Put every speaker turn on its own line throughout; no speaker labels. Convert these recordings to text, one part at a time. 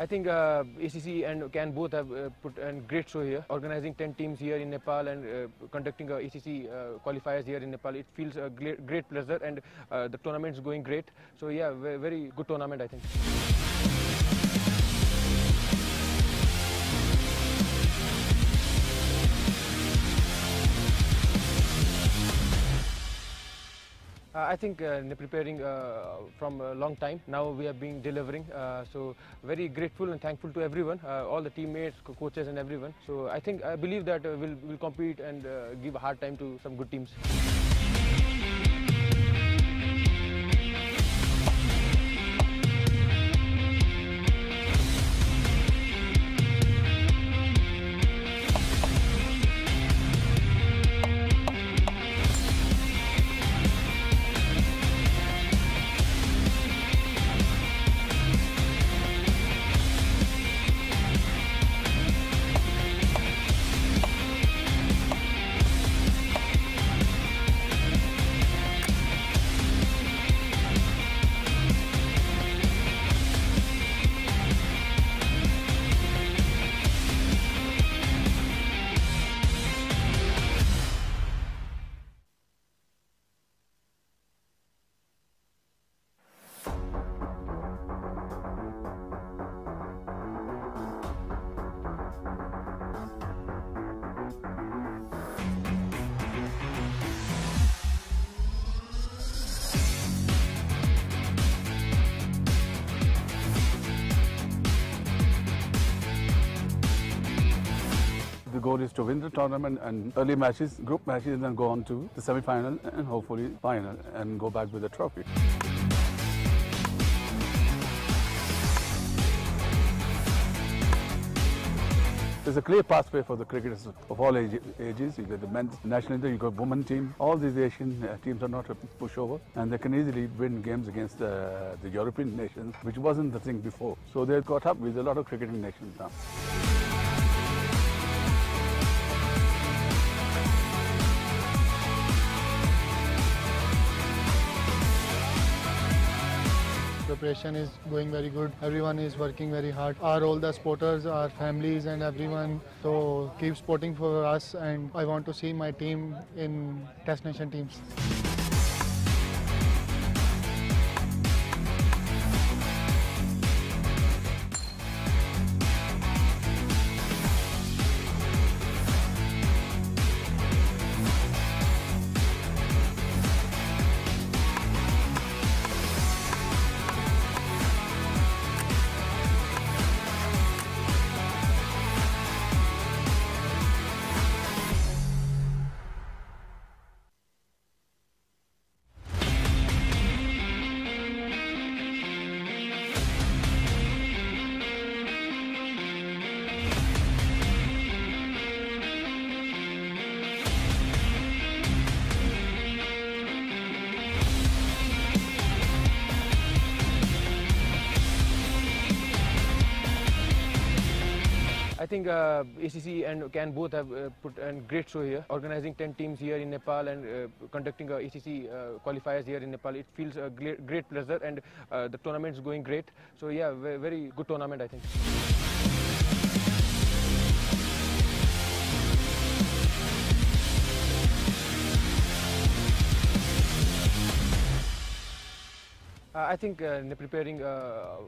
I think ACC and CAN both have put a great show here, organizing 10 teams here in Nepal and conducting ACC qualifiers here in Nepal. It feels a great pleasure, and the tournament is going great. So yeah, very good tournament, I think. I think preparing from a long time. Now we have been delivering. So very grateful and thankful to everyone, all the teammates, coaches and everyone. So I believe that we'll compete and give a hard time to some good teams.
The goal is to win the tournament and early matches, group matches, and then go on to the semi-final and hopefully final and go back with the trophy. There's a clear pathway for the cricketers of all ages. You got the men's national team, you got women team. All these Asian teams are not a pushover, and they can easily win games against the European nations, which wasn't the thing before. So they've caught up with a lot of cricketing nations now.
Preparation is going very good. Everyone is working very hard. All the supporters, our families and everyone. So keep supporting for us, and I want to see my team in Test Nation teams.
I think ACC and CAN both have put a great show here, organizing 10 teams here in Nepal and conducting ACC qualifiers here in Nepal. It feels a great pleasure, and the tournament is going great. So yeah, very good tournament, I think. I think preparing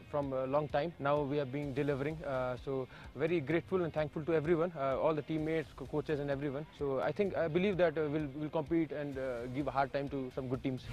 from a long time. Now we have been delivering. So very grateful and thankful to everyone, all the teammates, coaches and everyone. So I believe that we'll compete and give a hard time to some good teams.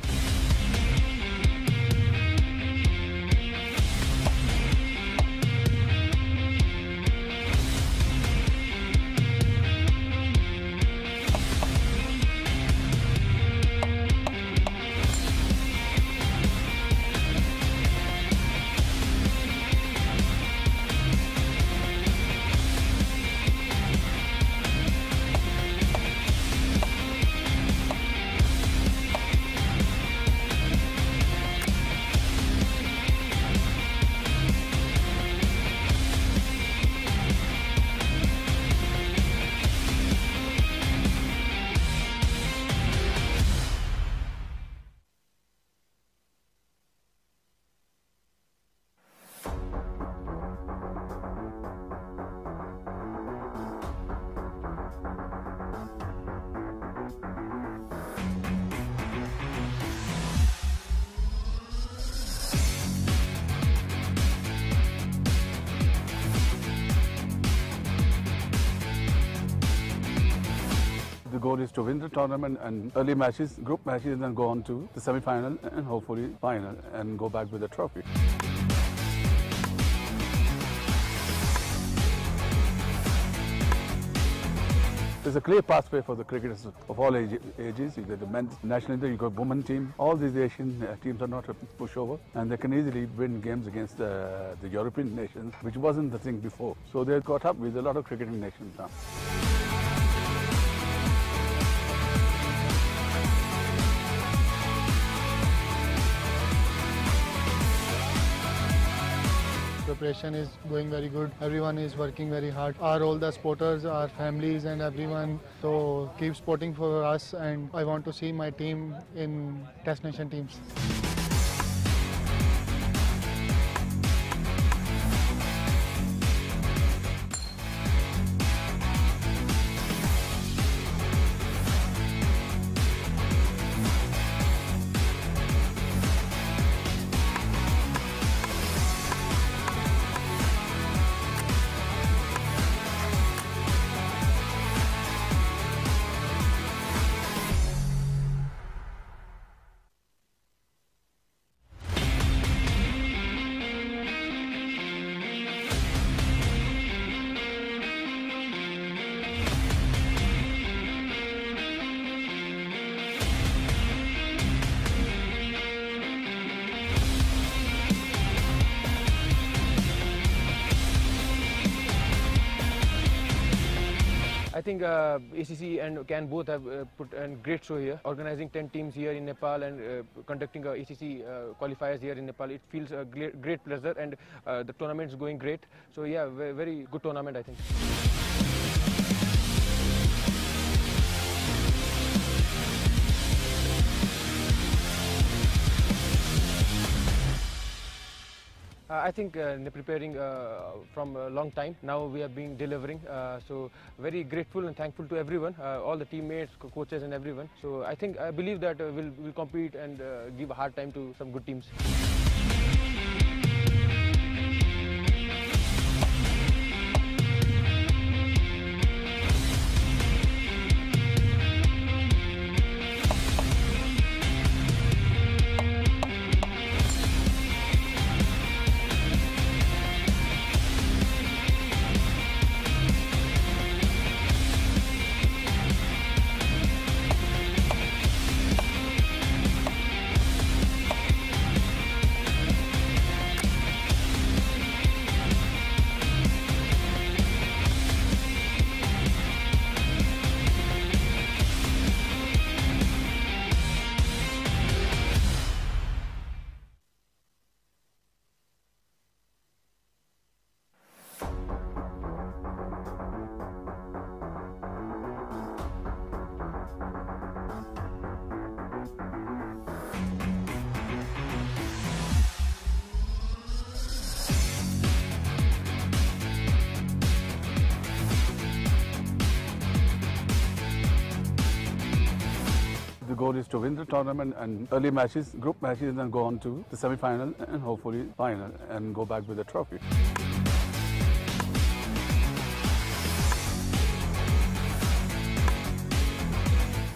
goal is to win the tournament and early matches, group matches, and then go on to the semi-final and hopefully final and go back with the trophy. There's a clear pathway for the cricketers of all ages. You get the men's national team, you got women team. All these Asian teams are not a pushover, and they can easily win games against the European nations, which wasn't the thing before. So they've caught up with a lot of cricketing nations now.
Preparation is going very good. Everyone is working very hard. All the supporters, our families and everyone. So keep supporting for us, and I want to see my team in Test Nation teams.
I think ACC and CAN both have put a great show here, organizing 10 teams here in Nepal and conducting ACC qualifiers here in Nepal. It feels a great pleasure, and the tournament is going great. So yeah, very good tournament, I think. I think preparing from a long time. Now we have been delivering. So very grateful and thankful to everyone, all the teammates, coaches and everyone. So I believe that we'll compete and give a hard time to some good teams.
The goal is to win the tournament and early matches, group matches, and then go on to the semi-final and hopefully final and go back with the trophy.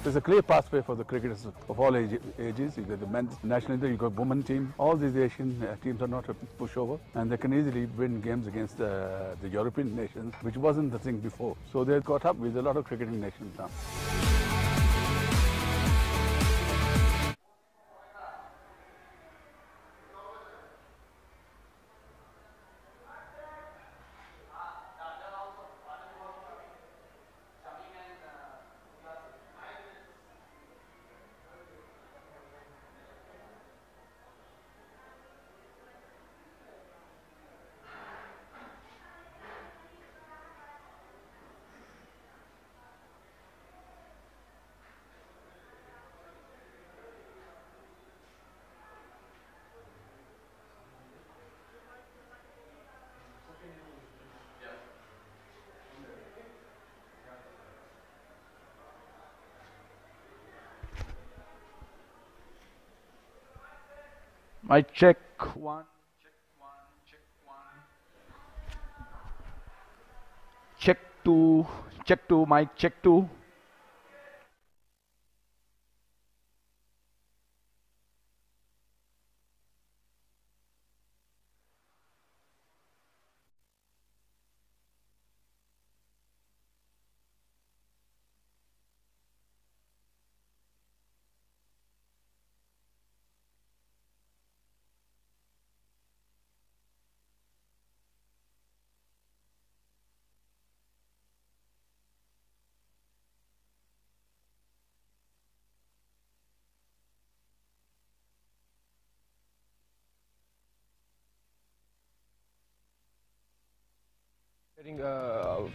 There's a clear pathway for the cricketers of all ages. You get the men's national team, you got women team. All these Asian teams are not a pushover, and they can easily win games against the European nations, which wasn't the thing before. So they've caught up with a lot of cricketing nations now.
Mic check one, check one. Check two, mic check two.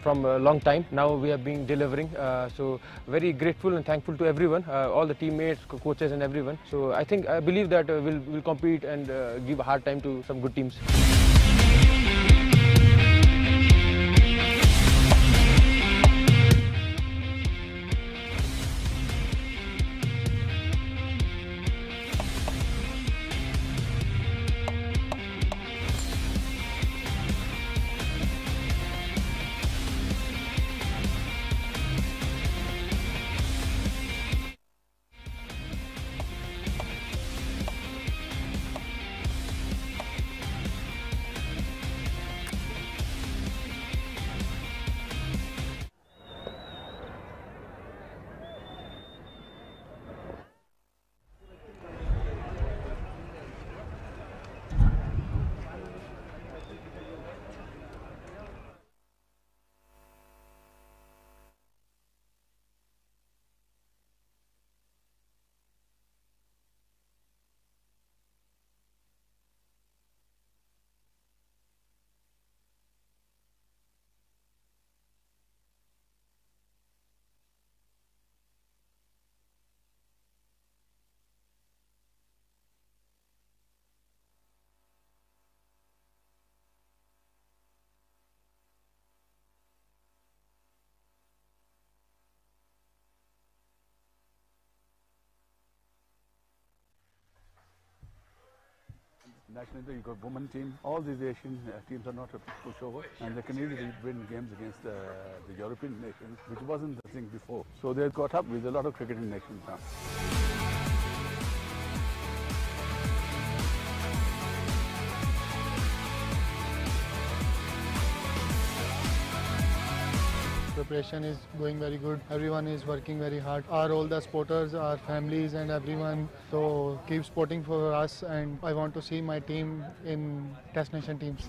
From a long time now we have been delivering, so very grateful and thankful to everyone, all the teammates, coaches and everyone. So I believe that we'll compete and give a hard time to some good teams.
National Inter, you got women team. All these Asian teams are not a pushover, and they can easily win games against the European nations, which wasn't the thing before. So they've caught up with a lot of cricketing nations now.
Preparation is going very good. Everyone is working very hard. All the supporters, our families and everyone. So keep supporting for us, and I want to see my team in Test Nation teams.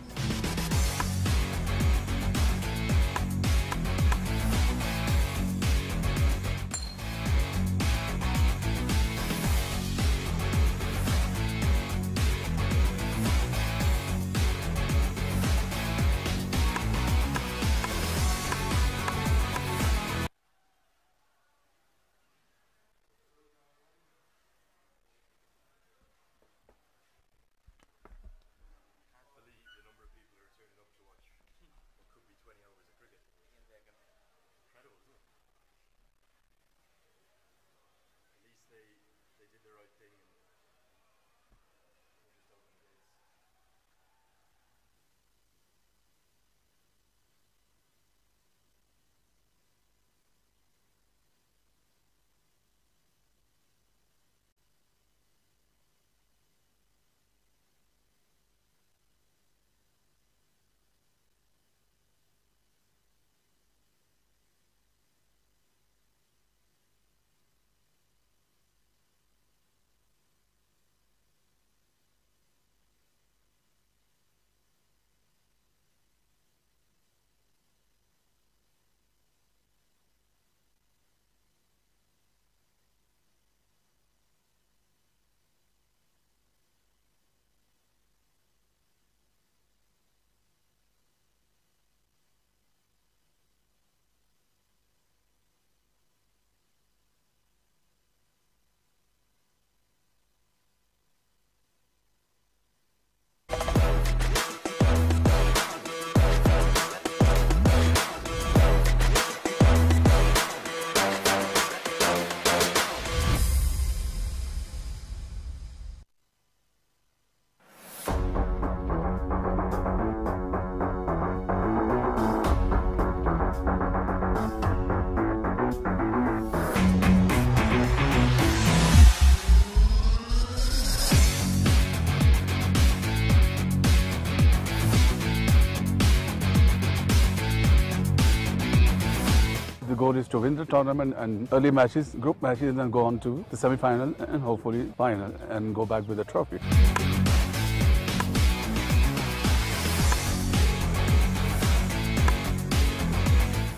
The goal is to win the tournament and early matches, group matches, and then go on to the semi-final and hopefully final and go back with a trophy.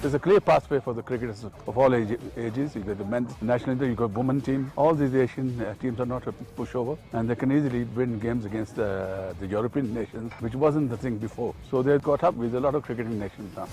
There's a clear pathway for the cricketers of all ages. You got the men's national team, you got women team. All these Asian teams are not a pushover, and they can easily win games against the European nations, which wasn't the thing before. So they've got up with a lot of cricketing nations now.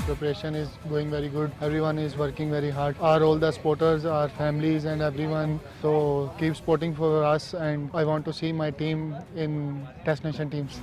Preparation is going very good. Everyone is working very hard. All the supporters, our families and everyone. So keep supporting for us, and I want to see my team in Test Nation teams.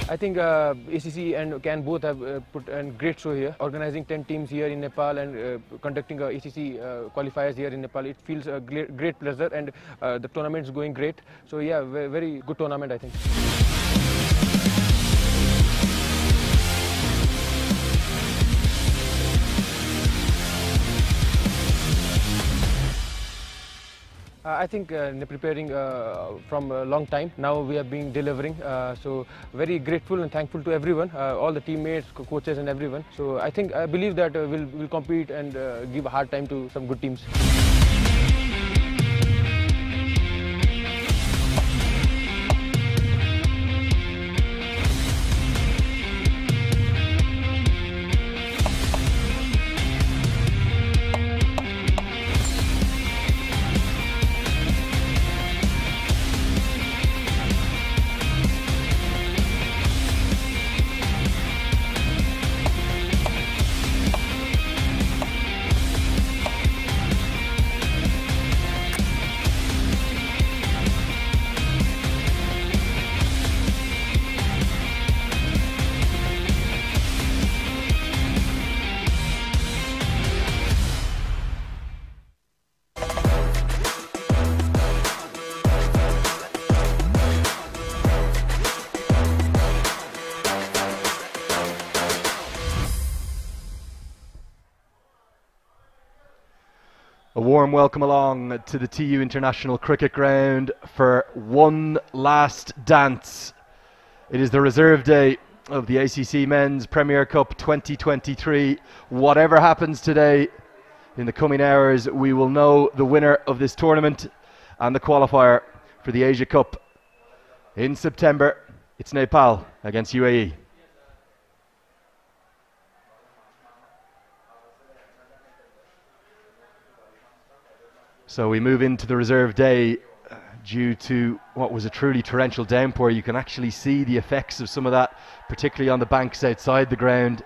I think ACC and CAN both have put a great show here, organizing 10 teams here in Nepal and conducting ACC qualifiers here in Nepal. It feels a great pleasure, and the tournament is going great. So yeah, very good tournament, I think. I think preparing from a long time. Now we have been delivering. So very grateful and thankful to everyone, all the teammates, coaches and everyone. So I believe that we'll compete and give a hard time to some good teams.
A warm welcome along to the TU International Cricket Ground for one last dance. It is the reserve day of the ACC Men's Premier Cup 2023. Whatever happens today, in the coming hours, we will know the winner of this tournament and the qualifier for the Asia Cup. In September, it's Nepal against UAE. So we move into the reserve day. Due to what was a truly torrential downpour, you can actually see the effects of some of that, particularly on the banks outside the ground.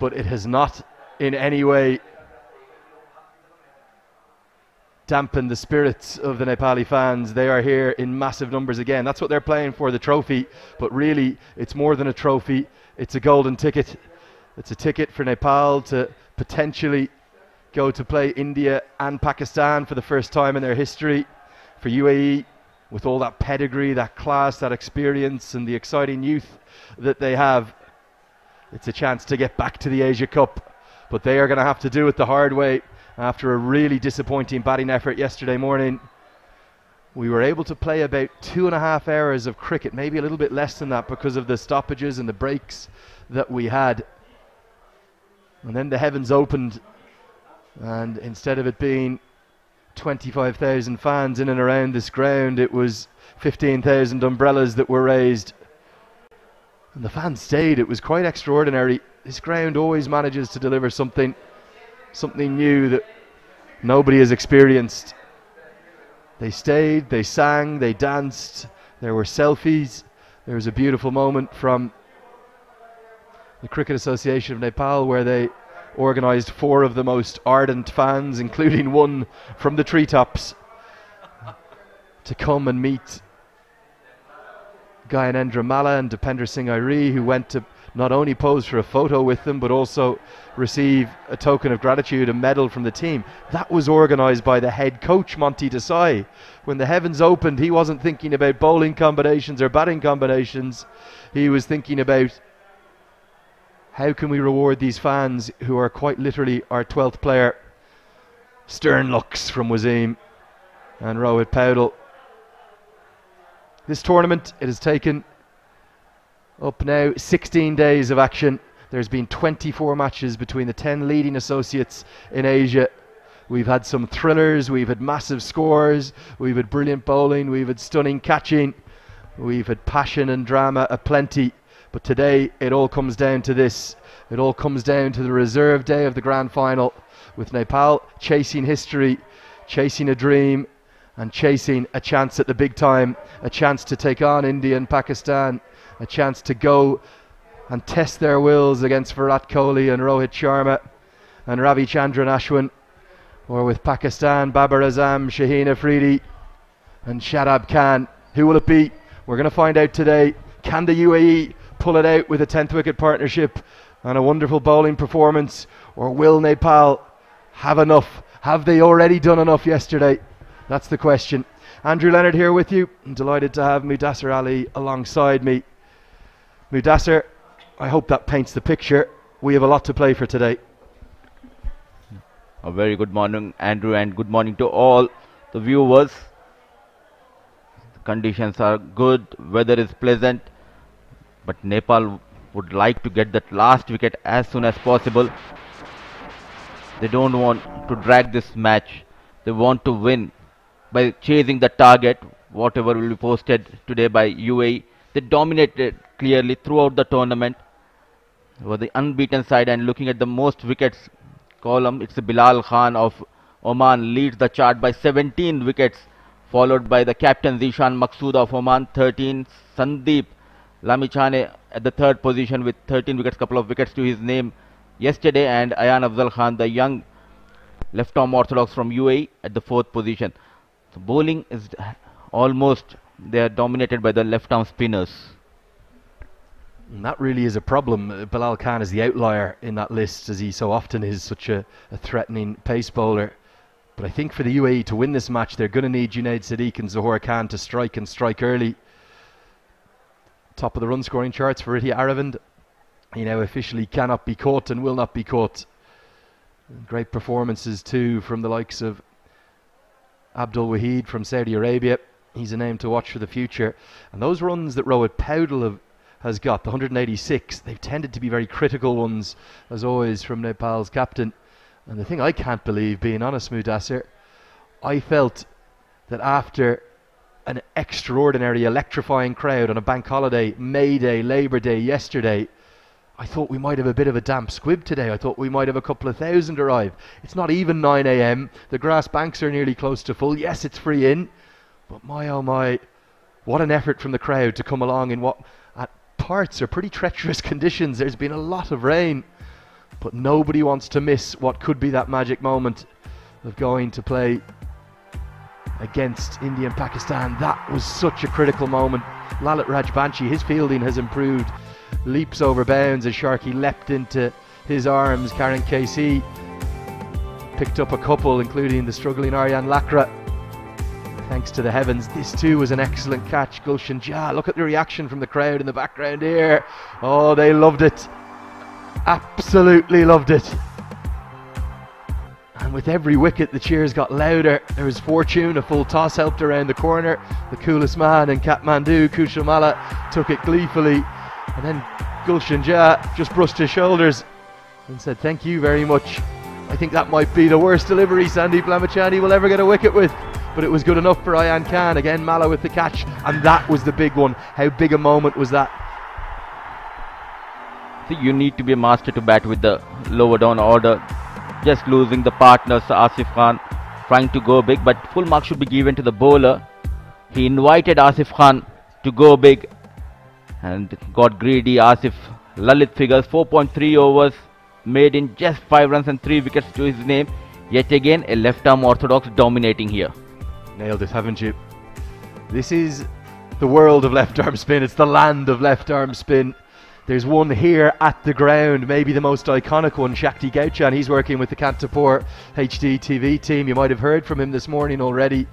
But it has not in any way dampened the spirits of the Nepali fans. They are here in massive numbers again. That's what they're playing for, the trophy. But really, it's more than a trophy. It's a golden ticket. It's a ticket for Nepal to potentially go to play India and Pakistan for the first time in their history. For UAE, with all that pedigree, that class, that experience and the exciting youth that they have, it's a chance to get back to the Asia Cup. But they are going to have to do it the hard way. After a really disappointing batting effort yesterday morning, we were able to play about 2.5 hours of cricket, maybe a little bit less than that because of the stoppages and the breaks that we had. And then the heavens opened, and instead of it being 25,000 fans in and around this ground, it was 15,000 umbrellas that were raised. And the fans stayed. It was quite extraordinary. This ground always manages to deliver something new that nobody has experienced. They stayed, they sang, they danced, there were selfies, There was a beautiful moment from the Cricket Association of Nepal where they organised 4 of the most ardent fans, including one from the treetops, to come and meet Gyanendra Malla and Dipender Singh Airi, who went to not only pose for a photo with them but also receive a token of gratitude, a medal from the team. That was organised by the head coach, Monty Desai. When the heavens opened, he wasn't thinking about bowling combinations or batting combinations. He was thinking about how can we reward these fans who are quite literally our 12th player. Stern looks from Wasim and Rohit Paudel. This tournament, it has taken up now 16 days of action. There's been 24 matches between the 10 leading associates in Asia. We've had some thrillers, we've had massive scores, we've had brilliant bowling, we've had stunning catching, we've had passion and drama aplenty. But today it all comes down to this. It all comes down to the reserve day of the grand final, with Nepal chasing history, chasing a dream, and chasing a chance at the big time, a chance to take on India and Pakistan, a chance to go and test their wills against Virat Kohli and Rohit Sharma and Ravichandran Ashwin, or with Pakistan, Babar Azam, Shaheen Afridi and Shadab Khan. Who will it be? We're going to find out today. Can the UAE pull it out with a 10th wicket partnership and a wonderful bowling performance, or will Nepal have enough? Have they already done enough yesterday? That's the question. Andrew Leonard here with you. I'm delighted to have Mudassir Ali alongside me. Mudassir, I hope that paints the picture. We have a lot to play for today.
A very good morning, Andrew, and good morning to all the viewers. The conditions are good, weather is pleasant, but Nepal would like to get that last wicket as soon as possible. They don't want to drag this match. They want to win by chasing the target, whatever will be posted today by UAE. They dominated clearly throughout the tournament. They were the unbeaten side, and looking at the most wickets column, it's Bilal Khan of Oman leads the chart by 17 wickets, followed by the captain Zishan Maqsood of Oman 13, Sandeep Lamichhane at the 3rd position with 13 wickets, couple of wickets to his name yesterday, and Ayan Afzal Khan, the young left-arm orthodox from UAE, at the 4th position. So bowling is almost, they are dominated by the left-arm spinners.
And that really is a problem. Bilal Khan is the outlier in that list, as he so often is such a threatening pace bowler. But I think for the UAE to win this match, they're going to need Junaid Sadiq and Zohar Khan to strike, and strike early. Top of the run scoring charts for Rithi Aravind. He now officially cannot be caught and will not be caught. Great performances too from the likes of Abdul Wahid from Saudi Arabia. He's a name to watch for the future. And those runs that Rohit Paudel has got, the 186, they've tended to be very critical ones, as always, from Nepal's captain. And the thing I can't believe, being honest, Mudassir, I felt that after an extraordinary, electrifying crowd on a bank holiday, May Day, Labour Day yesterday, I thought we might have a bit of a damp squib today. I thought we might have a couple of thousand arrive. It's not even 9 a.m. The grass banks are nearly close to full. Yes, it's free in, but my oh my, what an effort from the crowd to come along in what at parts are pretty treacherous conditions. There's been a lot of rain, but nobody wants to miss what could be that magic moment of going to play against India and Pakistan. That was such a critical moment. Lalit Rajbanshi, his fielding has improved leaps over bounds as Sharkey leapt into his arms. Karen KC picked up a couple, including the struggling Aryan Lakra. Thanks to the heavens, this too was an excellent catch. Gulshan Jah, look at the reaction from the crowd in the background here. Oh, they loved it. Absolutely loved it. And with every wicket, the cheers got louder. There was Fortune, a full toss helped around the corner. The coolest man in Kathmandu, Kushal Malla, took it gleefully. And then Gulshan Jah just brushed his shoulders and said, "Thank you very much." I think that might be the worst delivery Sandeep Lamichhane will ever get a wicket with. But it was good enough for Ayan Khan. Again, Malla with the catch. And that was the big one. How big a moment was that?
See, you need to be a master to bat with the lower down order. Just losing the partner, Asif Khan, trying to go big, but full marks should be given to the bowler. He invited Asif Khan to go big, and got greedy. Asif Lalit figures 4.3 overs made in just 5 runs and 3 wickets to his name. Yet again a left arm orthodox dominating here.
Nailed it, haven't you? This is the world of left arm spin. It's the land of left arm spin. There's one here at the ground, maybe the most iconic one, Shakti Gauchan. He's working with the Kantapur HD TV team. You might have heard from him this morning already.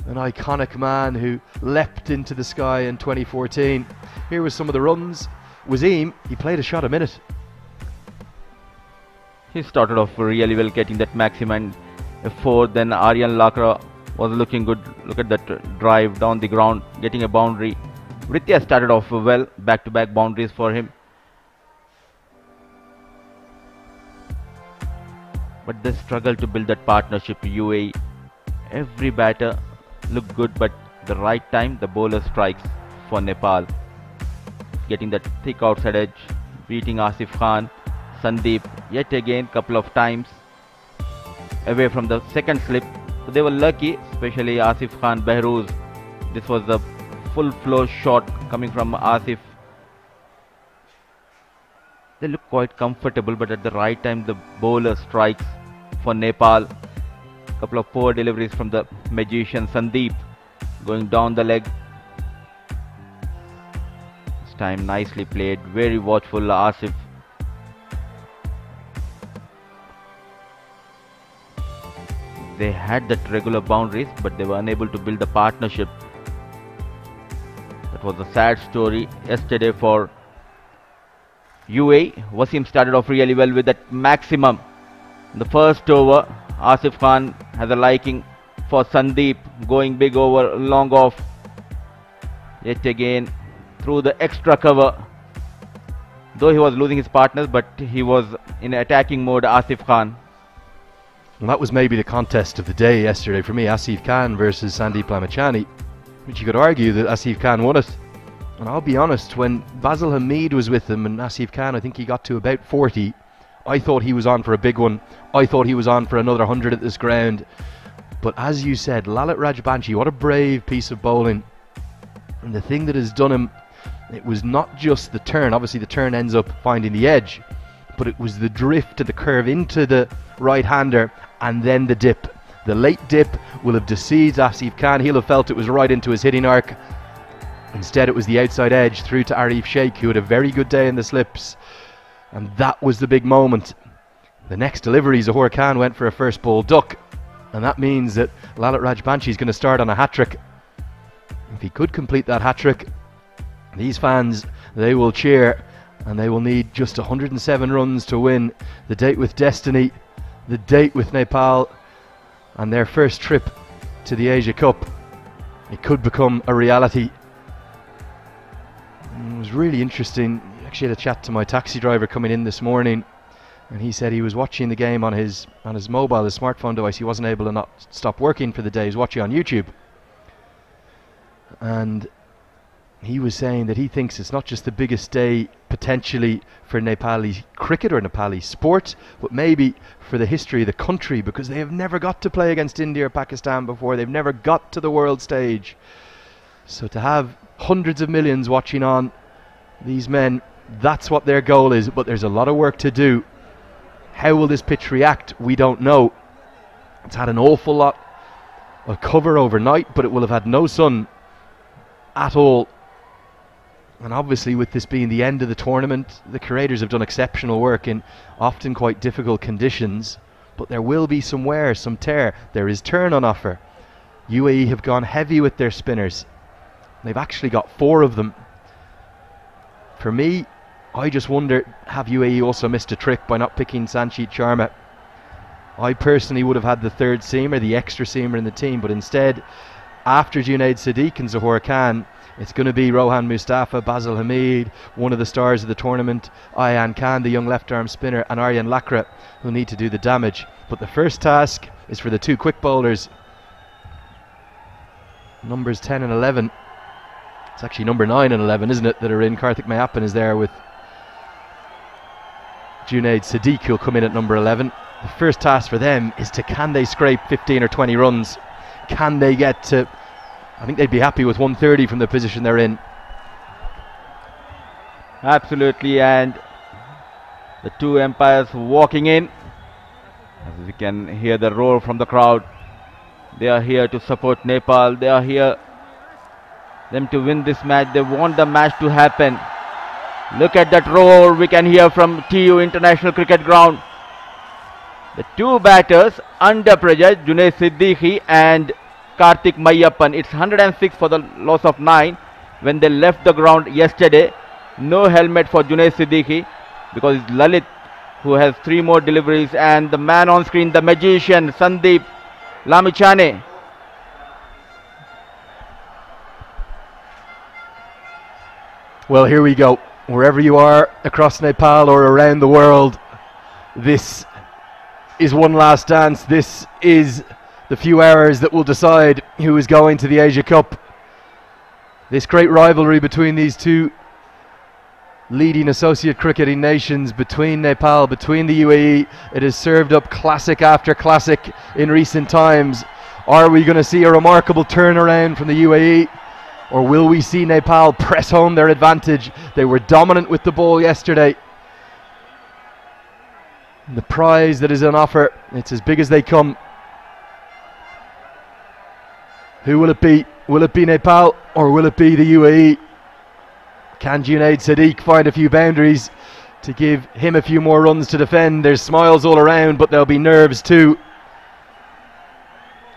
An iconic man who leapt into the sky in 2014. Here was some of the runs. Wasim, he played a shot a minute.
He started off really well, getting that maximum and a 4. Then Aryan Lakra was looking good. Look at that drive down the ground, getting a boundary. Ritya started off well, back-to-back boundaries for him. But they struggle to build that partnership. UAE, every batter looked good, but the right time the bowler strikes for Nepal. Getting that thick outside edge, beating Asif Khan. Sandeep yet again couple of times away from the second slip. So they were lucky, especially Asif Khan, Behrooz. This was the full flow shot coming from Asif. They look quite comfortable, but at the right time the bowler strikes for Nepal. Couple of poor deliveries from the magician Sandeep, going down the leg. This time nicely played, very watchful Asif. They had that regular boundaries, but they were unable to build a partnership. That was a sad story yesterday for UAE. Wasim started off really well with that maximum. In the first over, Asif Khan has a liking for Sandeep, going big over, long off. Yet again, through the extra cover. Though he was losing his partners, but he was in attacking mode, Asif Khan.
Well, that was maybe the contest of the day yesterday for me, Asif Khan versus Sandeep Lamachani, which you could argue that Asif Khan won it. And I'll be honest, when Basil Hamid was with him and Asif Khan, I think he got to about 40, I thought he was on for a big one. I thought he was on for another 100 at this ground. But as you said, Lalit Rajbanshi, what a brave piece of bowling. And the thing that has done him, it was not just the turn. Obviously the turn ends up finding the edge, but it was the drift to the curve into the right-hander and then the dip. The late dip will have deceived Asif Khan. He'll have felt it was right into his hitting arc. Instead it was the outside edge through to Arif Sheikh, who had a very good day in the slips. And that was the big moment. The next delivery, Zahoor Khan went for a first ball duck. And that means that Lalit Rajbanshi is going to start on a hat-trick. If he could complete that hat-trick, these fans, they will cheer. And they will need just 107 runs to win the date with destiny, the date with Nepal, and their first trip to the Asia Cup. It could become a reality. And it was really interesting. I actually had a chat to my taxi driver coming in this morning, and he said he was watching the game on his mobile, his smartphone device. He wasn't able to not stop working for the day. He was watching on YouTube. And he was saying that he thinks it's not just the biggest day potentially for Nepali cricket or Nepali sport, but maybe for the history of the country, because they have never got to play against India or Pakistan before. They've never got to the world stage. So to have hundreds of millions watching on these men, that's what their goal is. But there's a lot of work to do. How will this pitch react? We don't know. It's had an awful lot of cover overnight, but it will have had no sun at all. And obviously with this being the end of the tournament, the creators have done exceptional work in often quite difficult conditions, but there will be some wear, some tear. There is turn on offer. UAE have gone heavy with their spinners. They've actually got 4 of them. For me, I just wonder, have UAE also missed a trick by not picking Sanchit Sharma? I personally would have had the third seamer, the extra seamer in the team, but instead, after Junaid Sadiq and Zahoor Khan, it's going to be Rohan Mustafa, Basil Hamid, one of the stars of the tournament, Ayan Khan, the young left-arm spinner, and Aryan Lakra, who need to do the damage. But the first task is for the 2 quick bowlers, numbers 10 and 11. It's actually number 9 and 11, isn't it, that are in. Karthik Mayappan is there with Junaid Sadiq, who'll come in at number 11. The first task for them is to, can they scrape 15 or 20 runs? Can they get to, I think they'd be happy with 130 from the position they're in.
Absolutely, and the two umpires walking in. As we can hear the roar from the crowd. They are here to support Nepal. They are here them to win this match. They want the match to happen. Look at that roar we can hear from TU International Cricket Ground. The two batters under pressure, Junaid Siddiqui and Karthik Mayappan. It's 106 for the loss of 9 when they left the ground yesterday. No helmet for Junaid Siddiqui because it's Lalit who has 3 more deliveries, and the man on screen, the magician Sandeep Lamichane.
Well, here we go. Wherever you are across Nepal or around the world, this is one last dance. This is the few hours that will decide who is going to the Asia Cup. This great rivalry between these two leading associate cricketing nations, between Nepal, between the UAE, it has served up classic after classic in recent times. Are we going to see a remarkable turnaround from the UAE, or will we see Nepal press home their advantage? They were dominant with the ball yesterday. And the prize that is on offer, it's as big as they come. Who will it be? Will it be Nepal or will it be the UAE? Can Junaid Siddiq find a few boundaries to give him a few more runs to defend? There's smiles all around, but there'll be nerves too.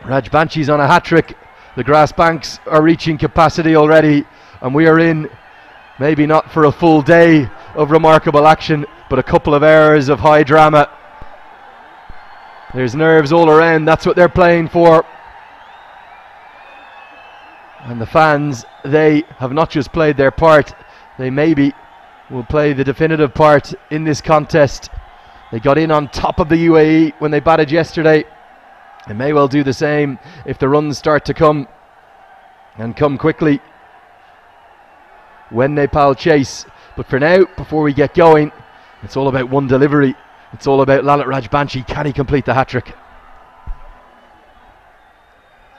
Rajbanchi's on a hat-trick. The grass banks are reaching capacity already, and we are in, maybe not for a full day of remarkable action, but a couple of hours of high drama. There's nerves all around. That's what they're playing for. And the fans, they have not just played their part, they maybe will play the definitive part in this contest. They got in on top of the UAE when they batted yesterday. They may well do the same if the runs start to come, and come quickly when Nepal chase. But for now, before we get going, it's all about one delivery. It's all about Lalit Rajbanchi. Can he complete the hat-trick?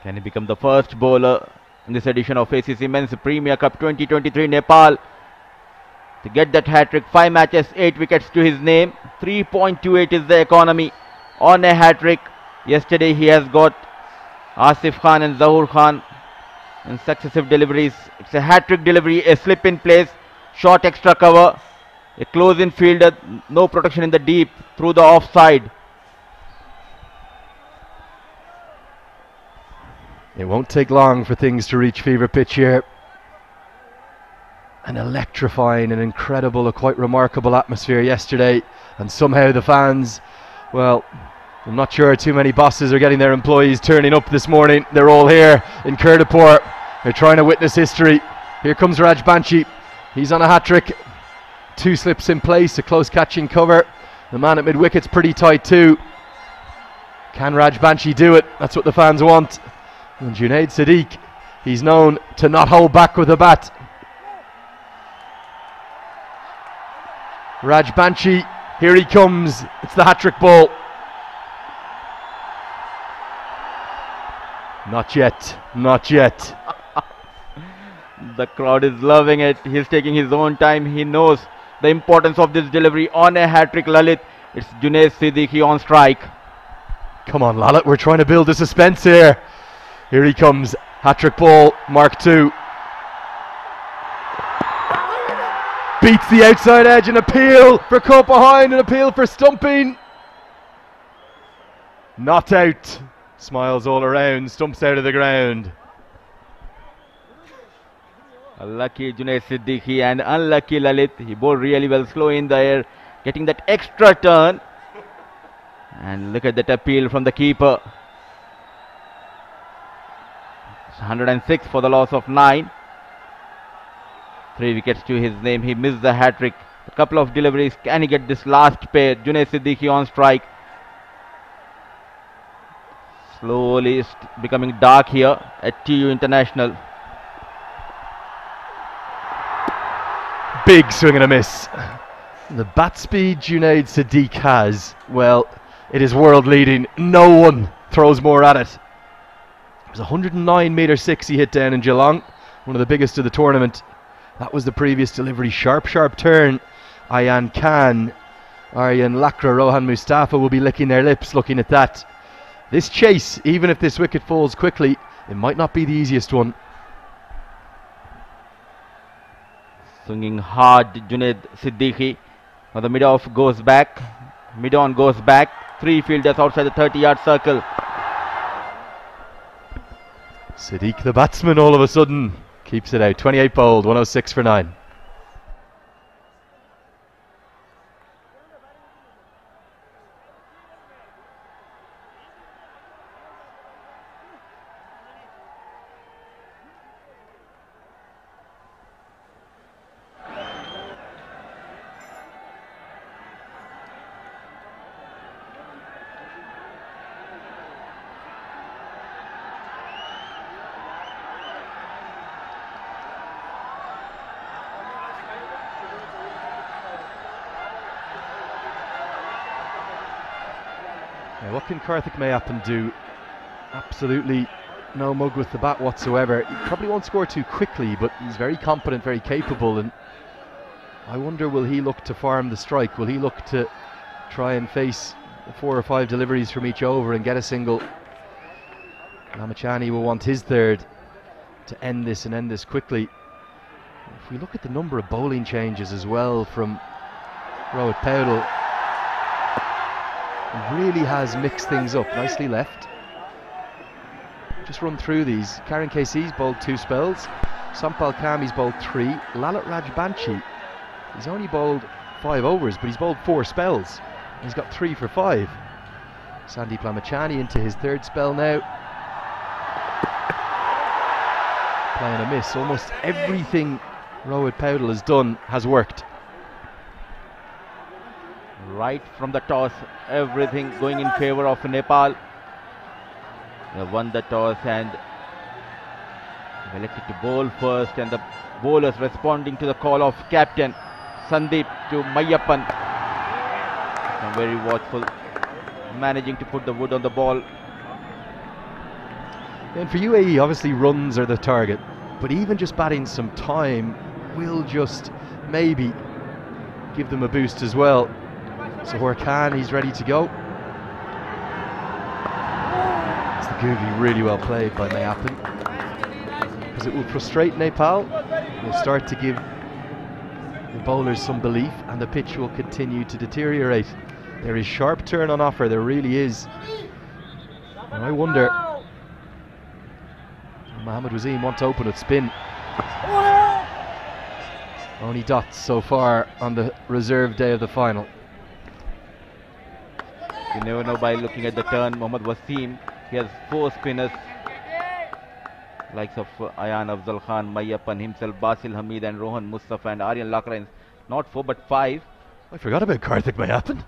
Can he become the first bowler in this edition of ACC Men's Premier Cup 2023? Nepal to get that hat-trick. 5 matches, 8 wickets to his name. 3.28 is the economy on a hat-trick. Yesterday he has got Asif Khan and Zahur Khan in successive deliveries. It's a hat-trick delivery, a slip in place, short extra cover, a close-in fielder, no protection in the deep through the offside.
It won't take long for things to reach fever pitch here. An electrifying and incredible, a quite remarkable atmosphere yesterday, and somehow the fans, well, I'm not sure too many bosses are getting their employees turning up this morning. They're all here in Kurdipur. They're trying to witness history. Here comes Rajbanchi. He's on a hat-trick. 2 slips in place, a close catching cover. The man at mid-wicket's pretty tight too. Can Rajbanchi do it? That's what the fans want. And Junaid Siddiq, he's known to not hold back with a bat. Rajbanchi, here he comes. It's the hat-trick ball. Not yet, not yet.
The crowd is loving it. He's taking his own time. He knows the importance of this delivery on a hat-trick. Lalit, it's Junaid Siddiqui on strike.
Come on, Lalit, we're trying to build the suspense here. Here he comes, hat-trick ball, Mark 2. Beats the outside edge, an appeal for caught behind, an appeal for stumping. Not out. Smiles all around, stumps out of the ground.
Lucky Junaid Siddiqui and unlucky Lalit. He bowled really well, slow in the air, getting that extra turn. And look at that appeal from the keeper. It's 106 for the loss of 9. 3 wickets to his name. He missed the hat-trick. A couple of deliveries. Can he get this last pair? Junaid Siddiqui on strike. Slowly it's becoming dark here at TU International.
Big swing and a miss. The bat speed Junaid Siddiq has, well, it is world leading. No one throws more at it. It was 109 metre 6 he hit down in Geelong, one of the biggest of the tournament. That was the previous delivery. Sharp turn. Ayan Khan, Aryan Lakra, Rohan Mustafa will be licking their lips looking at that. This chase, even if this wicket falls quickly, it might not be the easiest one.
Swinging hard, Junaid Siddiqui. Now the mid-off goes back. Mid-on goes back. 3 fielders outside the 30-yard circle.
Siddiq, the batsman, all of a sudden keeps it out. 28 bowled, 106 for 9. What can Karthik Mayappan do? Absolutely no mug with the bat whatsoever. He probably won't score too quickly, but he's very competent, very capable, and I wonder, will he look to farm the strike? Will he look to try and face 4 or 5 deliveries from each over and get a single? Lamachani will want his third to end this and end this quickly. If we look at the number of bowling changes as well from Rohit Paudel, really has mixed things up. Nicely left. Just run through these. Karan KC's bowled 2 spells. Sampal Kami's bowled 3. Lalit Rajbanshi, he's only bowled 5 overs, but he's bowled 4 spells. He's got 3 for 5. Sandeep Lamachani into his 3rd spell now. Playing a miss. Almost everything Rohit Paudel has done has worked.
Right from the toss, everything going in favor of Nepal. They have won the toss and elected to bowl first, and the bowlers responding to the call of captain Sandeep to Mayappan. Very watchful, managing to put the wood on the ball.
And for UAE, obviously runs are the target, but even just batting some time will just maybe give them a boost as well. Zohar Khan, he's ready to go. It's the googly really well played by Mayappan, because it will frustrate Nepal. It will start to give the bowlers some belief, and the pitch will continue to deteriorate. There is sharp turn on offer, there really is. And I wonder, Mohammad Wazeem want to open with spin. Only dots so far on the reserve day of the final.
You never know by looking at the turn. Mohammad Waseem, he has 4 spinners, likes of Ayan Afzal Khan, Mayappan himself, Basil Hamid and Rohan Mustafa and Aryan Lakra. Not 4 but 5.
I forgot about Karthik Mayappan.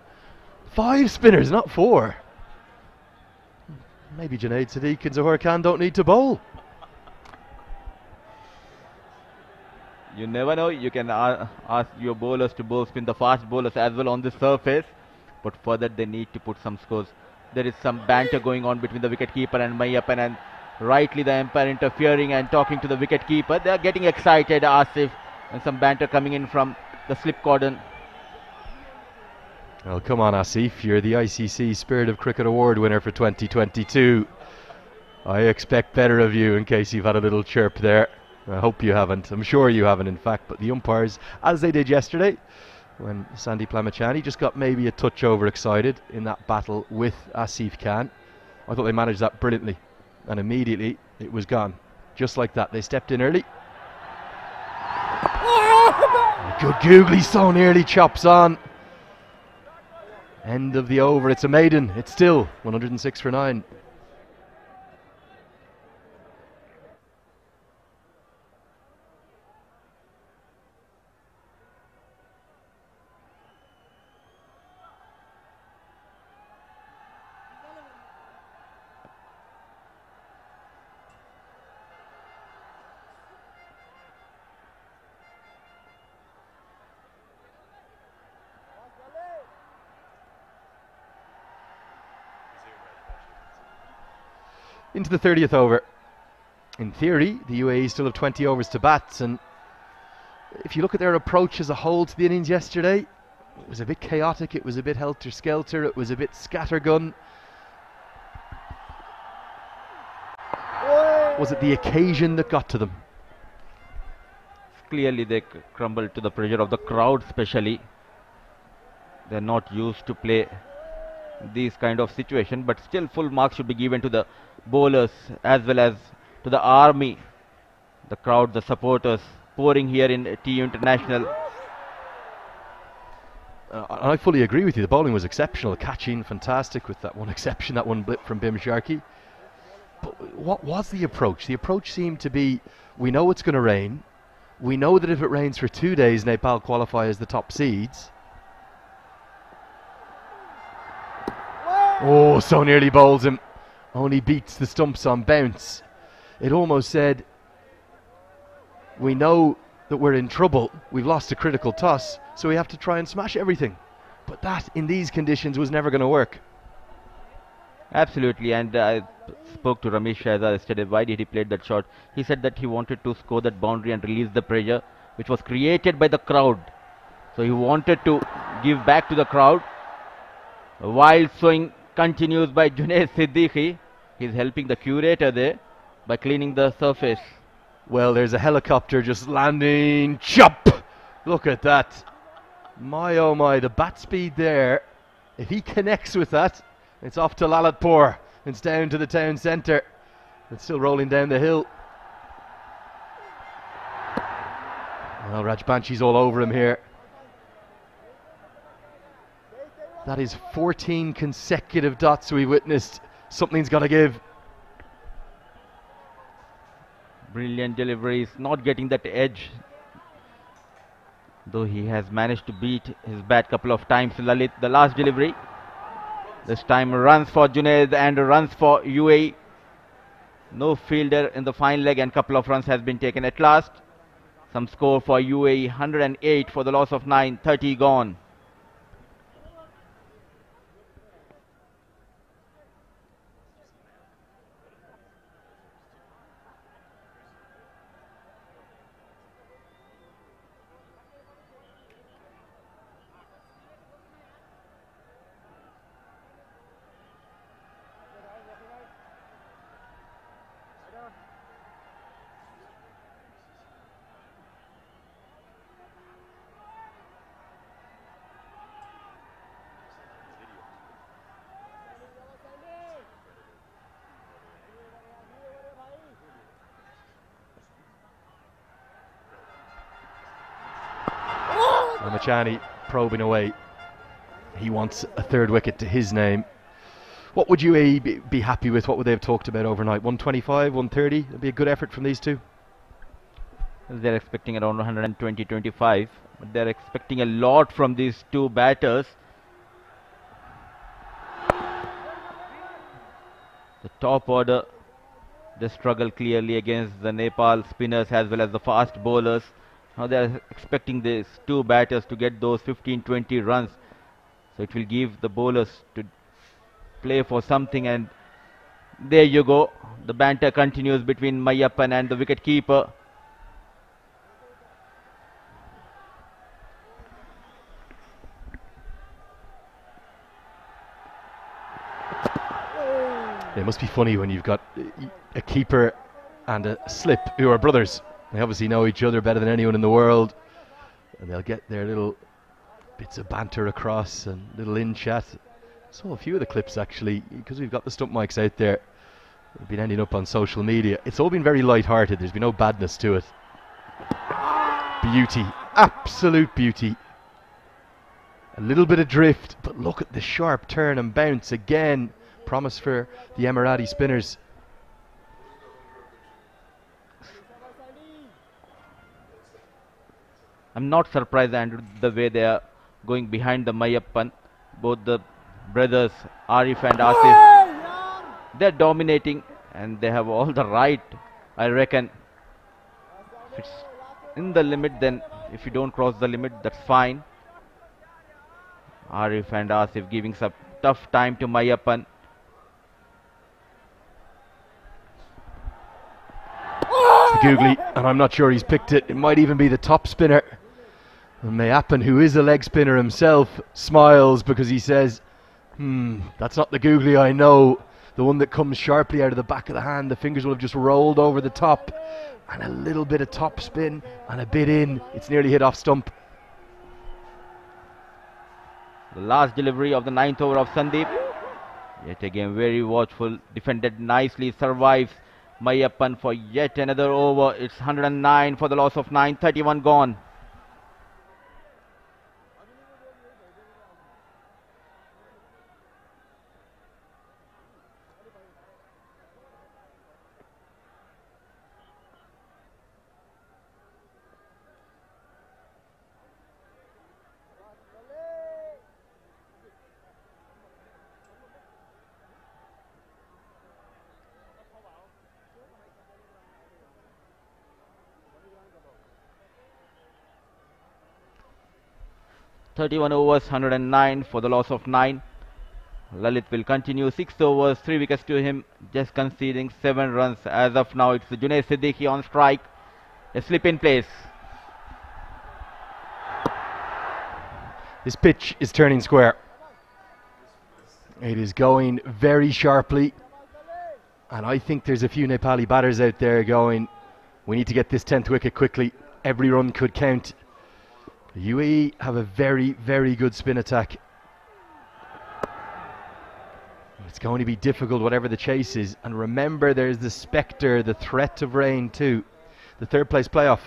5 spinners, not 4. Maybe Junaid Siddiq and Zohar Khan don't need to bowl.
You never know. You can ask your bowlers to bowl spin, the fast bowlers as well on the surface. But for that they need to put some scores. There is some banter going on between the wicketkeeper and Mayappan, and rightly the umpire interfering and talking to the wicketkeeper. They are getting excited, Asif, and some banter coming in from the slip cordon.
Well, come on, Asif, you're the ICC Spirit of Cricket Award winner for 2022. I expect better of you, in case you've had a little chirp there. I hope you haven't. I'm sure you haven't, in fact. But the umpires, as they did yesterday, when Sandeep Lamachani just got maybe a touch overexcited in that battle with Asif Khan. I thought they managed that brilliantly, and immediately it was gone. Just like that, they stepped in early. Good googly, so nearly chops on. End of the over, it's a maiden. It's still 106 for 9. Into the 30th over. In theory, the UAE still have 20 overs to bat, and if you look at their approach as a whole to the innings yesterday, it was a bit chaotic, it was a bit helter-skelter, it was a bit scattergun. Was it the occasion that got to them?
Clearly they crumbled to the pressure of the crowd, especially. They're not used to play these kind of situation, but still full marks should be given to the bowlers as well as to the army, the crowd, the supporters pouring here in TU International.
I fully agree with you. The bowling was exceptional, catching fantastic with that one exception, that one blip from Bim Sharkey. But what was the approach? The approach seemed to be, we know it's going to rain. We know that if it rains for 2 days, Nepal qualify as the top seeds. Oh, so nearly bowls him. Only beats the stumps on bounce. It almost said, we know that we're in trouble. We've lost a critical toss, so we have to try and smash everything. But that, in these conditions, was never going to work.
Absolutely, and I spoke to Ramesh Shahzad yesterday. Why did he play that shot? He said that he wanted to score that boundary and release the pressure which was created by the crowd. So he wanted to give back to the crowd. A wild swing continues by Junaid Siddiqui. He's helping the curator there by cleaning the surface.
Well, there's a helicopter just landing. Chop! Look at that. My oh my, the bat speed there. If he connects with that, it's off to Lalitpur. It's down to the town centre. It's still rolling down the hill. Well, Rajbanshi's all over him here. That is 14 consecutive dots we witnessed. Something's got to give.
Brilliant deliveries, not getting that edge. Though he has managed to beat his bat couple of times. Lalit, the last delivery. This time runs for Junaid and runs for UAE. No fielder in the fine leg and couple of runs has been taken at last. Some score for UAE, 108 for the loss of 9, 30 gone.
Machani probing away. He wants a third wicket to his name. What would UAE be happy with? What would they have talked about overnight? 125, 130? It'd be a good effort from these two.
They're expecting around 120-25. But they're expecting a lot from these two batters. The top order, they struggle clearly against the Nepal spinners as well as the fast bowlers. Now they are expecting these two batters to get those 15-20 runs. So it will give the bowlers to play for something, and there you go. The banter continues between Mayappan and the wicket keeper.
It must be funny when you've got a keeper and a slip who are brothers. They obviously know each other better than anyone in the world, and they'll get their little bits of banter across and little in-chat. Saw a few of the clips actually, because we've got the stump mics out there. They've been ending up on social media. It's all been very light-hearted. There's been no badness to it. Beauty, absolute beauty. A little bit of drift, but look at the sharp turn and bounce again. Promise for the Emirati spinners.
I'm not surprised, Andrew, the way they are going behind the Mayappan. Both the brothers, Arif and Asif, they're dominating and they have all the right, I reckon. If it's in the limit, then if you don't cross the limit, that's fine. Arif and Asif giving some tough time to Mayappan.
The googly, and I'm not sure he's picked it. It might even be the top spinner. And Meappen, who is a leg spinner himself, smiles because he says, that's not the googly I know. The one that comes sharply out of the back of the hand. The fingers will have just rolled over the top. And a little bit of top spin and a bit in. It's nearly hit off stump.
The last delivery of the 9th over of Sandeep. Yet again very watchful. Defended nicely. Survives Meappen for yet another over. It's 109 for the loss of 9. 31 gone. .31 overs, 109 for the loss of 9. Lalit will continue. 6 overs, 3 wickets to him, just conceding 7 runs. As of now, it's Junaid Siddiqui on strike. A slip in place.
This pitch is turning square. It is going very sharply. And I think there's a few Nepali batters out there going, we need to get this 10th wicket quickly. Every run could count. The UAE have a very, very good spin attack. It's going to be difficult whatever the chase is. And remember, there's the spectre, the threat of rain too. The third place playoff,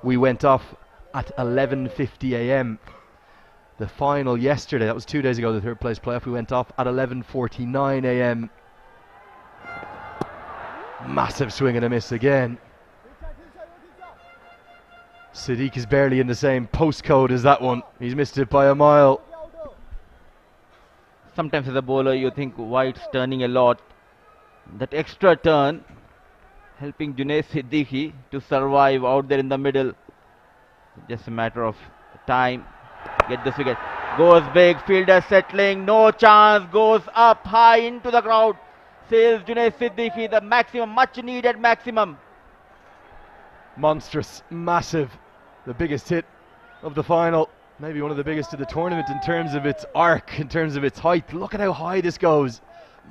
we went off at 11:50 a.m. The final yesterday, that was 2 days ago, the third place playoff, we went off at 11:49 a.m. Massive swing and a miss again. Siddiq is barely in the same postcode as that one. He's missed it by a mile.
Sometimes as a bowler you think why it's turning a lot. That extra turn helping Junaid Siddiqui to survive out there in the middle. Just a matter of time. Get this wicket. Goes big, fielder settling, no chance, goes up high into the crowd. Sails Junaid Siddiqui, the maximum, much needed maximum.
Monstrous, massive. The biggest hit of the final, maybe one of the biggest of the tournament in terms of its arc, in terms of its height. Look at how high this goes,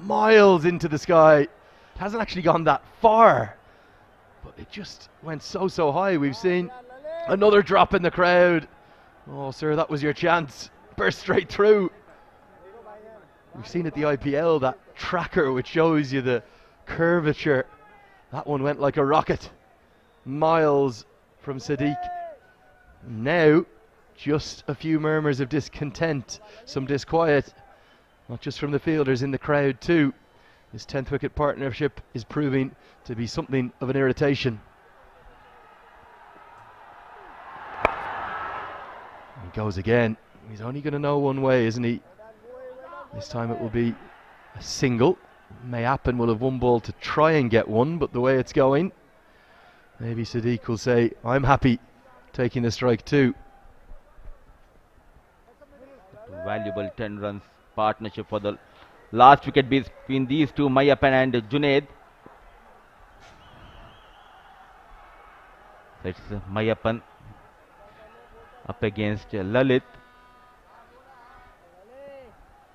miles into the sky. It hasn't actually gone that far, but it just went so high. We've seen another drop in the crowd. Oh sir, that was your chance. Burst straight through. We've seen at the IPL that tracker which shows you the curvature. That one went like a rocket, miles from Siddiq. Now, just a few murmurs of discontent, some disquiet, not just from the fielders, in the crowd too. This 10th wicket partnership is proving to be something of an irritation. He goes again. He's only going to know one way, isn't he? This time it will be a single. Meappen will have one ball to try and get one, but the way it's going, maybe Siddiq will say, I'm happy taking the strike too.
Valuable 10 runs partnership for the last wicket between these two, Meappen and Junaid. So it's Meappen up against Lalit.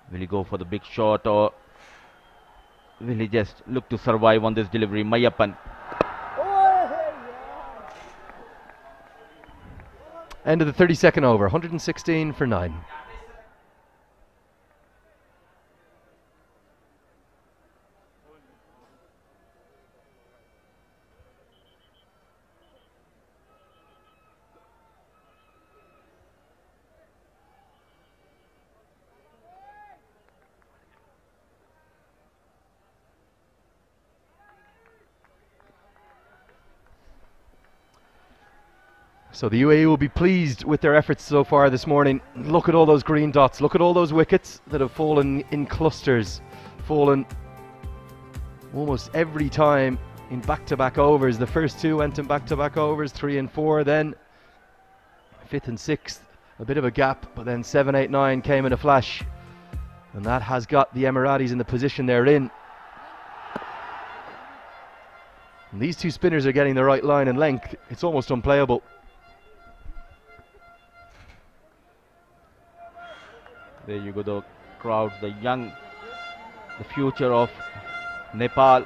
Will he go for the big shot or will he just look to survive on this delivery? Meappen.
End of the 32nd over, 116 for 9. So the UAE will be pleased with their efforts so far this morning. Look at all those green dots. Look at all those wickets that have fallen in clusters. Fallen almost every time in back-to-back overs. The first two went in back-to-back overs, 3 and 4. Then 5th and 6th, a bit of a gap. But then 7, 8, 9 came in a flash. And that has got the Emiratis in the position they're in. And these two spinners are getting the right line and length. It's almost unplayable.
There you go, the crowd, the young, the future of Nepal,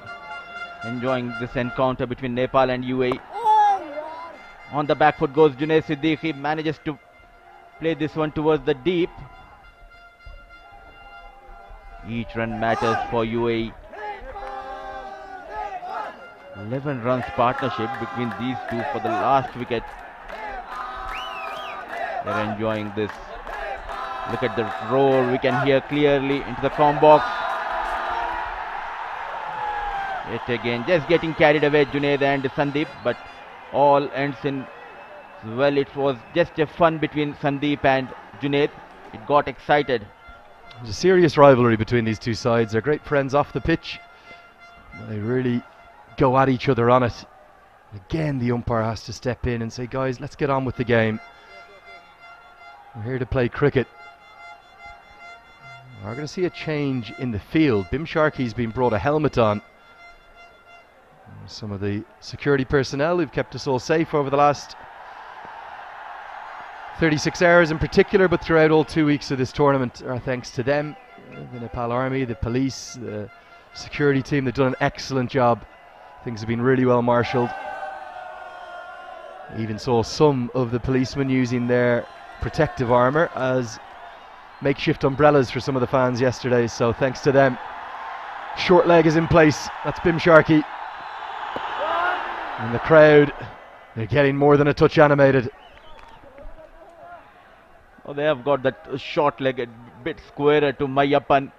enjoying this encounter between Nepal and UAE. On the back foot goes Junaid Siddiqui, manages to play this one towards the deep. Each run matters for UAE. 11 runs partnership between these two for the last wicket. They're enjoying this. Look at the roar, we can hear clearly into the com box. Yet again, just getting carried away, Junaid and Sandeep, but all ends in, well, it was just a fun between Sandeep and Junaid. It got excited.
There's a serious rivalry between these two sides. They're great friends off the pitch. They really go at each other on it. Again, the umpire has to step in and say, guys, let's get on with the game. We're here to play cricket. We're going to see a change in the field. Bim Sharkey's been brought a helmet on. Some of the security personnel who've kept us all safe over the last 36 hours in particular, but throughout all 2 weeks of this tournament, are thanks to them. The Nepal Army, the police, the security team, they've done an excellent job. Things have been really well marshalled. Even saw some of the policemen using their protective armour as makeshift umbrellas for some of the fans yesterday, so thanks to them. Short leg is in place. That's Bim Sharkey. And the crowd, they're getting more than a touch animated.
Oh, they have got that short leg a bit squarer to Mayappan.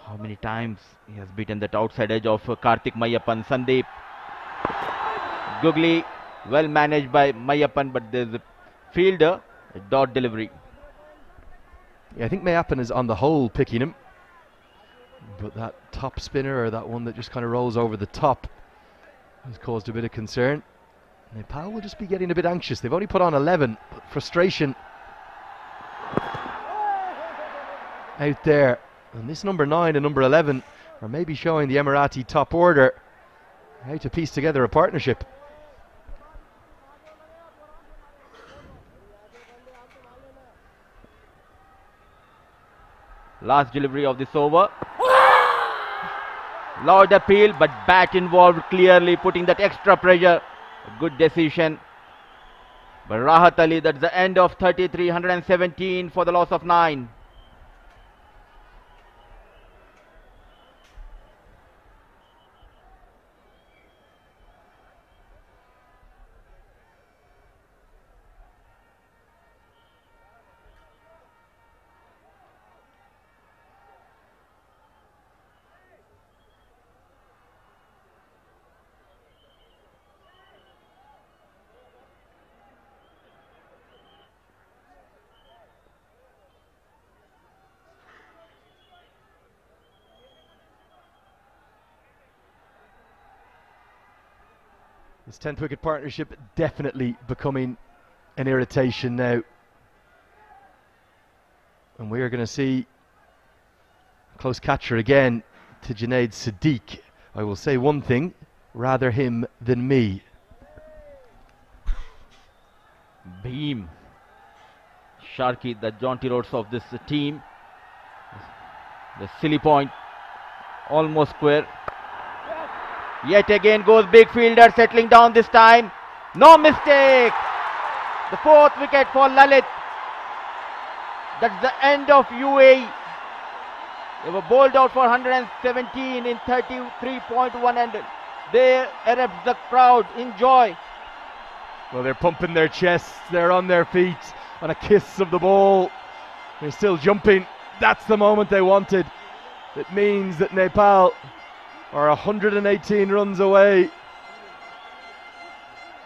How many times he has beaten that outside edge of Karthik Mayappan. Sandeep. Googly, well managed by Mayappan, but there's a fielder, a dot delivery.
Yeah, I think Mayappan is on the whole picking him. But that top spinner, or that one that just kind of rolls over the top, has caused a bit of concern. Nepal will just be getting a bit anxious. They've only put on 11, but frustration out there. And this number 9 and number 11 are maybe showing the Emirati top order how to piece together a partnership.
Last delivery of this over. Loud appeal, but bat involved, clearly putting that extra pressure. A good decision. But Rahat Ali, that's the end of 33, 117 for the loss of 9.
This 10th wicket partnership definitely becoming an irritation now. And we are going to see a close catcher again to Junaid Siddiq. I will say one thing, rather him than me.
Beam. Sharkey, the jaunty roads of this team. The silly point, almost square. Yet again goes big fielder, settling down this time. No mistake. The 4th wicket for Lalit. That's the end of UAE. They were bowled out for 117 in 33.1 and they erupts the crowd in joy.
Well, they're pumping their chests, they're on their feet on a kiss of the ball. They're still jumping. That's the moment they wanted. It means that Nepal are 118 runs away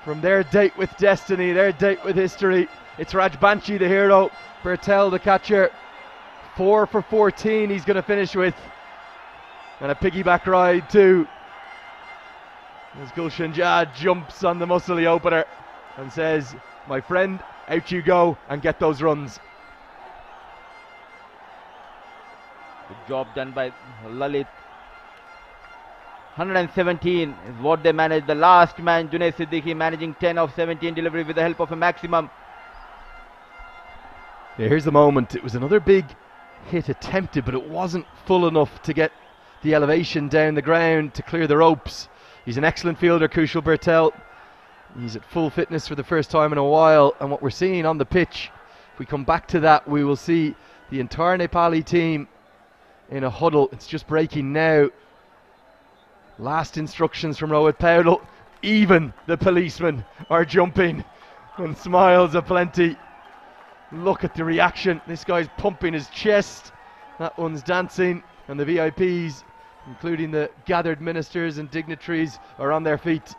from their date with destiny, their date with history. It's Rajbanshi, the hero. Bertel, the catcher. 4 for 14 he's going to finish with. And a piggyback ride too. As Gulshan Jad jumps on the muscly opener and says, my friend, out you go and get those runs.
Good job done by Lalit. 117 is what they managed. The last man, Junaid Siddiqui, managing 10 of 17 delivery with the help of a maximum.
Yeah, here's the moment. It was another big hit attempted, but it wasn't full enough to get the elevation down the ground to clear the ropes. He's an excellent fielder, Kushal Bertel. He's at full fitness for the first time in a while, and what we're seeing on the pitch, if we come back to that, we will see the entire Nepali team in a huddle. It's just breaking now. Last instructions from Rohit Paudel. Even the policemen are jumping, and smiles aplenty. Look at the reaction. This guy's pumping his chest. That one's dancing, and the VIPs, including the gathered ministers and dignitaries, are on their feet.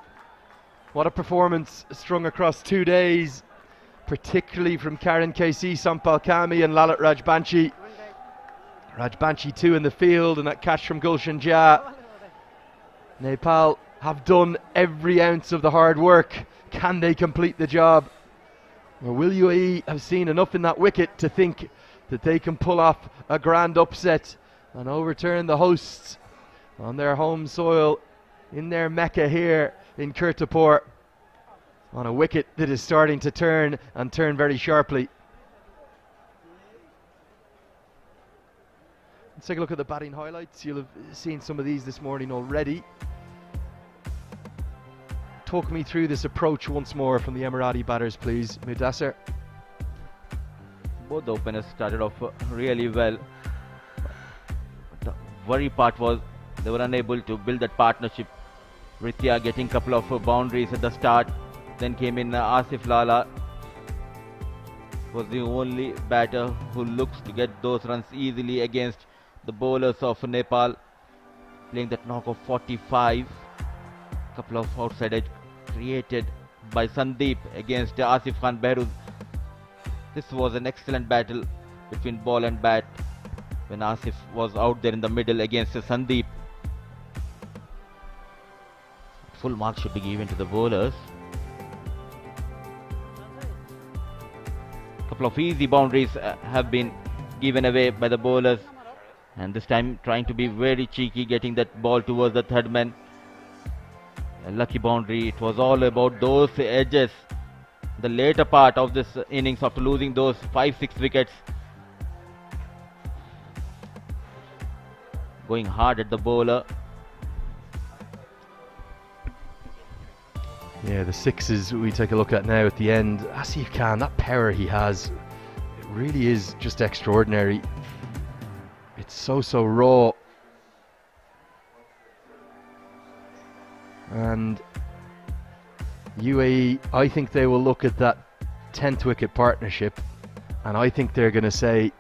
What a performance strung across 2 days, particularly from Karan KC, Sampal Kami and Lalit Rajbanshi. Rajbanshi 2 in the field, and that catch from Gulshan Jha. Nepal have done every ounce of the hard work. Can they complete the job? Or will UAE have seen enough in that wicket to think that they can pull off a grand upset and overturn the hosts on their home soil, in their Mecca here in Kirtipur, on a wicket that is starting to turn, and turn very sharply? Let's take a look at the batting highlights. You'll have seen some of these this morning already. Talk me through this approach once more from the Emirati batters, please, Mudassir.
Both the openers started off really well. The worry part was they were unable to build that partnership. Ritya getting a couple of boundaries at the start. Then came in Asif Lala. Was the only batter who looks to get those runs easily against the bowlers of Nepal. Playing that knock of 45. Couple of outside edge created by Sandeep against Asif Khan Behruz. This was an excellent battle between ball and bat when Asif was out there in the middle against Sandeep. Full marks should be given to the bowlers. Couple of easy boundaries have been given away by the bowlers, and this time trying to be very cheeky, getting that ball towards the third man. A lucky boundary. It was all about those edges. The later part of this innings, after losing those 5-6 wickets, going hard at the bowler.
Yeah, the sixes we take a look at now at the end. Asif Khan, that power he has, it really is just extraordinary. It's so raw. And UAE, I think they will look at that 10th wicket partnership, and I think they're going to say,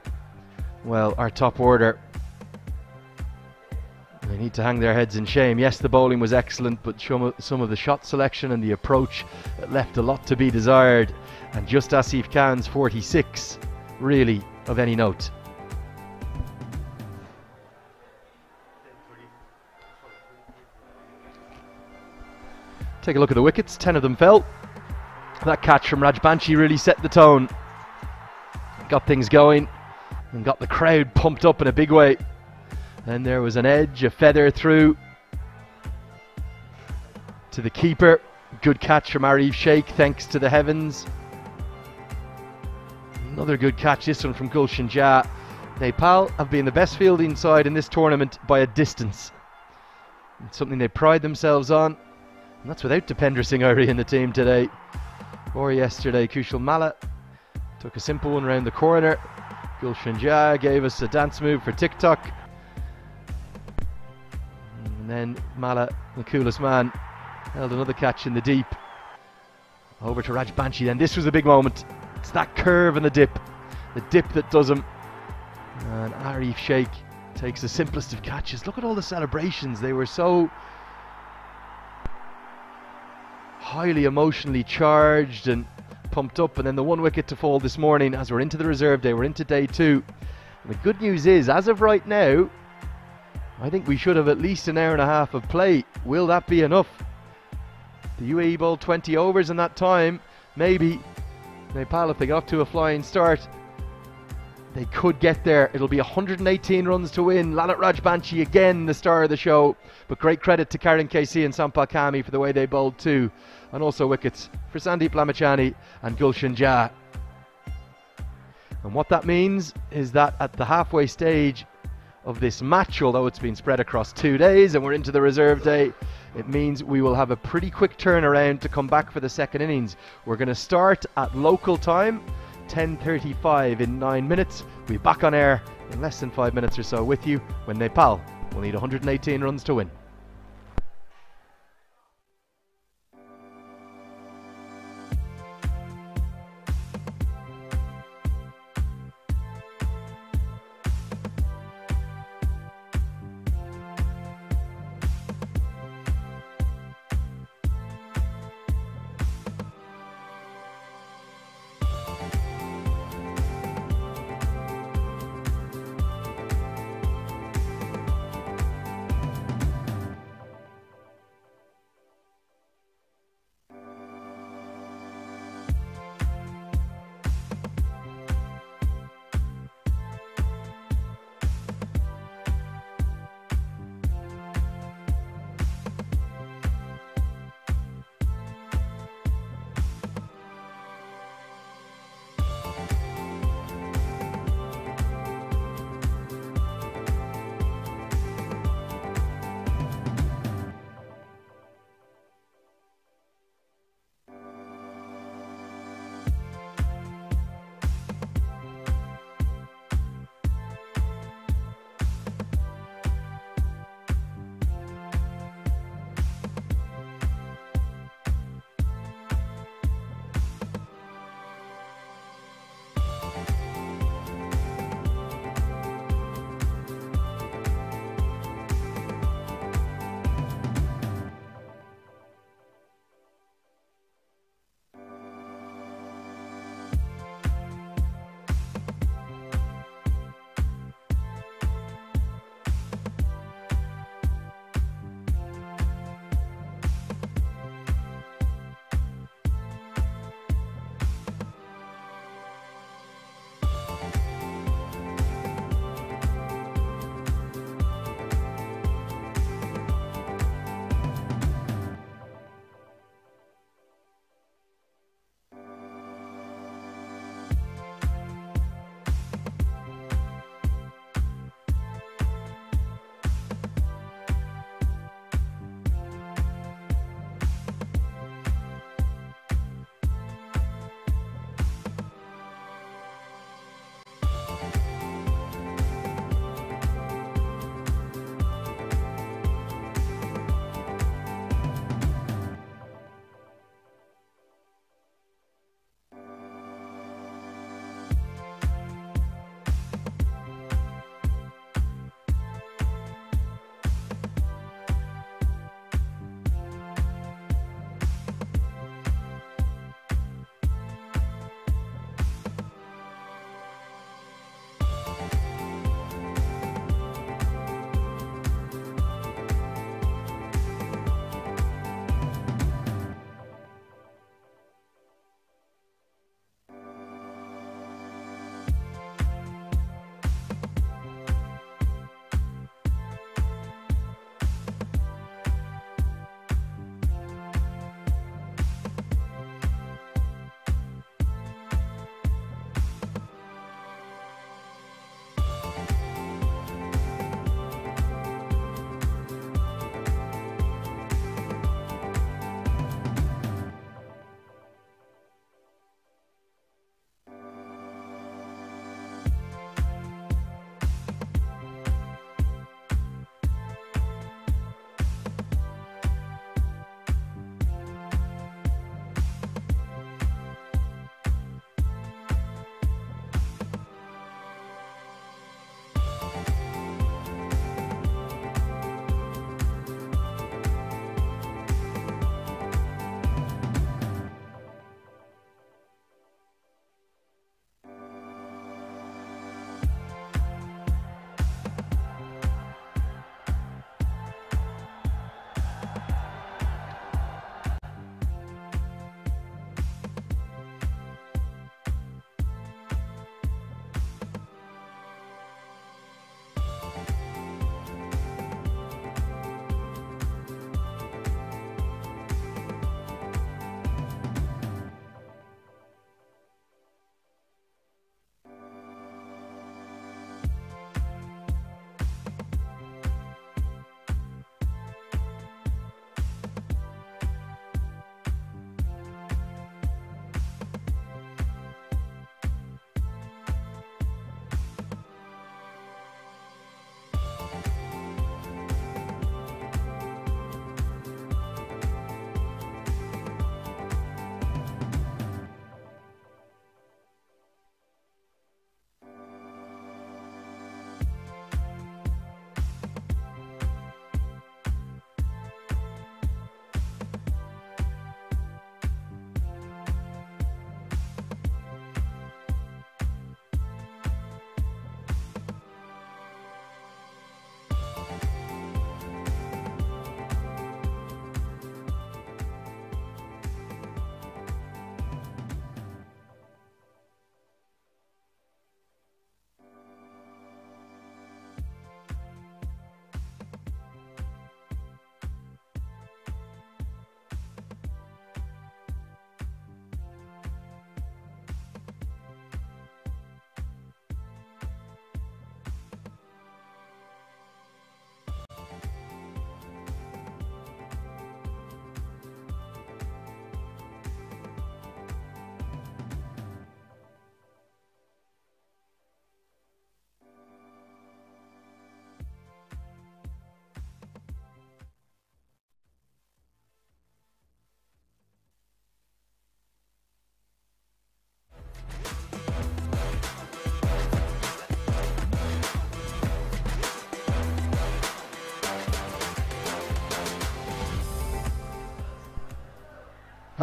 well, our top order, they need to hang their heads in shame. Yes, the bowling was excellent, but some of the shot selection and the approach left a lot to be desired, and just Asif Khan's 46 really of any note. Take a look at the wickets, 10 of them fell. That catch from Rajbanshi really set the tone. Got things going and got the crowd pumped up in a big way. Then there was an edge, a feather through to the keeper. Good catch from Arif Sheikh, thanks to the heavens. Another good catch, this one from Gulshan Jha. Nepal have been the best fielding side in this tournament by a distance. It's something they pride themselves on. And that's without Dipendra Singh Airi in the team today. Or yesterday, Kushal Malla took a simple one round the corner. Gulshan Jha gave us a dance move for TikTok. And then Malla, the coolest man, held another catch in the deep. Over to Rajbanshi then. This was a big moment. It's that curve and the dip that does him. And Arif Sheikh takes the simplest of catches. Look at all the celebrations. They were so highly emotionally charged and pumped up. And then the one wicket to fall this morning as we're into the reserve day, we're into day 2. And the good news is, as of right now, I think we should have at least an hour and a half of play. Will that be enough? The UAE bowled 20 overs in that time. Maybe Nepal, if they got to a flying start, They could get there. It'll be 118 runs to win. Lalit Rajbanshi again the star of the show, but great credit to Karen KC and Sampal Kami for the way they bowled too, and also wickets for Sandeep Lamachani and Gulshan Jha. And what that means is that at the halfway stage of this match, although it's been spread across 2 days and we're into the reserve day, it means we will have a pretty quick turnaround to come back for the second innings. We're going to start at local time, 10:35 in 9 minutes. We'll be back on air in less than 5 minutes or so with you when Nepal will need 118 runs to win.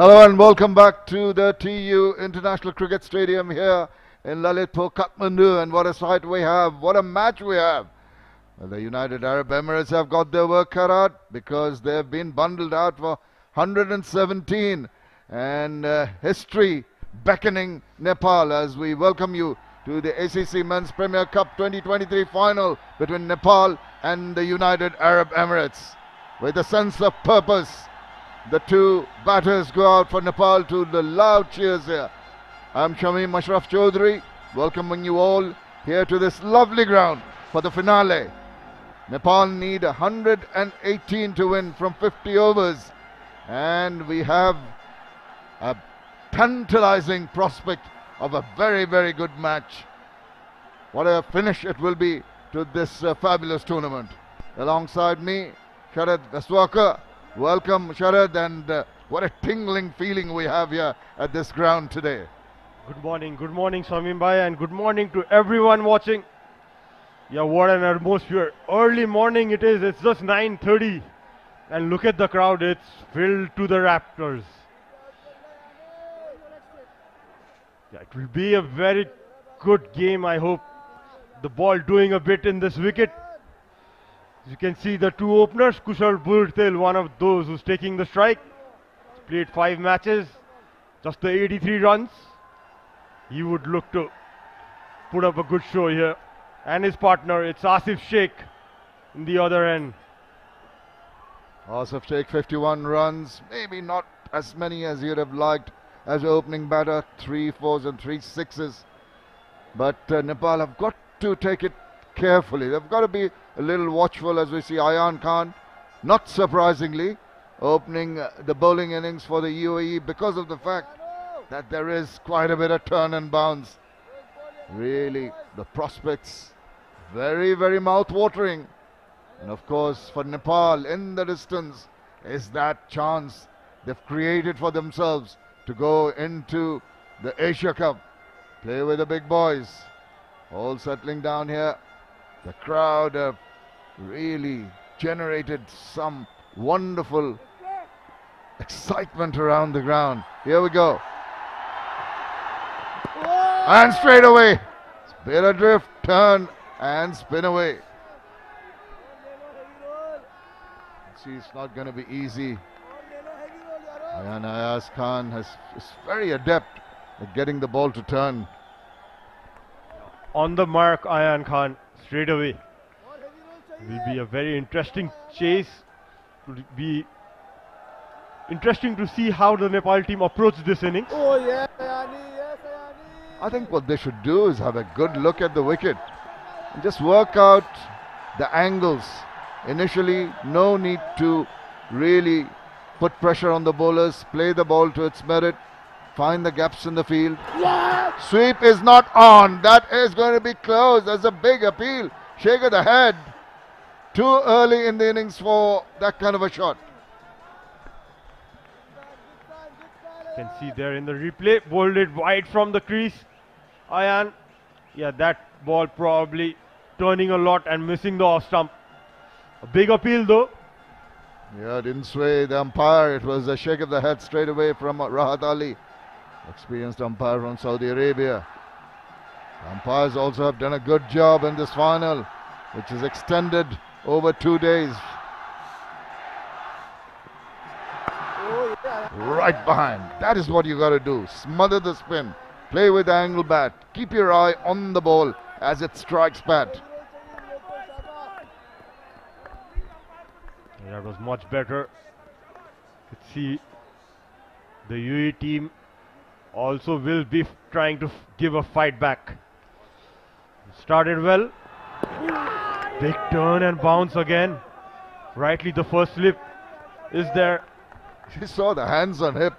Hello and welcome back to the TU International Cricket Stadium here in Lalitpur, Kathmandu. And what a sight we have, what a match we have. Well, the United Arab Emirates have got their work cut out because they've been bundled out for 117. And history beckoning Nepal as we welcome you to the ACC Men's Premier Cup 2023 final between Nepal and the United Arab Emirates. With a sense of purpose, the two batters go out for Nepal to the loud cheers here. I'm Shamim Ashraf Chaudhry, welcoming you all here to this lovely ground for the finale. Nepal need 118 to win from 50 overs, and we have a tantalizing prospect of a very, very good match. What a finish it will be to this fabulous tournament. Alongside me, Sharad Veswakar. Welcome, Sharad, and what a tingling feeling we have here at this ground today.
Good morning, Shamim Bhai, and good morning to everyone watching. Yeah, what an atmosphere. Early morning it is, it's just 9:30. And look at the crowd, it's filled to the rafters. Yeah, it will be a very good game, I hope. The ball doing a bit in this wicket. As you can see the two openers, Kushal Bhurtel, one of those who's taking the strike. He's played 5 matches, just the 83 runs. He would look to put up a good show here. And his partner, it's Asif Sheikh in the other end.
Asif Sheikh, 51 runs, maybe not as many as you'd have liked as opening batter, 3 4s and 3 6s. But Nepal have got to take it carefully. They've got to be a little watchful as we see Ayan Khan, not surprisingly, opening the bowling innings for the UAE because of the fact that there is quite a bit of turn and bounce. Really, the prospects very, very mouth-watering. And of course, for Nepal, in the distance, is that chance they've created for themselves to go into the Asia Cup, play with the big boys. All settling down here. The crowd have really generated some wonderful excitement around the ground. Here we go. And straight away, spin adrift, turn and spin away. See, it's not going to be easy. Ayan Ayaz Khan is very adept at getting the ball to turn.
On the mark, Ayan Khan, straight away. It will be a very interesting chase. It will be interesting to see how the Nepal team approach this innings.
I think what they should do is have a good look at the wicket and just work out the angles. Initially, no need to really put pressure on the bowlers, play the ball to its merit, find the gaps in the field. Sweep is not on. That is going to be close. There's a big appeal. Shake of the head. Too early in the innings for that kind of a shot.
You can see there in the replay, bowled it wide from the crease. Ayan, yeah, that ball probably turning a lot and missing the off stump. A big appeal though.
Yeah, didn't sway the umpire. It was a shake of the head straight away from Rahat Ali, experienced umpire from Saudi Arabia. The umpires also have done a good job in this final, which is extended over 2 days. Right behind. That is what you got to do. Smother the spin. Play with the angle bat. Keep your eye on the ball as it strikes bat.
That was much better. You could see the UAE team also will be trying to give a fight back. Started well. Big turn and bounce again. Rightly the first slip is there.
You saw the hands on hip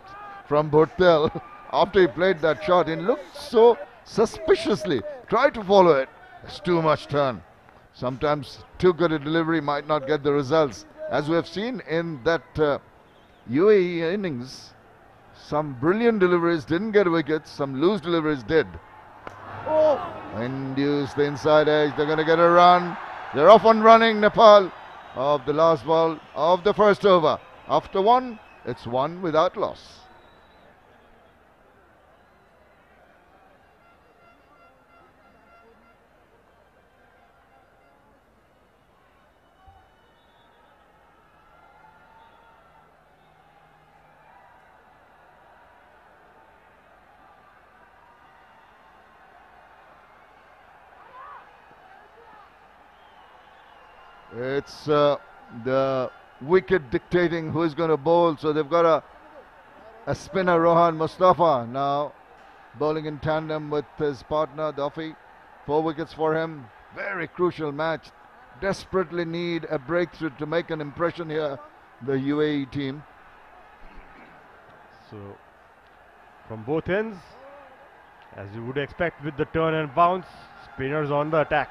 from Bhurtel after he played that shot. He looked so suspiciously. Tried to follow it. It's too much turn. Sometimes too good a delivery might not get the results. As we have seen in that UAE innings, some brilliant deliveries didn't get wickets, some loose deliveries did. Induce the inside edge, they're going to get a run. They're off and running, Nepal, of the last ball of the first over. After one, it's one without loss. It's the wicket dictating who is going to bowl. So they've got a spinner, Rohan Mustafa, now bowling in tandem with his partner, Duffy. 4 wickets for him. Very crucial match. Desperately need a breakthrough to make an impression here, the UAE team.
So, from both ends, as you would expect with the turn and bounce, spinners on the attack.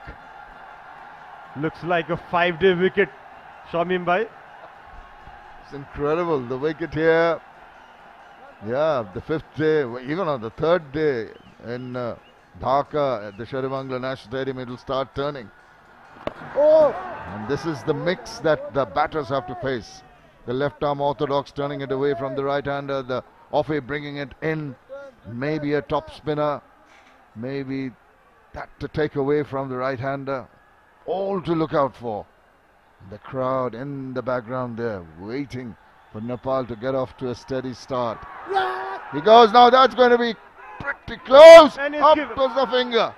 Looks like a 5-day wicket, Shamim bhai.
It's incredible, the wicket here. Yeah, the 5th day, even on the 3rd day in Dhaka at the Sheribangla National Stadium, it will start turning. Oh! And this is the mix that the batters have to face. The left arm orthodox turning it away from the right hander, the offie bringing it in, maybe a top spinner, maybe that to take away from the right hander. All to look out for. The crowd in the background there waiting for Nepal to get off to a steady start. He goes now, that's going to be pretty close. Up goes the finger.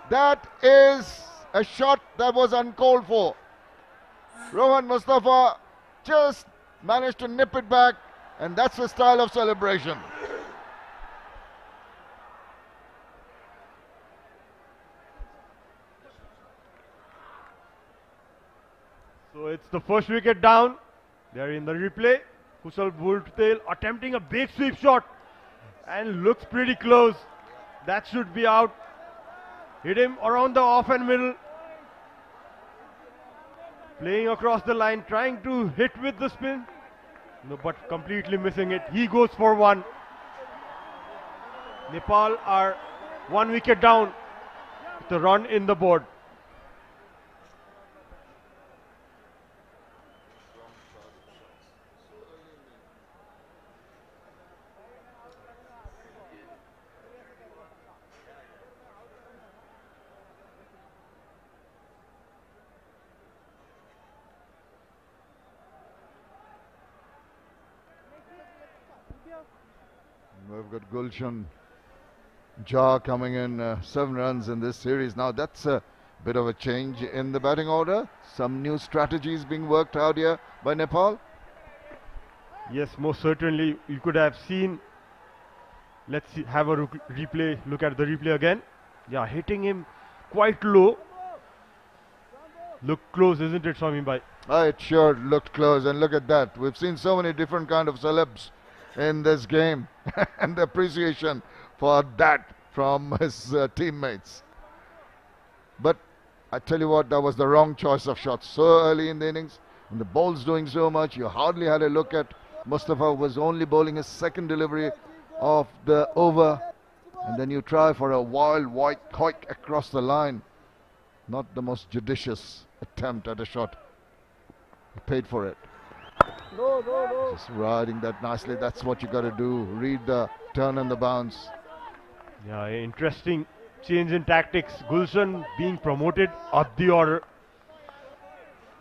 That is a shot that was uncalled for. Rohan Mustafa just managed to nip it back, and that's the style of celebration.
So it's the first wicket down. They're in the replay. Kushal Bhurtel attempting a big sweep shot and looks pretty close. That should be out. Hit him around the off and middle. Playing across the line, trying to hit with the spin. No, but completely missing it. He goes for 1. Nepal are 1 wicket down with a run in the board.
We've got Gulshan Jha coming in, 7 runs in this series. Now that's a bit of a change in the batting order. Some new strategies being worked out here by Nepal.
Yes, most certainly. You could have seen. Let's see, have a replay. Look at the replay again. Yeah, hitting him quite low. Look close, isn't it, Shamim bhai?
It sure looked close, and look at that. We've seen so many different kind of celebs in this game and the appreciation for that from his teammates. But I tell you what, that was the wrong choice of shots so early in the innings. And the ball's doing so much, you hardly had a look at Mustafa was only bowling his 2nd delivery of the over, and then you try for a wild white hike across the line. Not the most judicious attempt at a shot. He paid for it. Just riding that nicely. That's what you got to do. Read the turn and the bounce.
Yeah, interesting change in tactics. Gulshan being promoted up the order.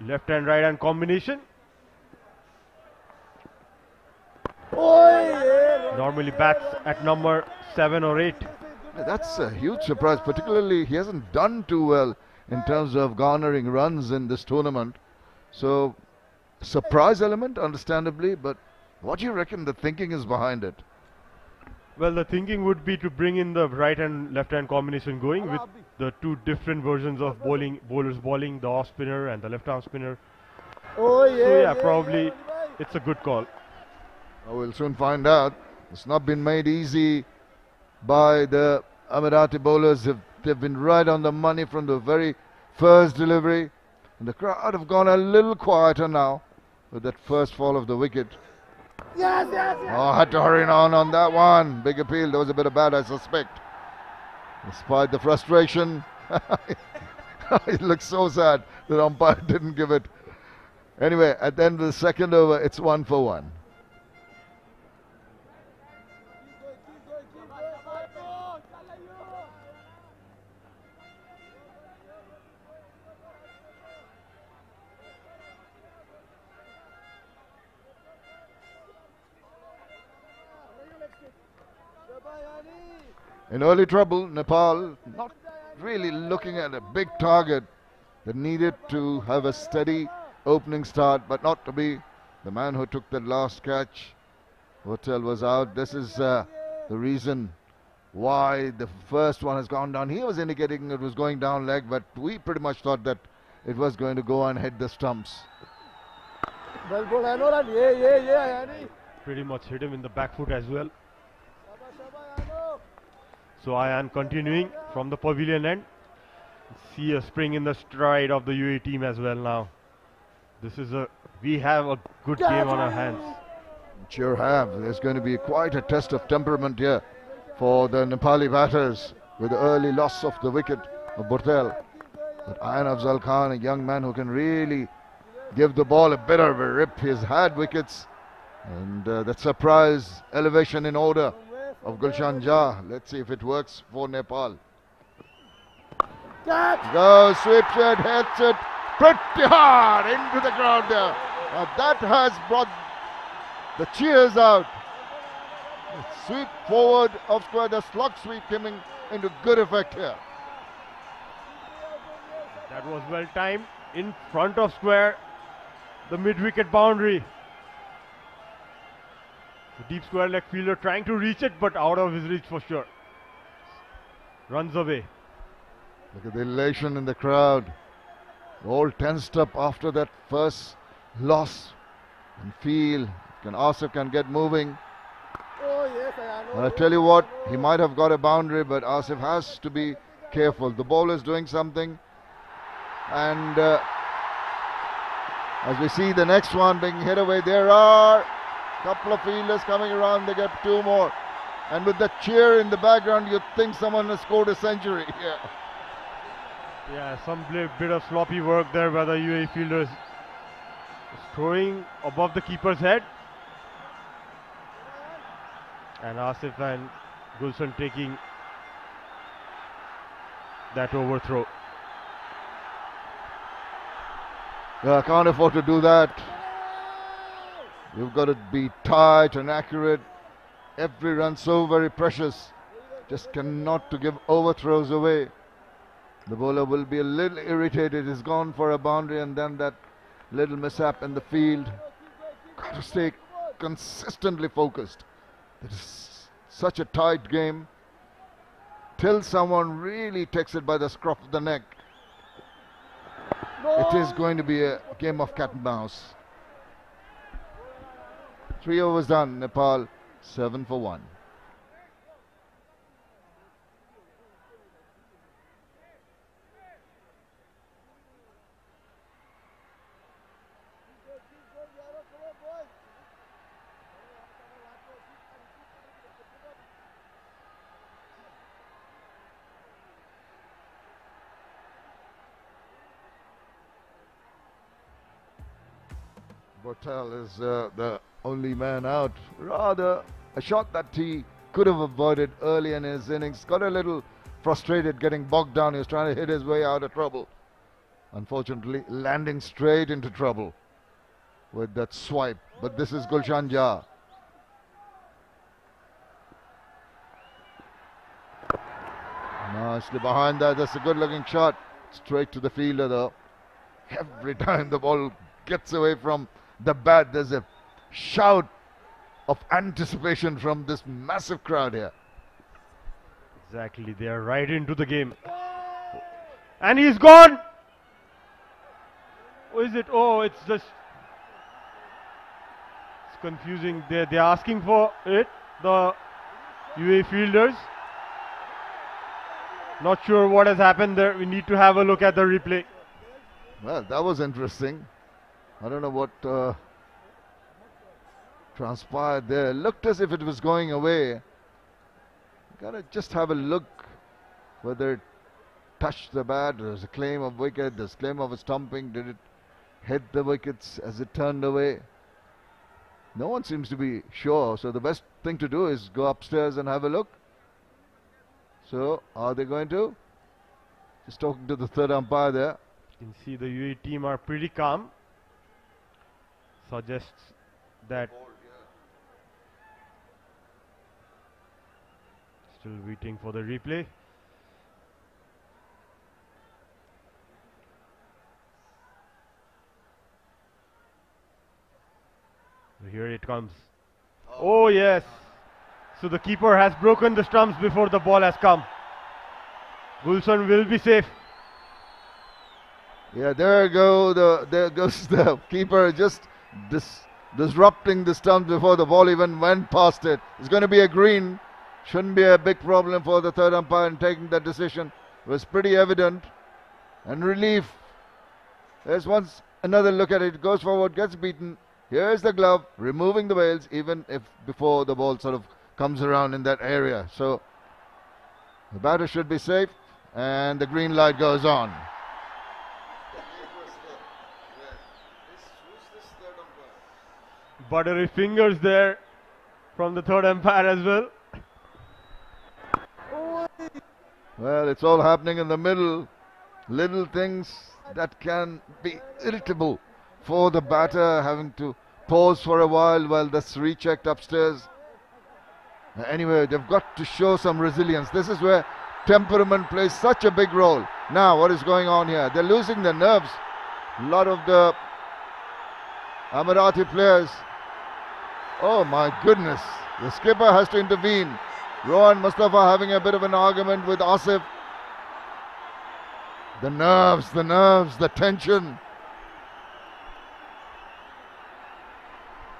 Left and right hand combination. Normally bats at number 7 or 8.
That's a huge surprise. Particularly, he hasn't done too well in terms of garnering runs in this tournament. So, surprise element, understandably, but what do you reckon the thinking is behind it?
Well, the thinking would be to bring in the right and left hand combination going with the 2 different versions of bowlers bowling, the off spinner and the left arm spinner. So yeah, probably it's a good call.
We'll soon find out. It's not been made easy by the Emirati bowlers. They've been right on the money from the very first delivery. And the crowd have gone a little quieter now with that first fall of the wicket. Oh, had to hurry on that one. Big appeal. There was a bit of bad, I suspect. Despite the frustration, it looks so sad that umpire didn't give it. Anyway, at the end of the 2nd over, it's 1 for 1. In early trouble, Nepal not really looking at a big target. They needed to have a steady opening start, but not to be. The man who took the last catch, Hotel, was out. This is the reason why the first one has gone down. He was indicating it was going down leg, but we pretty much thought that it was going to go and hit the stumps.
Pretty much hit him in the back foot as well. So Ayan continuing from the pavilion end. See a spring in the stride of the UAE team as well now. We have a good game on our hands.
Sure have. There's going to be quite a test of temperament here for the Nepali batters with the early loss of the wicket of Burtel. But Ayan Afzal Khan, a young man who can really give the ball a bit of a rip. He's had wickets, and that surprise elevation in order of Gulshan Jah. Let's see if it works for Nepal. Go, sweeps it, hits it pretty hard into the ground there. Now that has brought the cheers out. The sweep forward of square, the slug sweep coming into good effect here.
That was well timed in front of square, the mid-wicket boundary. The deep square leg fielder trying to reach it, but out of his reach for sure. Runs away.
Look at the elation in the crowd. All tensed up after that first loss. And feel Asif can get moving. And I tell you what, he might have got a boundary, but Asif has to be careful. The ball is doing something. And as we see the next one being hit away, there are a couple of fielders coming around. They get two more. And with the cheer in the background, you'd think someone has scored a century.
Yeah, some bit of sloppy work there by the UAE fielders. Throwing above the keeper's head. And Asif and Gulshan taking that overthrow.
Yeah, can't afford to do that. You've got to be tight and accurate. Every run so very precious. Just cannot to give overthrows away. The bowler will be a little irritated. He's gone for a boundary and then that little mishap in the field. Got to stay consistently focused. It is such a tight game till someone really takes it by the scruff of the neck. It is going to be a game of cat and mouse. 3 overs done. Nepal 7 for 1. Burtel is the only man out. Rather a shot that he could have avoided early in his innings. Got a little frustrated getting bogged down. He was trying to hit his way out of trouble. Unfortunately, landing straight into trouble with that swipe. But this is Gulshan Jah. Nicely behind that. That's a good looking shot. Straight to the fielder though. Every time the ball gets away from the bat, there's a shout of anticipation from this massive crowd here.
Exactly, they are right into the game. And he's gone! Oh, is it? Oh, it's just... It's confusing. They're asking for it, the UAE fielders. Not sure what has happened there. We need to have a look at the replay.
Well, that was interesting. I don't know what transpired there. Looked as if it was going away. Gotta just have a look whether it touched the bat. There's a claim of wicket. There's a claim of a stumping. Did it hit the wickets as it turned away? No one seems to be sure. So the best thing to do is go upstairs and have a look. So are they going to? Just talking to the third umpire there.
You can see the UAE team are pretty calm. Suggests that still waiting for the replay. here it comes. Oh yes. So the keeper has broken the stumps before the ball has come. Gulshan will be safe.
Yeah, there goes the keeper just disrupting the stump before the ball even went past it. It's going to be a green. Shouldn't be a big problem for the third umpire in taking that decision. It was pretty evident. And relief. There's once another look at it. Goes forward, gets beaten. Here's the glove, removing the veils, even if before the ball sort of comes around in that area. So the batter should be safe, and the green light goes on.
Buttery fingers there from the third umpire as well.
Well, it's all happening in the middle. Little things that can be irritable for the batter, having to pause for a while that's rechecked upstairs. Anyway, they've got to show some resilience. This is where temperament plays such a big role. Now, what is going on here? They're losing their nerves. A lot of the Emirati players. Oh my goodness. The skipper has to intervene. Rohan Mustafa having a bit of an argument with Asif. The nerves, the tension.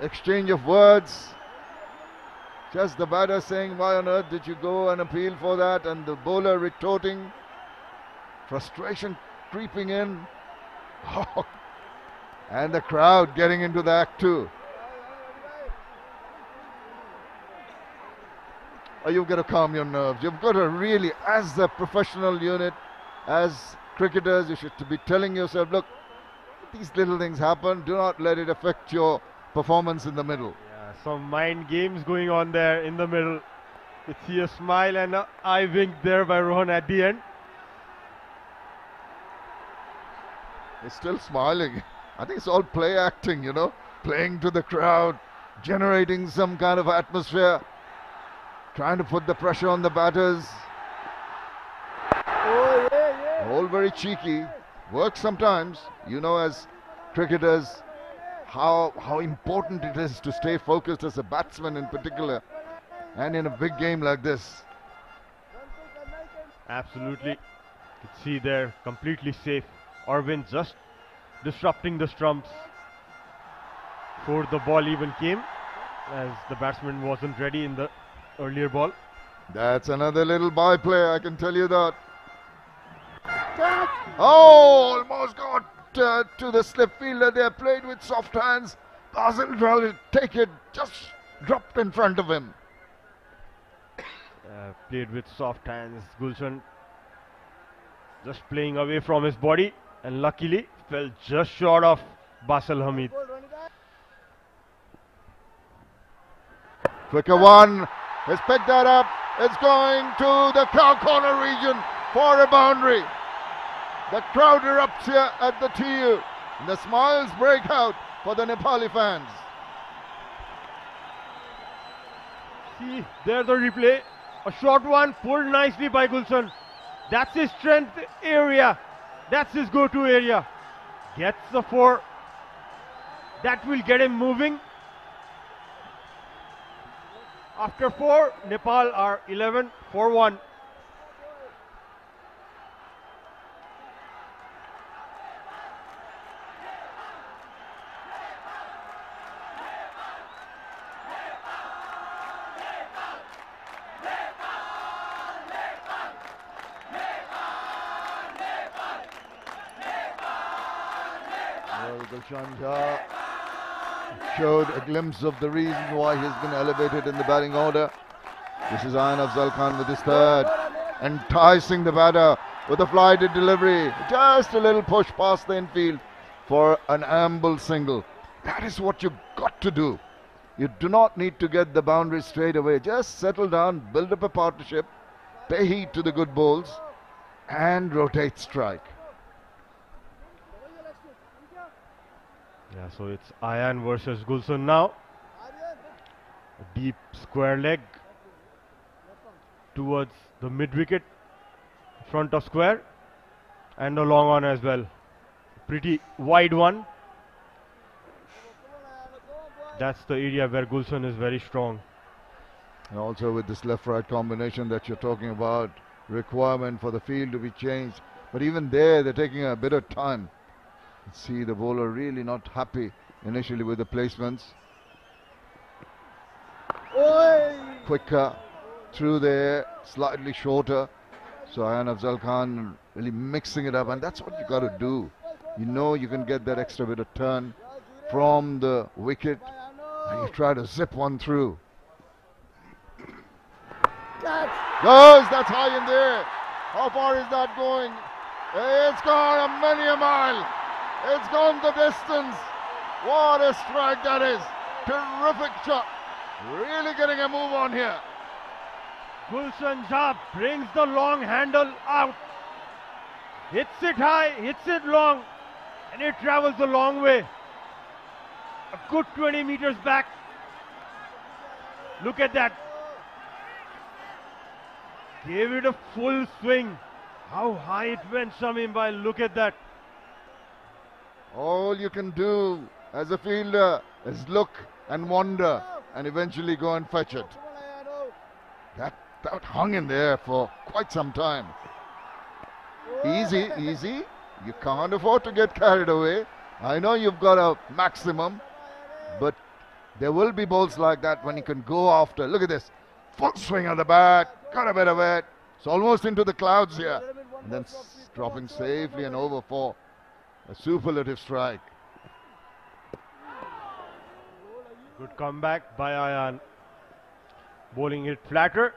Exchange of words. Just the batter saying, why on earth did you go and appeal for that? And the bowler retorting. Frustration creeping in. And the crowd getting into the act too. Oh, you've got to calm your nerves. You've got to really, as a professional unit, as cricketers, you should be telling yourself, look, these little things happen. Do not let it affect your performance in the middle.
Yeah, some mind games going on there in the middle. You see a smile and an eye wink there by Rohan at the end.
He's still smiling. I think it's all play acting, you know, playing to the crowd, generating some kind of atmosphere, trying to put the pressure on the batters.
Oh, yeah.
All very cheeky. Works sometimes, you know, as cricketers, how important it is to stay focused as a batsman in particular, and in a big game like this.
Absolutely. You can see there, completely safe. Arvind just disrupting the stumps before the ball even came, as the batsman wasn't ready in the earlier ball.
That's another little byplay, I can tell you that. Oh, almost got to the slip fielder there, played with soft hands. Doesn't really take it, just dropped in front of him.
Played with soft hands. Gulshan just playing away from his body, and luckily fell just short of Basal Hamid.
Quicker one, has picked that up. It's going to the corner region for a boundary. The crowd erupts here at the TU. And the smiles break out for the Nepali fans.
See, there's the replay. A short one pulled nicely by Gulshan. That's his strength area. That's his go-to area. Gets the 4. That will get him moving. After 4, Nepal are 11 for 1.
Gulshan Jha showed a glimpse of the reason why he's been elevated in the batting order. This is Ayan Afzal Khan with his third, enticing the batter with a flighted delivery. Just a little push past the infield for an amble single. That is what you've got to do. You do not need to get the boundary straight away. Just settle down, build up a partnership, pay heed to the good balls, and rotate strike.
Yeah, so it's Ayan versus Gulshan now. A deep square leg towards the mid wicket, front of square, and a long one as well. Pretty wide one. That's the area where Gulshan is very strong.
And also with this left-right combination that you're talking about, requirement for the field to be changed. But even there, they're taking a bit of time. See the bowler really not happy initially with the placements. Quicker through there, slightly shorter. So Ayan Afzal Khan really mixing it up, and that's what you got to do. You know you can get that extra bit of turn from the wicket, and you try to zip one through. Goes, that's high in there. How far is that going? It's gone many a mile. It's gone the distance. What a strike that is. Terrific shot. Really getting a move on here.
Gulshan Jha brings the long handle out. Hits it high, hits it long, and it travels a long way. A good 20 meters back. Look at that. Gave it a full swing. How high it went, Shamim Bhai. Look at that.
All you can do as a fielder is look and wonder and eventually go and fetch it. That hung in there for quite some time. Easy, easy. You can't afford to get carried away. I know you've got a maximum, but there will be balls like that when you can go after. Look at this. Full swing on the bat. Got a bit of it. It's almost into the clouds here. And then dropping safely and over for a superlative strike.
Good comeback by Ayan. Bowling it flatter.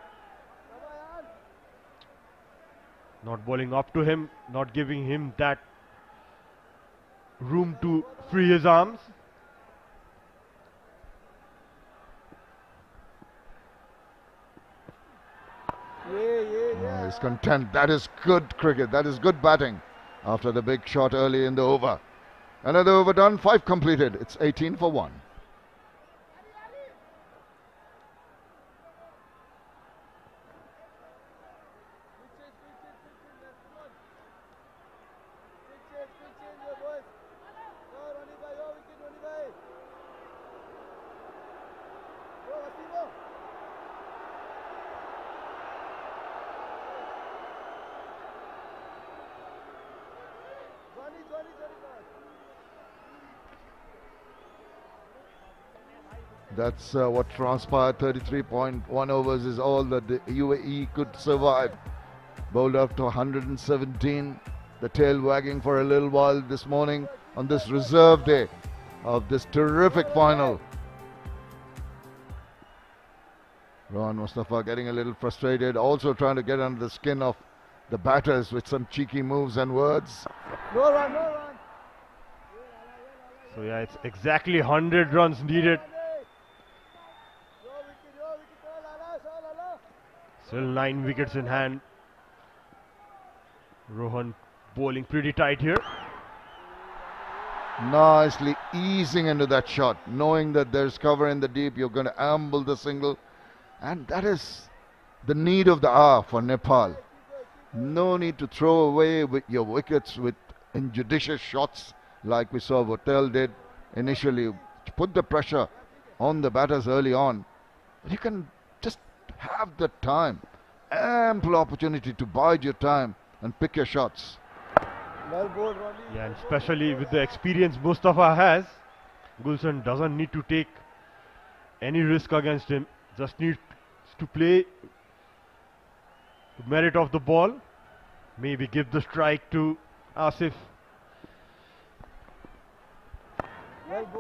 Not bowling up to him. Not giving him that room to free his arms.
He's content. That is good cricket. That is good batting after the big shot early in the over. Another over done. 5 completed. It's 18 for 1. That's what transpired. 33.1 overs is all that the UAE could survive. Bowled up to 117. The tail wagging for a little while this morning on this reserve day of this terrific final. Rohan Mustafa getting a little frustrated, also trying to get under the skin of the batters with some cheeky moves and words.
No run, no run.
So yeah, it's exactly 100 runs needed. Still 9 wickets in hand. Rohan bowling pretty tight here.
Nicely easing into that shot, knowing that there's cover in the deep, you're going to amble the single. And that is the need of the hour for Nepal. No need to throw away with your wickets with injudicious shots like we saw Votel did initially. Put the pressure on the batters early on. You can just have the time, ample opportunity to bide your time and pick your shots.
Yeah, and especially with the experience Mustafa has, Gulshan doesn't need to take any risk against him. Just needs to play the merit of the ball. Maybe give the strike to Asif.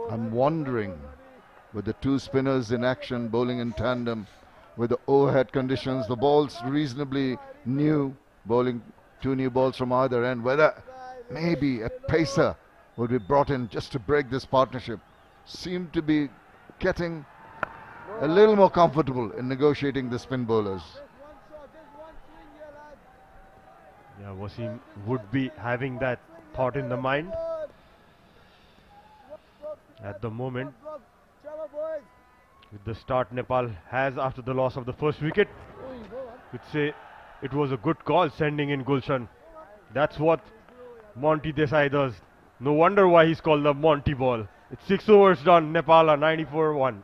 I'm wondering, with the 2 spinners in action, bowling in tandem, with the overhead conditions, the balls reasonably new, bowling 2 new balls from either end, whether maybe a pacer will be brought in just to break this partnership. Seem to be getting a little more comfortable in negotiating the spin bowlers.
Yeah, Wasim would be having that thought in the mind at the moment. With the start Nepal has after the loss of the first wicket, you'd say it was a good call sending in Gulshan. That's what Monty Desai does. No wonder why he's called the Monty ball. It's 6 overs done. Nepal are 94-1.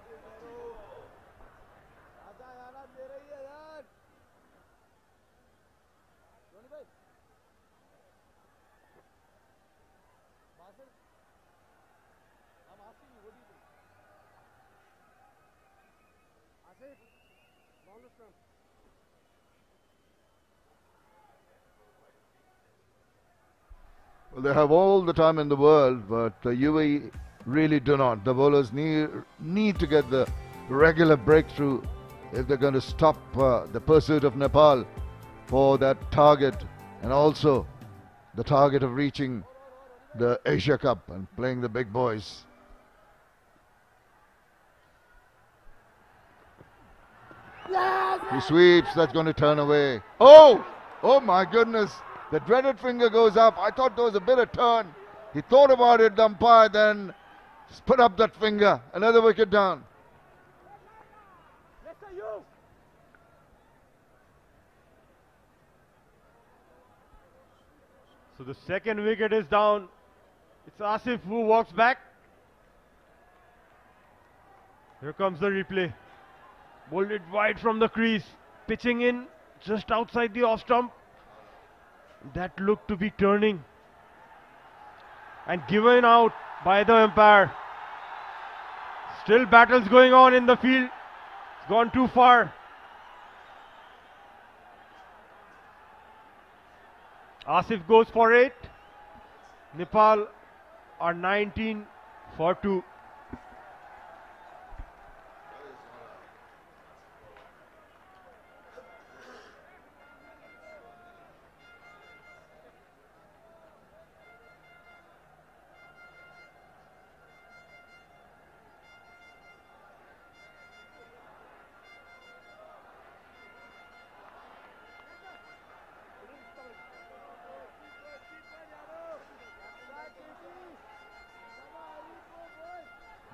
Well, they have all the time in the world, but the UAE really do not. The bowlers need to get the regular breakthrough if they're going to stop the pursuit of Nepal for that target, and also the target of reaching the Asia Cup and playing the big boys. He sweeps, that's going to turn away. Oh! Oh my goodness! The dreaded finger goes up. I thought there was a bit of turn. He thought about it, the umpire, then put up that finger. Another wicket down.
So the second wicket is down. It's Asif who walks back. Here comes the replay. Bowled it wide from the crease. Pitching in just outside the off stump. That looked to be turning. And given out by the umpire. Still battles going on in the field. It's gone too far. Asif goes for 8. Nepal are 19 for 2.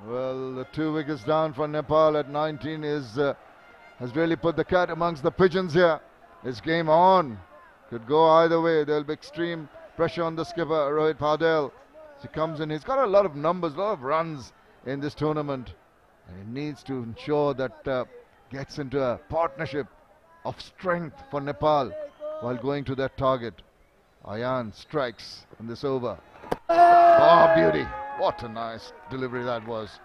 Well, the 2 wickets down for Nepal at 19 has really put the cat amongst the pigeons here. It's game on. Could go either way. There'll be extreme pressure on the skipper, Rohit Paudel. He comes in. He's got a lot of numbers, a lot of runs in this tournament. And he needs to ensure that gets into a partnership of strength for Nepal while going to that target. Ayan strikes in this over. Oh, beauty. What a nice delivery that was.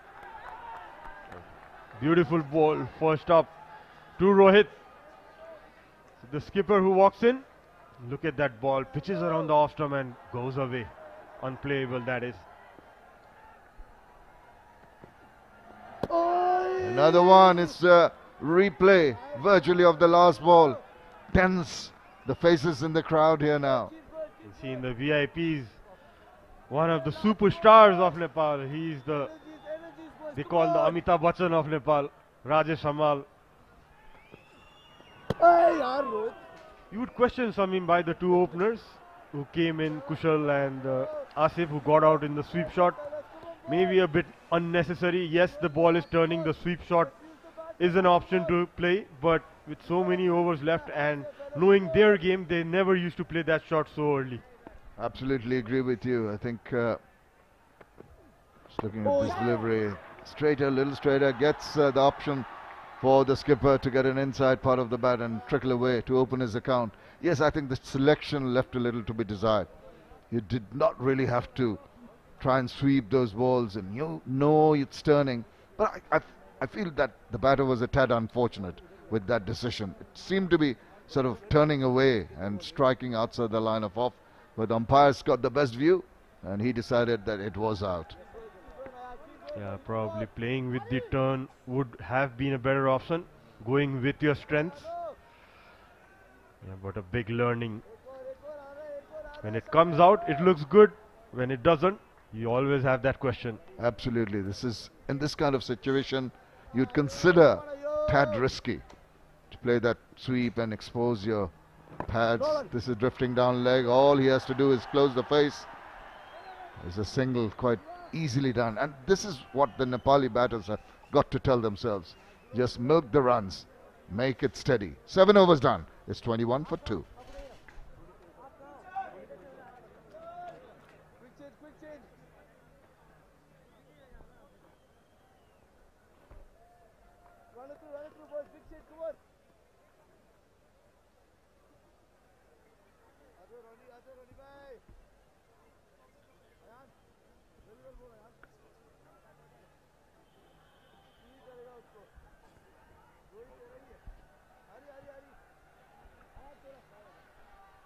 Beautiful ball, first up to Rohit. The skipper who walks in. Look at that ball, pitches around the off stump and goes away. Unplayable, that is.
Another one. It's a replay virtually of the last ball. Tense the faces in the crowd here now.
You see in the VIPs, one of the superstars of Nepal. He is they call the Amitabh Bachchan of Nepal, Rajesh Hamal. You would question Samim by the 2 openers who came in, Kushal and Asif, who got out in the sweep shot. Maybe a bit unnecessary. Yes, the ball is turning. The sweep shot is an option to play, but with so many overs left and knowing their game, they never used to play that shot so early.
Absolutely agree with you. I think just looking at this delivery, straighter, little straighter, gets the option for the skipper to get an inside part of the bat and trickle away to open his account. Yes, I think the selection left a little to be desired. You did not really have to try and sweep those balls, and you know it's turning. But I feel that the batter was a tad unfortunate with that decision. It seemed to be sort of turning away and striking outside the line of off. But the umpires got the best view and he decided that it was out.
Yeah, probably playing with the turn would have been a better option. Going with your strengths. Yeah, but a big learning. When it comes out, it looks good. When it doesn't, you always have that question.
Absolutely. This is, in this kind of situation, you'd consider tad risky to play that sweep and expose your pads. This is drifting down leg. All he has to do is close the face. It's a single quite easily done. And this is what the Nepali batters have got to tell themselves. Just milk the runs. Make it steady. 7 overs done. It's 21 for 2.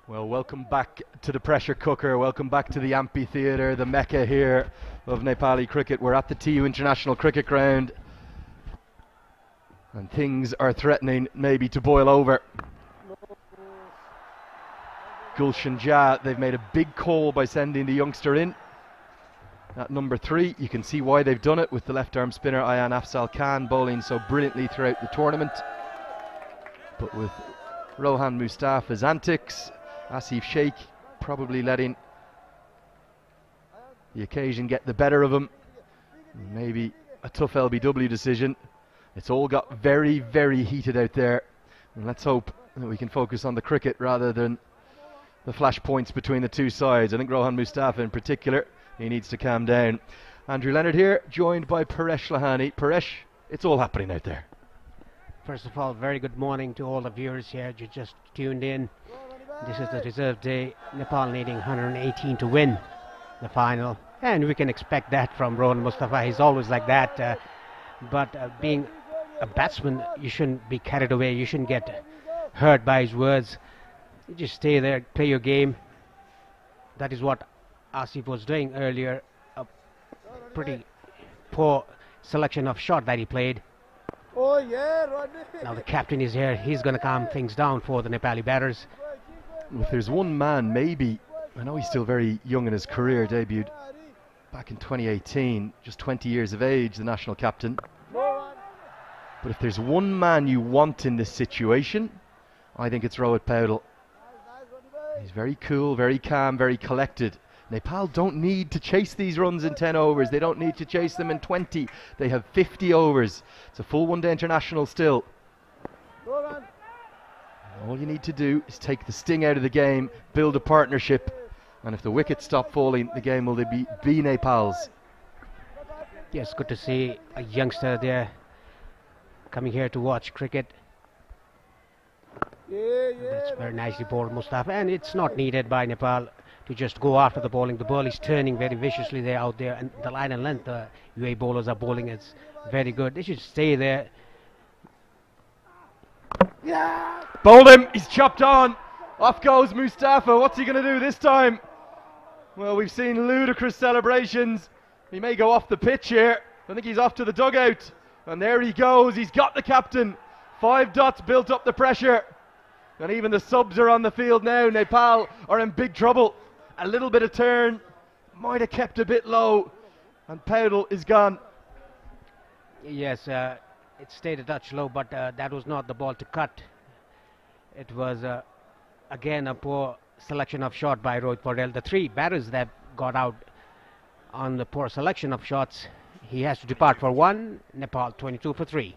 Well, welcome back to the pressure cooker. Welcome back to the amphitheatre, the mecca here of Nepali cricket. We're at the TU International Cricket Ground, and things are threatening maybe to boil over. Gulshan Jha, they've made a big call by sending the youngster in at number 3. You can see why they've done it with the left-arm spinner Ayan Afzal Khan bowling so brilliantly throughout the tournament. But with Rohan Mustafa's antics, Asif Sheikh probably letting the occasion get the better of him. Maybe a tough LBW decision. It's all got very, very heated out there. And let's hope that we can focus on the cricket rather than the flashpoints between the two sides. I think Rohan Mustafa in particular, he needs to calm down. Andrew Leonard here, joined by Paresh Lahani. Paresh, it's all happening out there.
First of all, very good morning to all the viewers here. You just tuned in. This is the reserve day. Nepal needing 118 to win the final, and we can expect that from Rohan Mustafa. He's always like that. But being a batsman, you shouldn't be carried away. You shouldn't get hurt by his words. You just stay there, play your game. That is what Asif was doing earlier. A pretty poor selection of shot that he played.
Oh yeah,
Now the captain is here. He's going to calm things down for the Nepali batters.
If there's one man, maybe, I know he's still very young in his career, debuted back in 2018, just 20 years of age, the national captain. But if there's one man you want in this situation, I think it's Rohit Paudel. He's very cool, very calm, very collected. Nepal don't need to chase these runs in 10 overs. They don't need to chase them in 20. They have 50 overs. It's a full one-day international still. All you need to do is take the sting out of the game, build a partnership, and if the wickets stop falling, the game will be Nepal's.
Yes, good to see a youngster there coming here to watch cricket. That's very nicely bowled, Mustafa, and it's not needed by Nepal to just go after the bowling. The ball is turning very viciously there out there, and the line and length the UAE bowlers are bowling is very good. They should stay there.
yeah.
Bowled him, he's chopped on. Off goes Mustafa. What's he going to do this time? Well, we've seen ludicrous celebrations. He may go off the pitch here. I think he's off to the dugout. And there he goes. He's got the captain. 5 dots built up the pressure. And even the subs are on the field now. Nepal are in big trouble. A little bit of turn. Might have kept a bit low. And Paudel is gone.
Yes, it stayed a touch low, but that was not the ball to cut. It was, again, a poor selection of shot by Rohit Paudel. The 3 batters that got out on the poor selection of shots, he has to depart for 1. Nepal 22 for 3.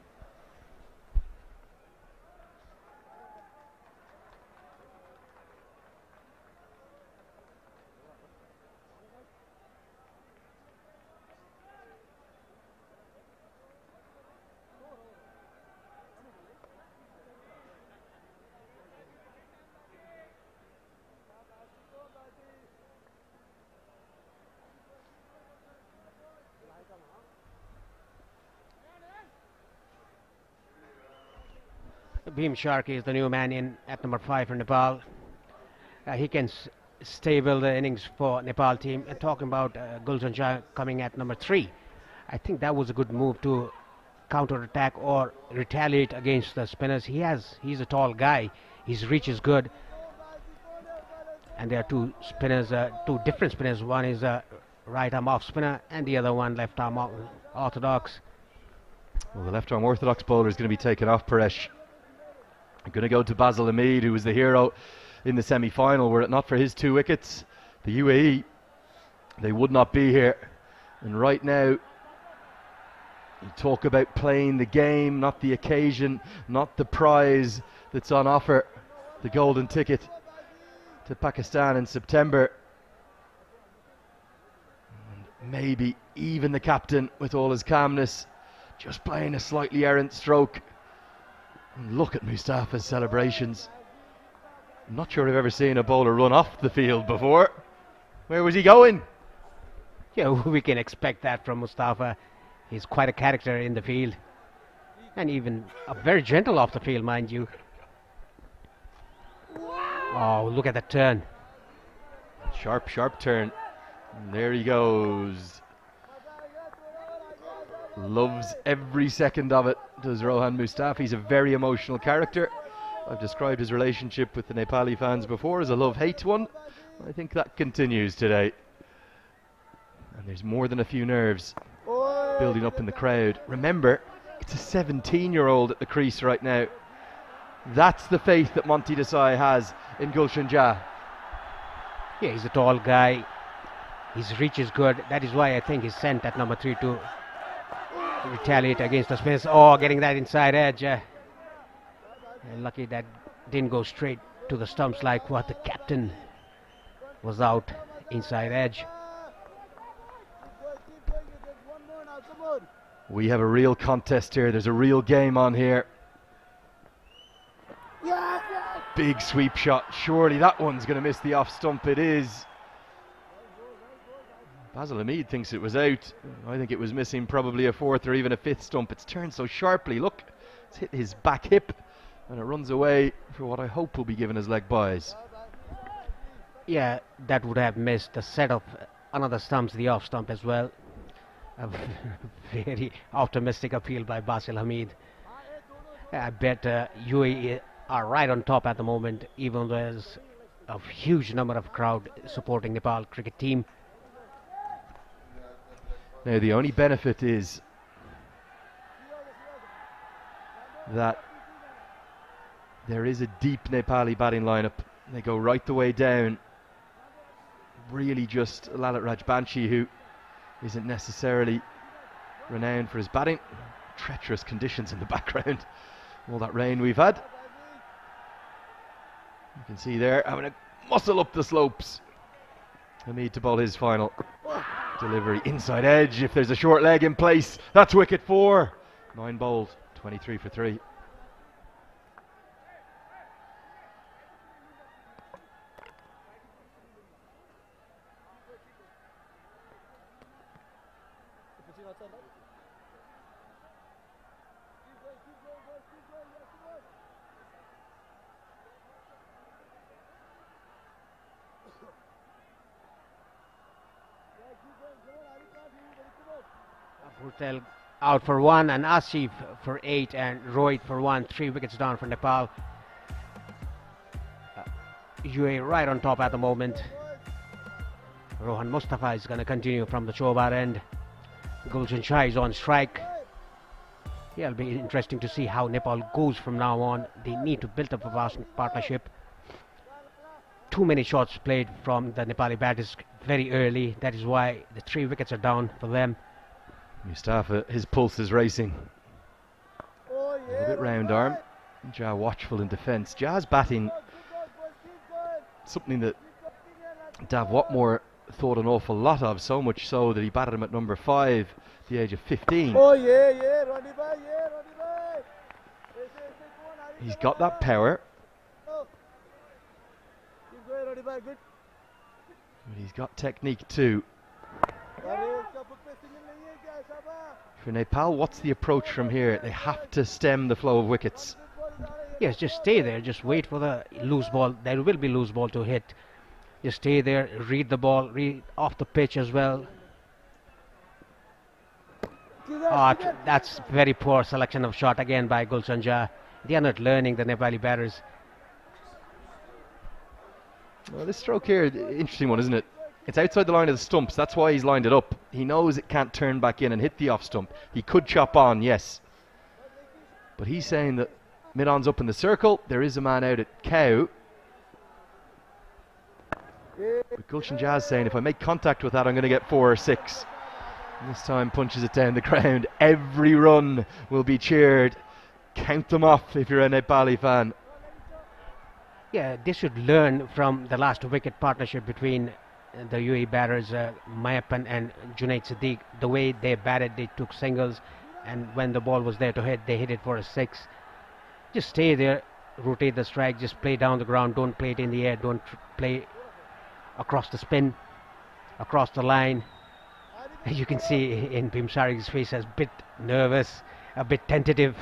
Bhim Sharkey is the new man in at number 5 for Nepal. He can stable the innings for Nepal team. And talking about Gulshan Jha coming at number 3, I think that was a good move to counter-attack or retaliate against the spinners. He's a tall guy. His reach is good. And there are 2 spinners, 2 different spinners. One is a right-arm off spinner and the other one left-arm orthodox.
Well, the left-arm orthodox bowler is going to be taken off, Paresh. I'm going to go to Basil Hamid, who was the hero in the semi-final. Were it not for his 2 wickets, the UAE, they would not be here. And right now, you talk about playing the game, not the occasion, not the prize that's on offer, the golden ticket to Pakistan in September. And maybe even the captain, with all his calmness, just playing a slightly errant stroke. And look at Mustafa's celebrations. I'm not sure I've ever seen a bowler run off the field before. Where was he going?
Yeah, we can expect that from Mustafa. He's quite a character in the field. And even very gentle off the field, mind you. Oh, look at that turn.
Sharp, sharp turn. And there he goes. Loves every second of it, does Rohan Mustafa. He's a very emotional character. I've described his relationship with the Nepali fans before as a love-hate one. I think that continues today. And there's more than a few nerves building up in the crowd. Remember, it's a 17-year-old at the crease right now. That's the faith that Monty Desai has in Gulshan Jah.
Yeah, he's a tall guy. His reach is good. That is why I think he's sent at number 3 to retaliate against the Smiths. Oh, getting that inside edge. Lucky that didn't go straight to the stumps like what the captain was out inside edge.
We have a real contest here. There's a real game on here. Big sweep shot. Surely that one's going to miss the off stump. It is. Basil Hamid thinks it was out. I think it was missing probably a 4th or even a 5th stump. It's turned so sharply. Look, it's hit his back hip and it runs away for what I hope will be given as leg byes.
Yeah, that would have missed the set of another stumps, the off stump as well. A very optimistic appeal by Basil Hamid. I bet UAE are right on top at the moment, even though there's a huge number of crowd supporting Nepal cricket team.
Now the only benefit is that there is a deep Nepali batting lineup. They go right the way down. Really just Lalit Rajbanshi, who isn't necessarily renowned for his batting. Treacherous conditions in the background. All that rain we've had. You can see there having a muscle up the slopes. Hamid to bowl his final delivery. Inside edge if there's a short leg in place. That's wicket 4. 9 bowled, 23 for 3.
Bhurtel out for 1 and Asif for 8 and Rohit for 1. 3 wickets down for Nepal. UAE right on top at the moment. Rohan Mustafa is going to continue from the Chobar end. Gulshan Shah is on strike. Yeah, it'll be interesting to see how Nepal goes from now on. They need to build up a partnership. Too many shots played from the Nepali batters very early. That is why the 3 wickets are down for them.
Mustafa, his pulse is racing. A little bit round arm. Jah watchful in defence. Jah's batting, something that Dav Watmore thought an awful lot of, so much so that he batted him at number 5 at the age of 15. He's got that power. But he's got technique too. For Nepal, what's the approach from here? They have to stem the flow of wickets.
Yes, just stay there. Just wait for the loose ball. There will be loose ball to hit. Just stay there, read the ball, read off the pitch as well. That's very poor selection of shot again by Gulshan Jah. They are not learning, the Nepali batters.
Well, this stroke here, interesting one, isn't it? It's outside the line of the stumps. That's why he's lined it up. He knows it can't turn back in and hit the off stump. He could chop on, yes. But he's saying that mid-on's up in the circle. There is a man out at cow. But Gulshan Jah saying, if I make contact with that, I'm going to get 4 or 6. And this time punches it down the ground. Every run will be cheered. Count them off if you're a Nepali fan.
Yeah, they should learn from the last wicket partnership between the UAE batters, Mayappan and Junaid Siddique. The way they batted, they took singles and when the ball was there to hit, they hit it for a 6. Just stay there, rotate the strike, just play down the ground, don't play it in the air, don't play across the spin, across the line. As you can see in Bimsari's face, is a bit nervous, a bit tentative.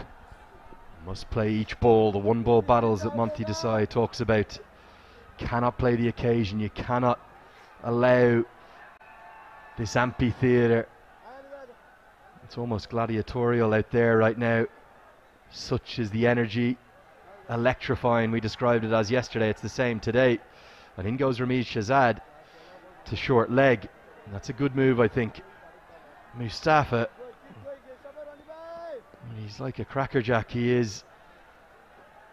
Must play each ball, the one ball battles that Monty Desai talks about. Cannot play the occasion, you cannot allow this amphitheatre. It's almost gladiatorial out there right now. Such is the energy, electrifying we described it as yesterday, it's the same today. And in goes Ramid Shahzad to short leg. And that's a good move, I think. Mustafa, he's like a crackerjack, he is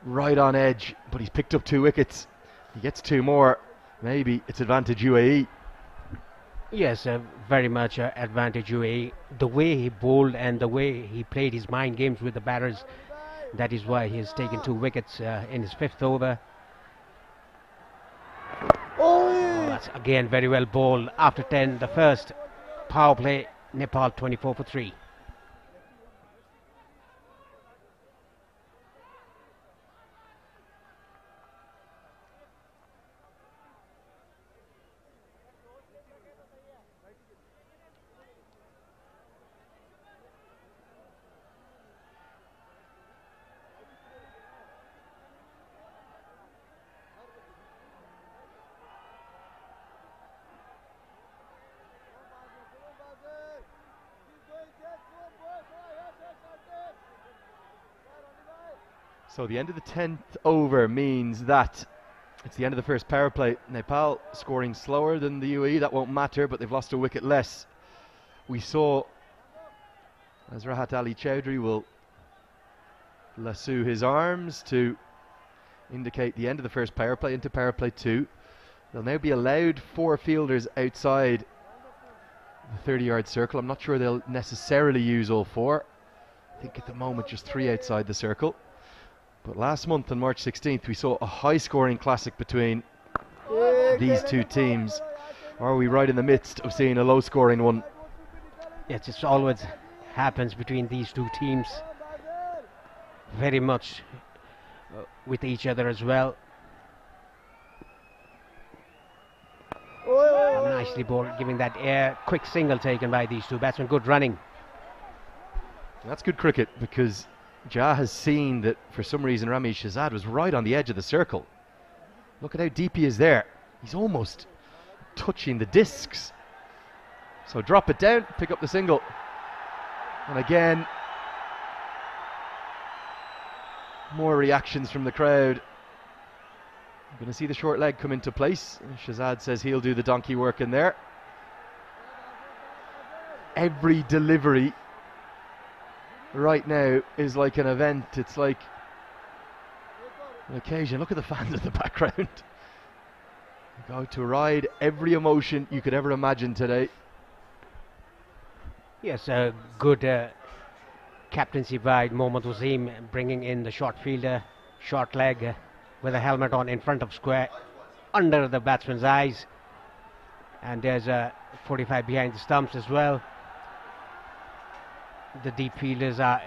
right on edge, but he's picked up 2 wickets. He gets 2 more, maybe it's advantage UAE.
Yes, very much advantage UAE. The way he bowled and the way he played his mind games with the batters, that is why he has taken 2 wickets in his 5th over. Oh, that's again very well bowled. After 10, the first power play, Nepal 24 for 3.
So the end of the 10th over means that it's the end of the first power play. Nepal scoring slower than the UAE, that won't matter, but they've lost a wicket less. We saw as Rahat Ali Chowdhury will lasso his arms to indicate the end of the first power play into power play 2. They'll now be allowed 4 fielders outside the 30-yard circle. I'm not sure they'll necessarily use all 4. I think at the moment just 3 outside the circle. But last month on March 16th we saw a high-scoring classic between these 2 teams. Or are we right in the midst of seeing a low-scoring one?
Yes, it always happens between these 2 teams. Very much with each other as well. Nicely bowled, giving that air. Quick single taken by these 2 batsmen. Good running.
That's good cricket, because Jah has seen that for some reason Ramid Shahzad was right on the edge of the circle. Look at how deep he is there. He's almost touching the discs. So drop it down, pick up the single. And again, more reactions from the crowd. I'm going to see the short leg come into place. Shahzad says he'll do the donkey work in there. Every delivery right now is like an event. It's like an occasion. Look at the fans in the background. Go to ride every emotion you could ever imagine today.
Yes, a good captaincy by Mohammad Wasim, bringing in the short fielder, short leg with a helmet on in front of square, under the batsman's eyes. And there's a 45 behind the stumps as well. The deep fielders are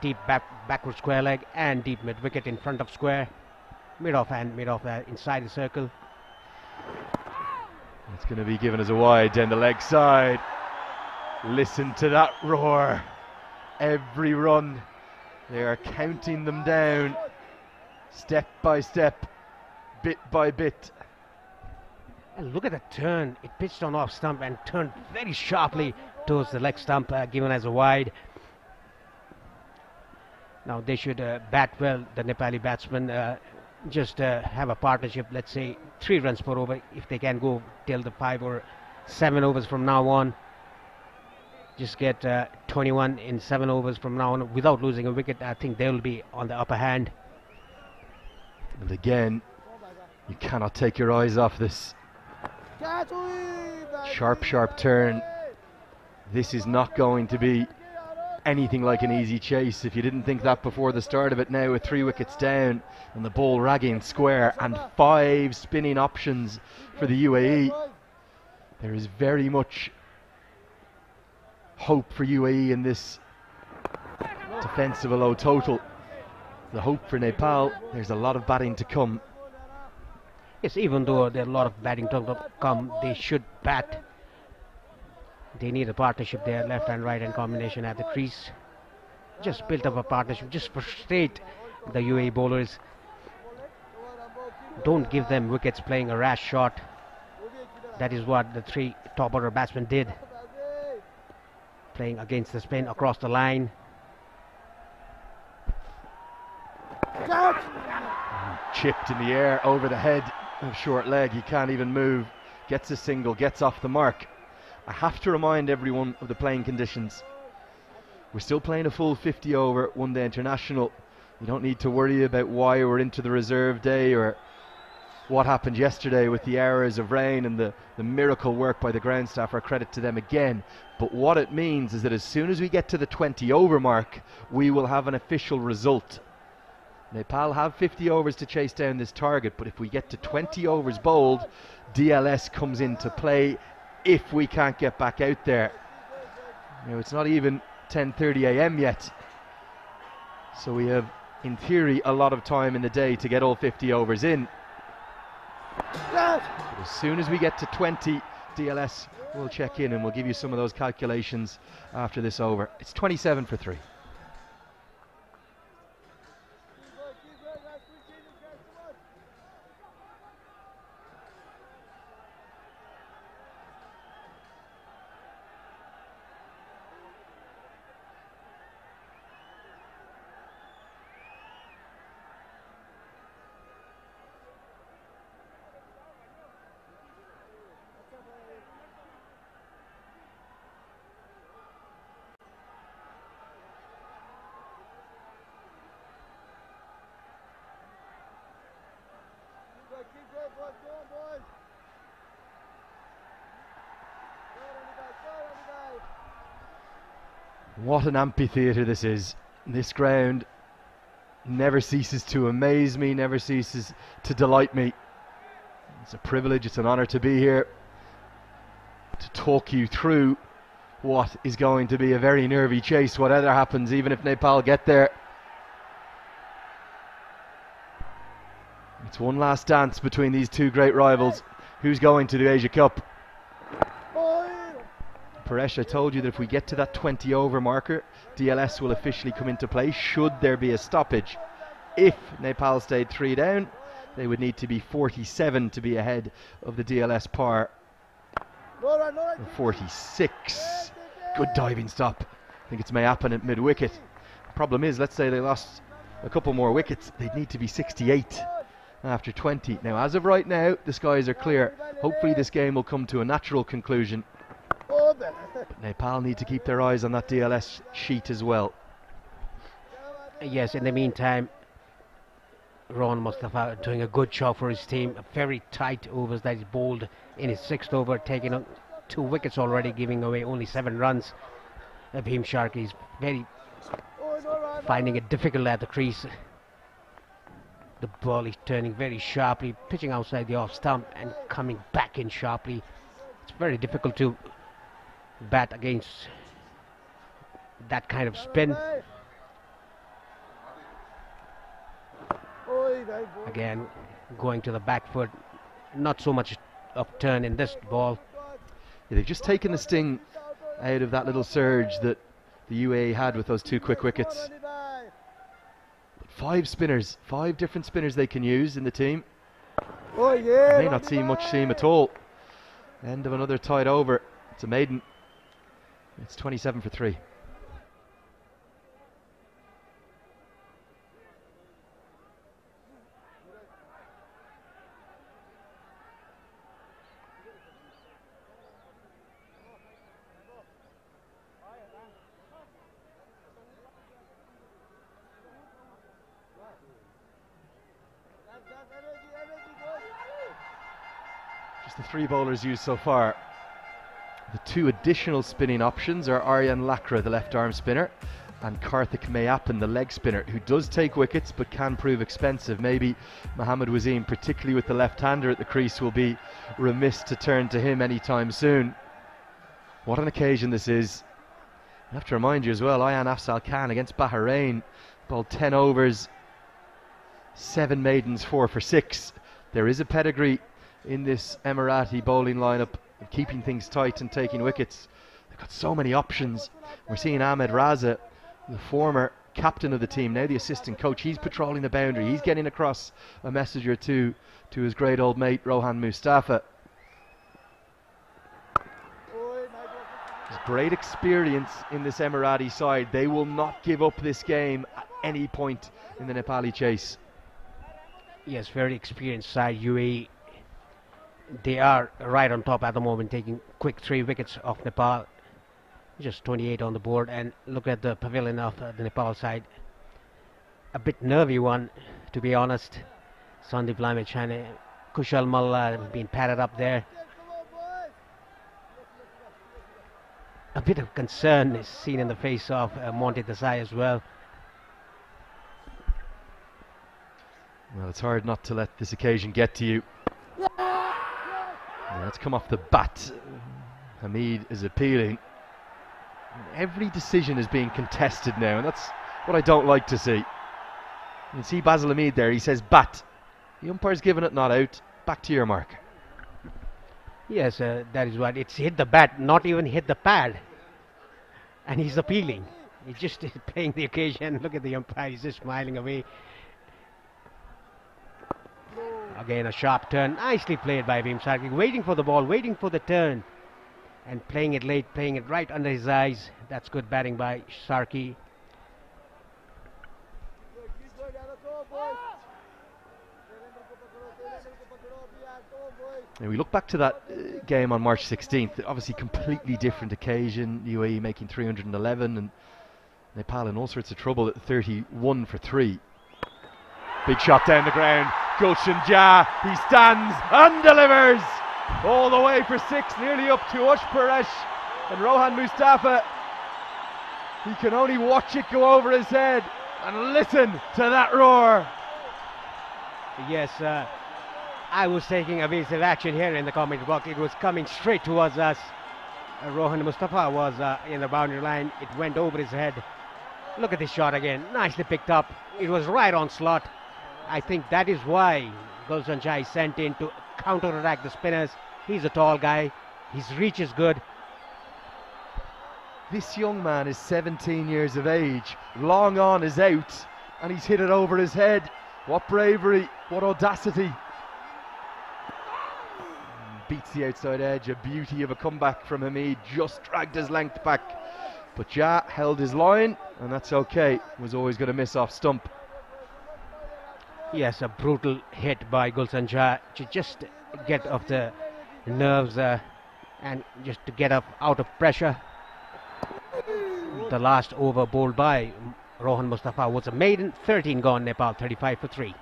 deep backward square leg and deep mid wicket in front of square, mid off inside the circle.
It's going to be given as a wide down the leg side. Listen to that roar. Every run, they are counting them down, step by step, bit by bit.
And look at the turn. It pitched on off stump and turned very sharply towards the leg stump, given as a wide. Now they should bat well, the Nepali batsmen. Just have a partnership, let's say 3 runs per over, if they can go till the 5 or 7 overs from now on. Just get 21 in 7 overs from now on without losing a wicket. I think they'll be on the upper hand.
And again, you cannot take your eyes off this. Sharp, sharp turn. This is not going to be anything like an easy chase. If you didn't think that before the start of it, now with 3 wickets down and the ball ragging square and 5 spinning options for the UAE, there is very much hope for UAE in this defensive a low total. The hope for Nepal, there's a lot of batting to come.
Yes, even though there are a lot of batting to come, they should bat. They need a partnership there, left and right hand combination at the crease. Just build up a partnership, just frustrate the UAE bowlers. Don't give them wickets playing a rash shot. That is what the three top order batsmen did. Playing against the spin across the line.
Chipped in the air over the head of short leg. He can't even move. Gets a single, gets off the mark. I have to remind everyone of the playing conditions. We're still playing a full 50 over one-day international. You don't need to worry about why we're into the reserve day or what happened yesterday with the hours of rain and the miracle work by the ground staff. Our credit to them again. But what it means is that as soon as we get to the 20 over mark, we will have an official result. Nepal have 50 overs to chase down this target, but if we get to 20 overs bowled, DLS comes into play if we can't get back out there. You know, it's not even 10:30 a.m. yet, so we have, in theory, a lot of time in the day to get all 50 overs in. But as soon as we get to 20, DLS will check in and we'll give you some of those calculations after this over. It's 27 for 3. What an amphitheatre this is. This ground never ceases to amaze me, never ceases to delight me. It's a privilege, it's an honour to be here to talk you through what is going to be a very nervy chase, whatever happens, even if Nepal get there. It's one last dance between these two great rivals. Who's going to the Asia Cup? Paresh, I told you that if we get to that 20 over marker, DLS will officially come into play should there be a stoppage. If Nepal stayed 3 down, they would need to be 47 to be ahead of the DLS par. 46. Good diving stop. I think it's Mayapan at mid-wicket. Problem is, let's say they lost a couple more wickets, they'd need to be 68 after 20. Now, as of right now, the skies are clear. Hopefully this game will come to a natural conclusion. But Nepal need to keep their eyes on that DLS sheet as well.
Yes, in the meantime, Ron Mustafa doing a good job for his team. Very tight overs that he bowled in his 6th over, taking on 2 wickets already, giving away only 7 runs. Bhim Sharkey is finding it difficult at the crease. The ball is turning very sharply, pitching outside the off stump and coming back in sharply. It's very difficult to bat against that kind of spin. Again, going to the back foot, not so much of turn in this ball.
Yeah, they've just taken the sting out of that little surge that the UAE had with those 2 quick wickets. But 5 spinners, 5 different spinners they can use in the team. May not see much seam at all. End of another tight over. It's a maiden. It's 27 for 3. Just the 3 bowlers used so far. The 2 additional spinning options are Aryan Lakra, the left arm spinner, and Karthik Mayapan, the leg spinner, who does take wickets but can prove expensive. Maybe Mohammad Wasim, particularly with the left-hander at the crease, will be remiss to turn to him anytime soon. What an occasion this is. I have to remind you as well, Ayan Afzal Khan against Bahrain bowled 10 overs, 7 maidens, 4 for 6. There is a pedigree in this Emirati bowling lineup of keeping things tight and taking wickets. They've got so many options. We're seeing Ahmed Raza, the former captain of the team, now the assistant coach. He's patrolling the boundary. He's getting across a message or two to his great old mate Rohan Mustafa. There's great experience in this Emirati side. They will not give up this game at any point in the Nepali chase.
Yes, very experienced side, UAE. They are right on top at the moment, taking quick 3 wickets off Nepal. Just 28 on the board, and look at the pavilion of the Nepal side. A bit nervy one, to be honest. Sandeep Lame, China, Kushal Malla being patted up there. A bit of concern is seen in the face of Monty Desai as well.
Well, it's hard not to let this occasion get to you. Let's come off the bat. Hamid is appealing. Every decision is being contested now, and that's what I don't like to see. You can see Basil Hamid there, he says bat. The umpire's given it not out. Back to your mark.
Yes, that is what. It's hit the bat, not even hit the pad. And he's appealing. He's just playing the occasion. Look at the umpire, he's just smiling away. Again, a sharp turn. Nicely played by Bhim Sarki. Waiting for the ball, waiting for the turn. And playing it late, playing it right under his eyes. That's good batting by Sarki.
And we look back to that game on March 16th, obviously completely different occasion. UAE making 311 and Nepal in all sorts of trouble at 31 for 3. Big shot down the ground. Gulshan Jha, he stands and delivers all the way for 6, nearly up to Ush Paresh and Rohan Mustafa. He can only watch it go over his head and listen to that roar.
Yes, I was taking evasive action here in the commentary box. It was coming straight towards us. Rohan Mustafa was in the boundary line. It went over his head. Look at this shot again. Nicely picked up. It was right on slot. I think that is why Gulshan Jha is sent in to counter-attack the spinners. He's a tall guy. His reach is good.
This young man is 17 years of age. Long on is out, and he's hit it over his head. What bravery, what audacity. Beats the outside edge, a beauty of a comeback from Hamid, just dragged his length back. But Jha held his line, and that's okay. Was always going to miss off stump.
Yes, a brutal hit by Gulshan Jha to just get off the nerves and just to get up out of pressure. The last over bowled by Rohan Mustafa was a maiden, 13 gone, Nepal 35 for 3.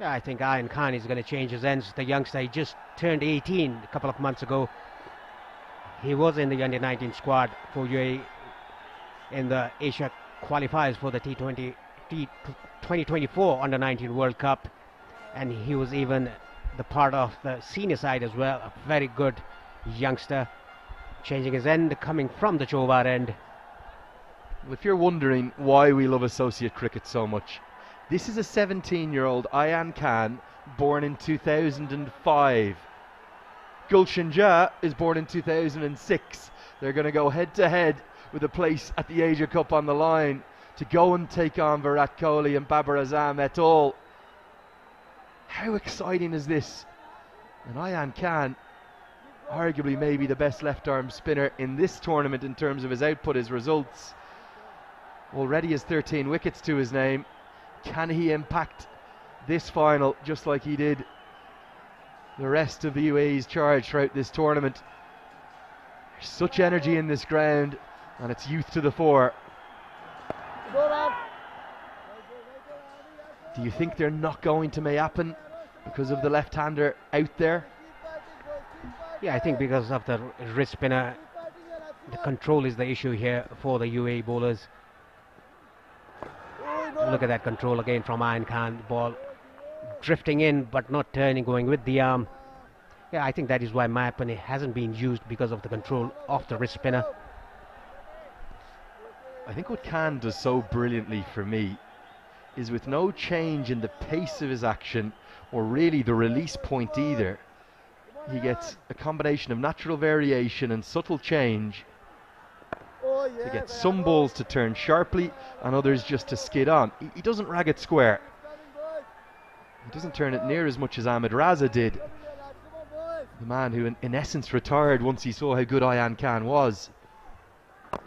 Yeah, I think Ayan Khan is going to change his ends. The youngster, he just turned 18 a couple of months ago. He was in the under 19 squad for UAE in the Asia qualifiers for the T20 2024 under 19 World Cup, and he was even the part of the senior side as well. A very good youngster, changing his end, coming from the Chobar end.
Well, if you're wondering why we love associate cricket so much, this is a 17-year-old Ayan Khan, born in 2005. Gulshan Jha is born in 2006. They're going to go head-to-head with a place at the Asia Cup on the line to go and take on Virat Kohli and Babar Azam et al. How exciting is this? And Ayan Khan, arguably maybe the best left-arm spinner in this tournament in terms of his output, his results. Already has 13 wickets to his name. Can he impact this final just like he did the rest of the UAE's charge throughout this tournament? There's such energy in this ground, and it's youth to the fore. Do you think they're not going to may happen because of the left-hander out there?
Yeah, I think because of the wrist spinner, the control is the issue here for the UAE bowlers. Look at that control again from Ayan Khan. The ball drifting in but not turning, going with the arm. Yeah, I think that is why Mayapane hasn't been used, because of the control of the wrist spinner.
I think what Khan does so brilliantly for me is, with no change in the pace of his action or really the release point either, he gets a combination of natural variation and subtle change to get some balls to turn sharply and others just to skid on. He doesn't rag it square. He doesn't turn it near as much as Ahmed Raza did, the man who in essence retired once he saw how good Ayan Khan was.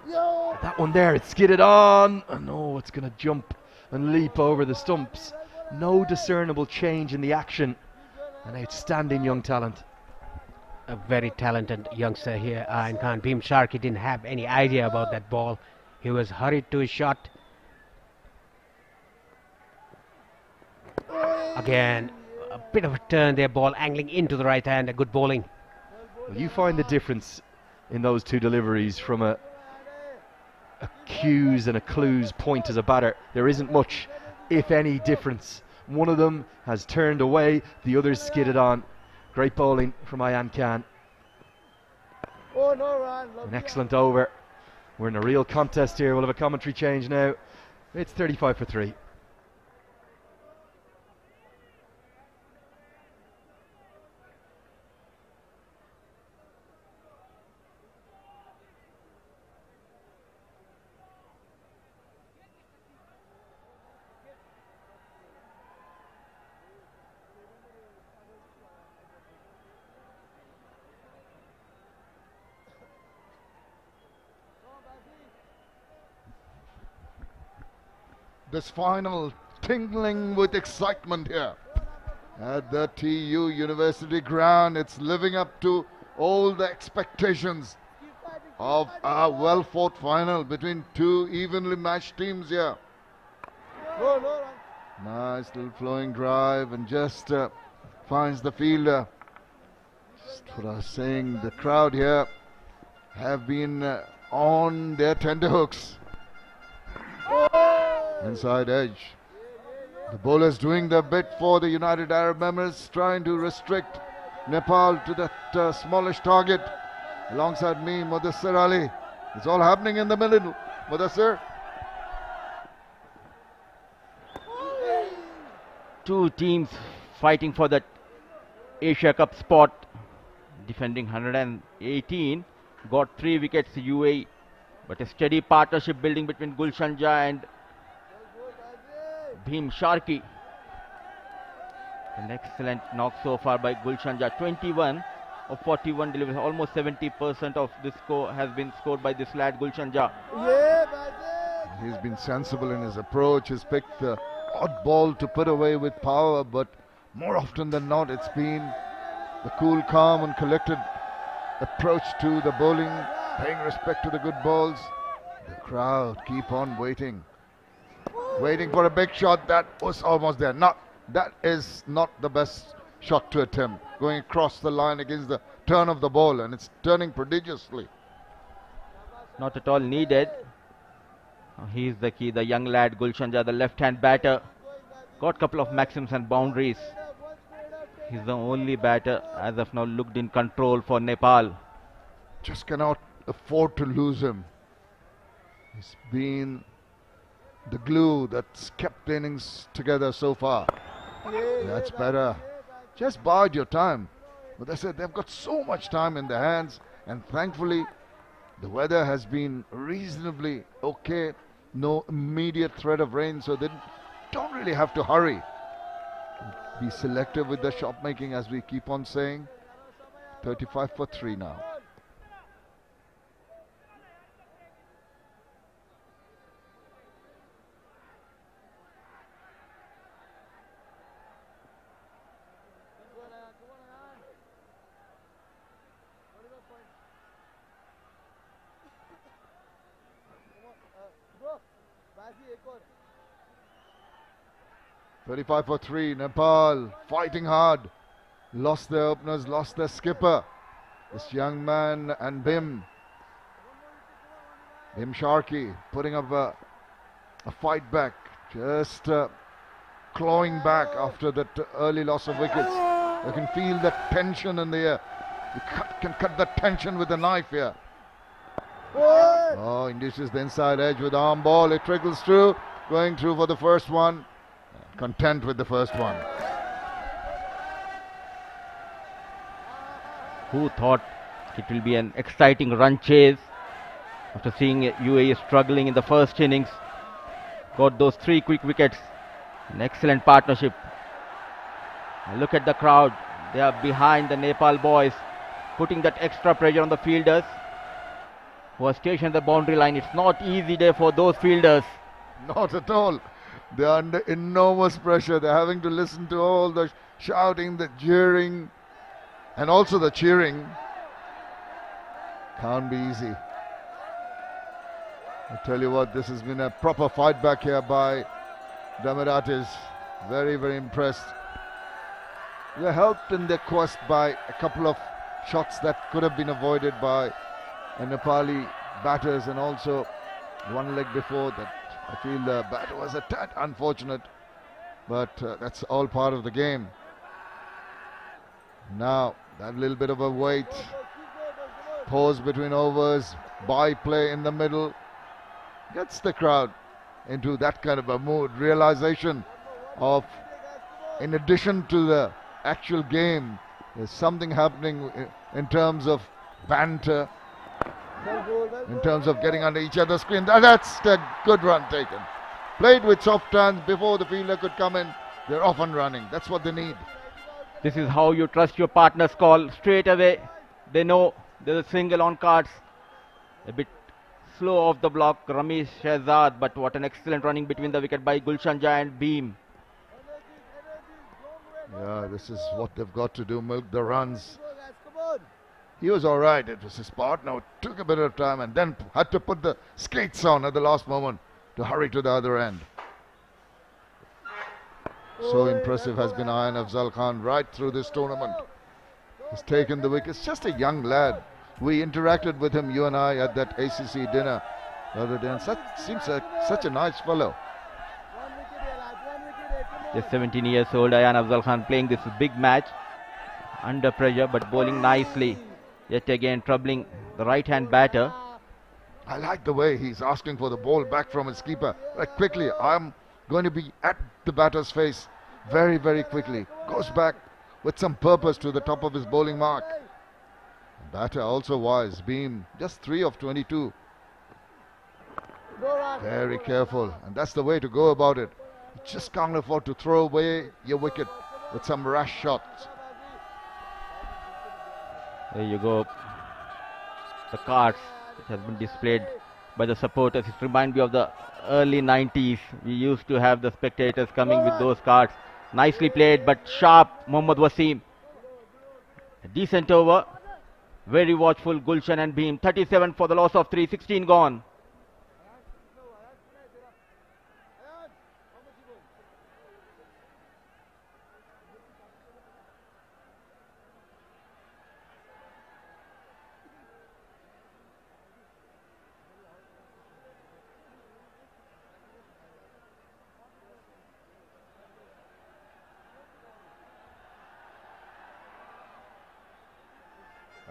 That one there, it skidded on. Oh no, it's going to jump and leap over the stumps. No discernible change in the action. An outstanding young talent.
A very talented youngster here, Ayan Khan. Bhim Sharkey didn't have any idea about that ball. He was hurried to his shot. Again, a bit of a turn there, ball angling into the right hand, a good bowling.
Well, you find the difference in those two deliveries from a cues and a clues point as a batter. There isn't much, if any, difference. One of them has turned away, the other's skidded on. Great bowling from Ayan Khan. An excellent over. We're in a real contest here. We'll have a commentary change now. It's 35 for 3.
This final tingling with excitement here at the TU University ground. It's living up to all the expectations of a well-fought final between two evenly matched teams here. Nice little flowing drive, and just finds the fielder. Just what I was saying, the crowd here have been on their tenterhooks. Inside edge. The bowlers doing their bit for the United Arab Emirates, trying to restrict Nepal to that smallish target. Alongside me, Mudassir Ali. It's all happening in the middle. Mudassir.
Two teams fighting for that Asia Cup spot. Defending 118. Got 3 wickets UAE. But a steady partnership building between Gulshan Jah and Bhim Sharkey. An excellent knock so far by Gulshan Jah. 21 of 41 deliveries. Almost 70% of this score has been scored by this lad Gulshan Jah.
He's been sensible in his approach. He's picked the odd ball to put away with power, but more often than not it's been the cool, calm and collected approach to the bowling, paying respect to the good balls. The crowd keep on waiting for a big shot. That was almost there. That is not the best shot to attempt, going across the line against the turn of the ball, and it's turning prodigiously.
Not at all needed. He's the key, the young lad Gulshan Jah, the left-hand batter. Got a couple of maxims and boundaries. He's the only batter as of now looked in control for Nepal.
Just cannot afford to lose him. He's been the glue that's kept innings together so far. That's better. Just bide your time. But I said they've got so much time in their hands, and thankfully the weather has been reasonably okay. No immediate threat of rain, so they don't really have to hurry. Be selective with the shot making, as we keep on saying. 35 for 3 now. $35 for 3. Nepal fighting hard. Lost their openers, lost their skipper This young man and Bhim Sharkey putting up a fight back, just clawing back after that early loss of wickets. You can feel that tension in the air. You can cut that tension with a knife here. Oh, induces the inside edge with arm ball. It trickles through, going through for the first one. Content with the first one.
Who thought it will be an exciting run chase after seeing UAE struggling in the first innings? Got those 3 quick wickets. An excellent partnership. And look at the crowd. They are behind the Nepal boys, putting that extra pressure on the fielders who are stationed at the boundary line. It's not easy day for those fielders.
Not at all. They are under enormous pressure. They're having to listen to all the shouting, the jeering, and also the cheering. Can't be easy. I tell you what, this has been a proper fight back here by the Emiratis. Very, very impressed. They're helped in their quest by a couple of shots that could have been avoided by Nepali batters, and also one leg before that. I feel the batter was a tad unfortunate, but that's all part of the game. Now, that little bit of a wait, pause between overs, byplay in the middle, gets the crowd into that kind of a mood, realization of, in addition to the actual game, there's something happening in terms of banter, in terms of getting under each other's screen. That's the good run taken. Played with soft hands before the fielder could come in. They're off and running. That's what they need.
This is how you trust your partner's call. Straight away, they know there's a single on cards. A bit slow off the block, Ramesh Shehzad, but what an excellent running between the wicket by Gulshan Jha and Beam.
Yeah, this is what they've got to do, milk the runs. He was all right. It was his partner. It took a bit of time and then had to put the skates on at the last moment to hurry to the other end. So impressive has been Ayan Afzal Khan right through this tournament. He's taken the wickets. Just a young lad. We interacted with him, you and I, at that ACC dinner the other day. And seems such a nice fellow.
Just 17 years old, Ayan Afzal Khan playing this big match. Under pressure but bowling nicely. Yet again troubling the right-hand batter.
I like the way he's asking for the ball back from his keeper. Right, quickly, I'm going to be at the batter's face very, very quickly. Goes back with some purpose to the top of his bowling mark. Batter also wise. Beam just 3 of 22. Very careful, and that's the way to go about it. You just can't afford to throw away your wicket with some rash shots.
There you go. The cards which has been displayed by the supporters. It reminds me of the early 90s. We used to have the spectators coming with those cards. Nicely played but sharp, Mohammad Wasim. A decent over. Very watchful, Gulshan and Beam. 37 for the loss of 3, 16 gone.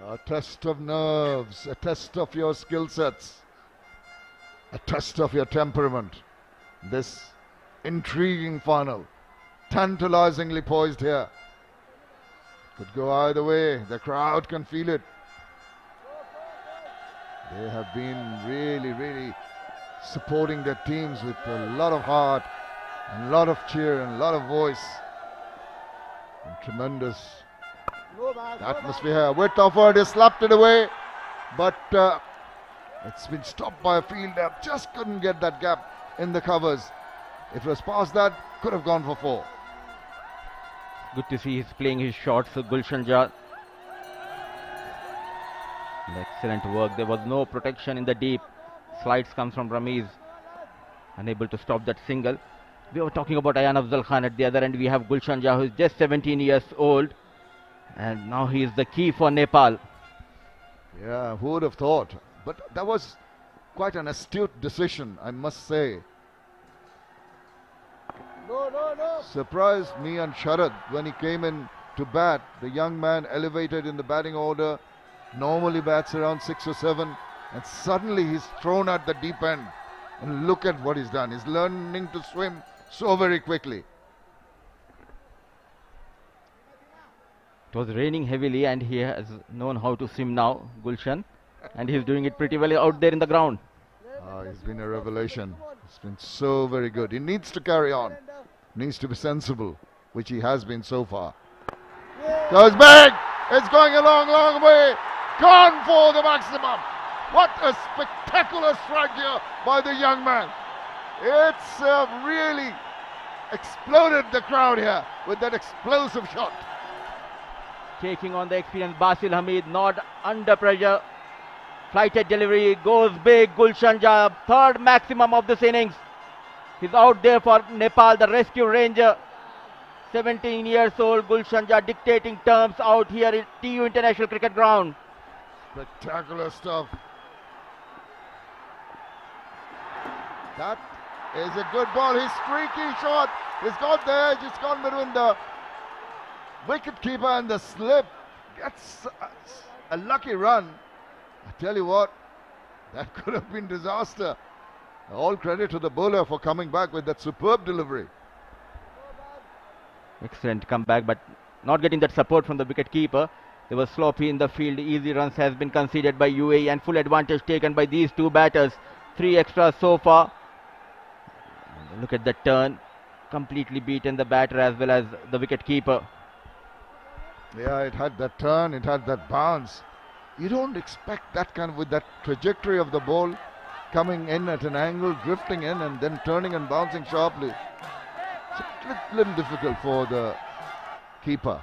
A test of nerves, a test of your skill sets, a test of your temperament. This intriguing final, tantalizingly poised here. Could go either way, the crowd can feel it. They have been really, really supporting their teams with a lot of heart, and a lot of cheer and a lot of voice. And tremendous atmosphere here. Width offered, he slapped it away, but it's been stopped by a fielder. Just couldn't get that gap in the covers. If it was past that, could have gone for 4.
Good to see he's playing his shots, Gulshan Jha. Excellent work. There was no protection in the deep. Slides comes from Ramiz. Unable to stop that single. We were talking about Ayan Afzal Khan. At the other end we have Gulshan Jha, who is just 17 years old. And now he is the key for Nepal.
Yeah, who would have thought? But that was quite an astute decision, I must say.
No, no, no.
Surprised me and Sharad when he came in to bat. The young man elevated in the batting order, normally bats around 6 or 7, and suddenly he's thrown at the deep end. And look at what he's done. He's learning to swim so very quickly.
It was raining heavily and he has known how to swim now, Gulshan. And he's doing it pretty well out there in the ground.
He's been a revelation. He's been so very good. He needs to carry on. Needs to be sensible, which he has been so far. Goes big! It's going a long, long way. Gone for the maximum. What a spectacular strike here by the young man. It's really exploded the crowd here with that explosive shot.
Taking on the experienced Basil Hamid, not under pressure. Flighted delivery, goes big. Gulshan Jah, third maximum of this innings. He's out there for Nepal, the rescue ranger. 17 years old, Gulshan Jah dictating terms out here at TU International Cricket Ground.
Spectacular stuff. That is a good ball. His streaky shot. He's got there. Just gone between the wicket keeper and the slip. Gets a lucky run. I tell you what, that could have been disaster. All credit to the bowler for coming back with that superb delivery.
Excellent comeback, but not getting that support from the wicket keeper. They were sloppy in the field. Easy runs has been conceded by UAE and full advantage taken by these two batters. 3 extras so far. Look at the turn. Completely beaten the batter as well as the wicket keeper.
Yeah, it had that turn, it had that bounce. You don't expect that kind of, with that trajectory of the ball coming in at an angle, drifting in and then turning and bouncing sharply. It's a little difficult for the keeper.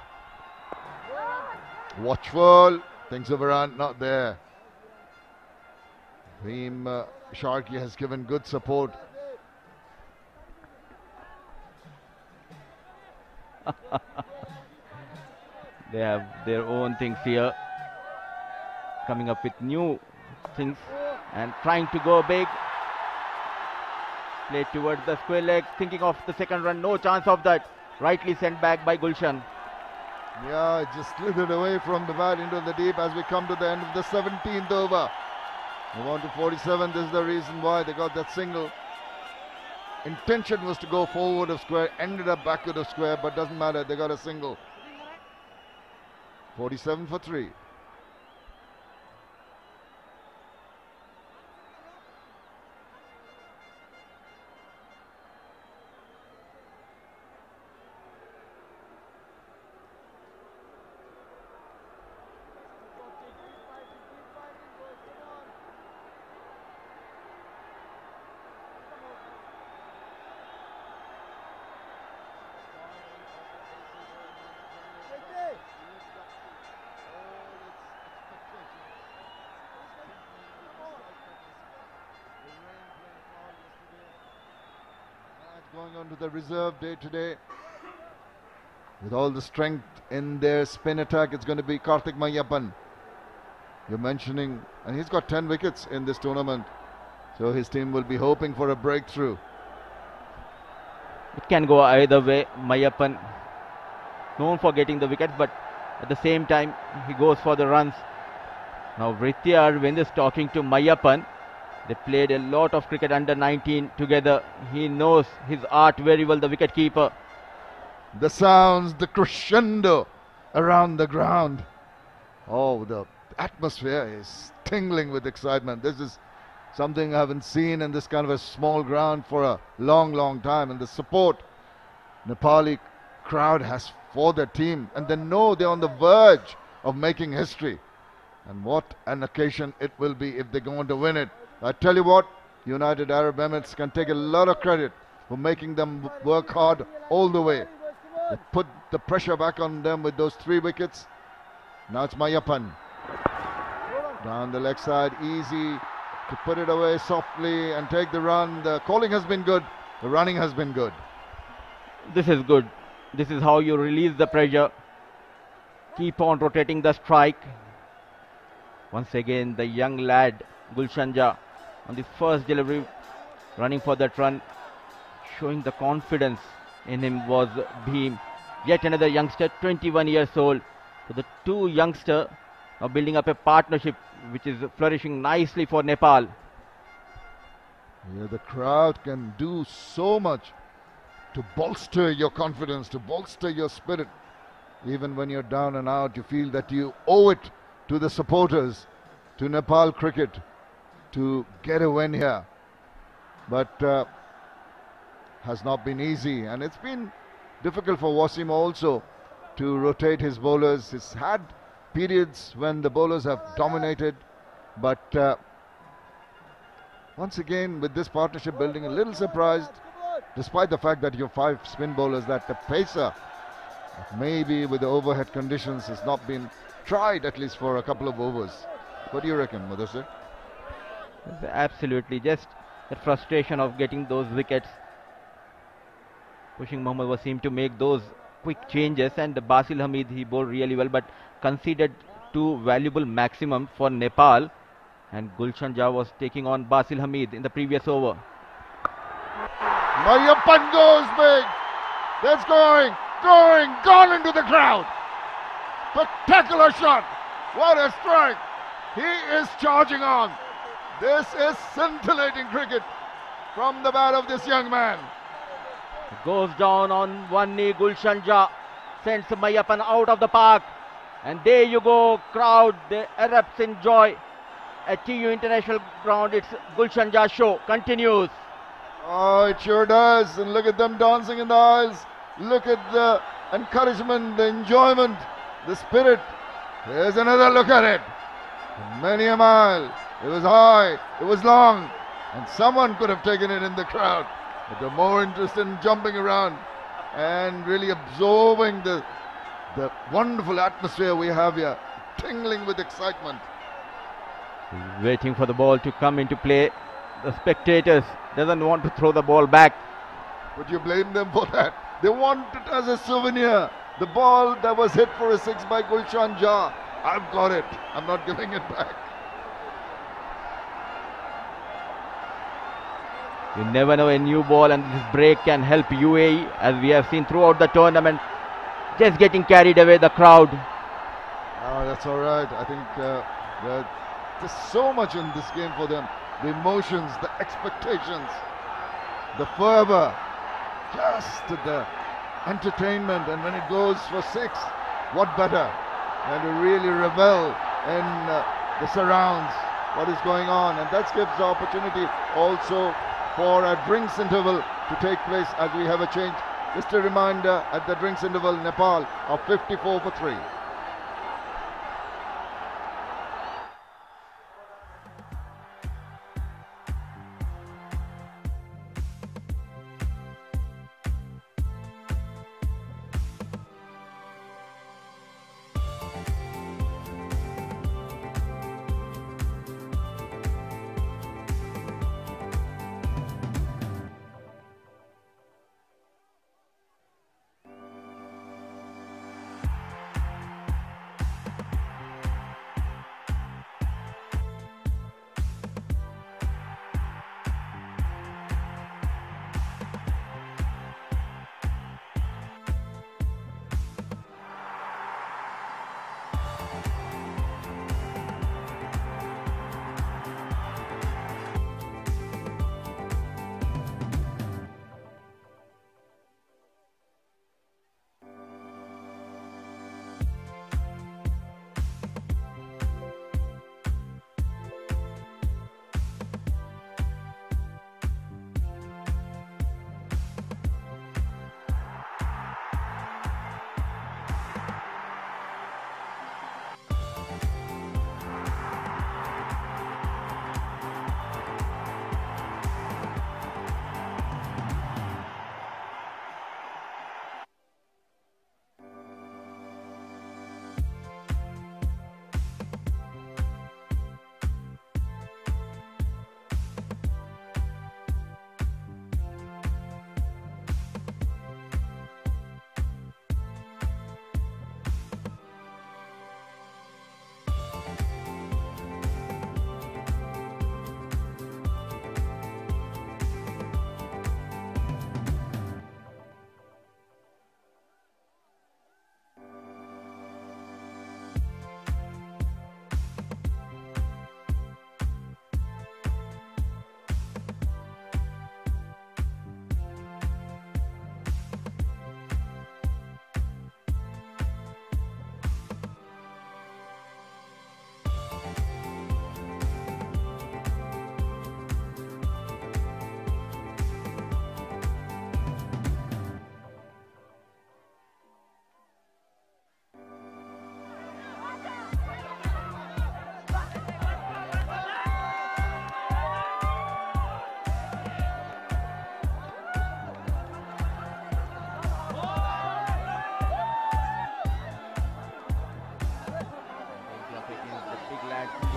Watchful, things overrun, not there. Reem Sharkey has given good support.
They have their own things here, coming up with new things and trying to go big. Play towards the square leg, thinking of the second run, no chance of that. Rightly sent back by Gulshan.
Yeah, it just slithered away from the bat into the deep as we come to the end of the 17th over. Move on to 47, this is the reason why they got that single. Intention was to go forward of square, ended up backward of square, but doesn't matter, they got a single. 47 for 3. Going on to the reserve day today. With all the strength in their spin attack, it's going to be Karthik Mayappan. You're mentioning, and he's got 10 wickets in this tournament. So his team will be hoping for a breakthrough.
It can go either way. Mayappan, known for getting the wickets, but at the same time, he goes for the runs. Now, Vritya Arvind is talking to Mayappan. They played a lot of cricket under 19 together. He knows his art very well, the wicket keeper.
The sounds, the crescendo around the ground. Oh, the atmosphere is tingling with excitement. This is something I haven't seen in this kind of a small ground for a long, long time. And the support Nepali crowd has for their team. And they know they're on the verge of making history. And what an occasion it will be if they're going to win it. I tell you what, United Arab Emirates can take a lot of credit for making them work hard all the way. They put the pressure back on them with those 3 wickets. Now it's Mayappan. Down the leg side, easy to put it away softly and take the run. The calling has been good. The running has been good.
This is good. This is how you release the pressure. Keep on rotating the strike. Once again, the young lad Gulshanja on the first delivery, running for that run, showing the confidence in him was Bhim. Yet another youngster, 21 years old. So the two youngsters are building up a partnership which is flourishing nicely for Nepal.
Yeah, the crowd can do so much to bolster your confidence, to bolster your spirit. Even when you're down and out, you feel that you owe it to the supporters, to Nepal cricket, to get a win here. But has not been easy, and it's been difficult for Wasim also to rotate his bowlers. He's had periods when the bowlers have dominated, but once again with this partnership building, a little surprised, despite the fact that your 5 spin bowlers, that the pacer maybe with the overhead conditions has not been tried at least for a couple of overs. What do you reckon, Mudassir?
Absolutely, just the frustration of getting those wickets, pushing Mohammad Wasim to make those quick changes, and Basil Hamid, he bowled really well but conceded 2 valuable maximum for Nepal, and Gulshan Jha was taking on Basil Hamid in the previous over.
Mayappan goes big. That's going, gone into the crowd. Spectacular shot. What a strike. He is charging on. This is scintillating cricket from the bat of this young man.
Goes down on one knee, Gulshan Jha sends Mayappan out of the park, and there you go, crowd, the erupts in joy at TU International Ground. It's Gulshan Jha show continues.
Oh, it sure does, and look at them dancing in the aisles. Look at the encouragement, the enjoyment, the spirit. Here's another look at it. Many a mile. It was high, it was long, and someone could have taken it in the crowd. But they're more interested in jumping around and really absorbing the wonderful atmosphere we have here, tingling with excitement.
Waiting for the ball to come into play. The spectators doesn't want to throw the ball back.
Would you blame them for that? They want it as a souvenir. The ball that was hit for a 6 by Gulshan Jha. I've got it. I'm not giving it back.
You never know, a new ball and this break can help UAE, as we have seen throughout the tournament. Just getting carried away, the crowd.
Oh, that's all right. I think there's so much in this game for them. The emotions, the expectations, the fervor, just the entertainment. And when it goes for 6, what better than to really revel in the surrounds, what is going on. And that gives the opportunity also for a drinks interval to take place as we have a change. Just a reminder, at the drinks interval, Nepal are 54 for 3.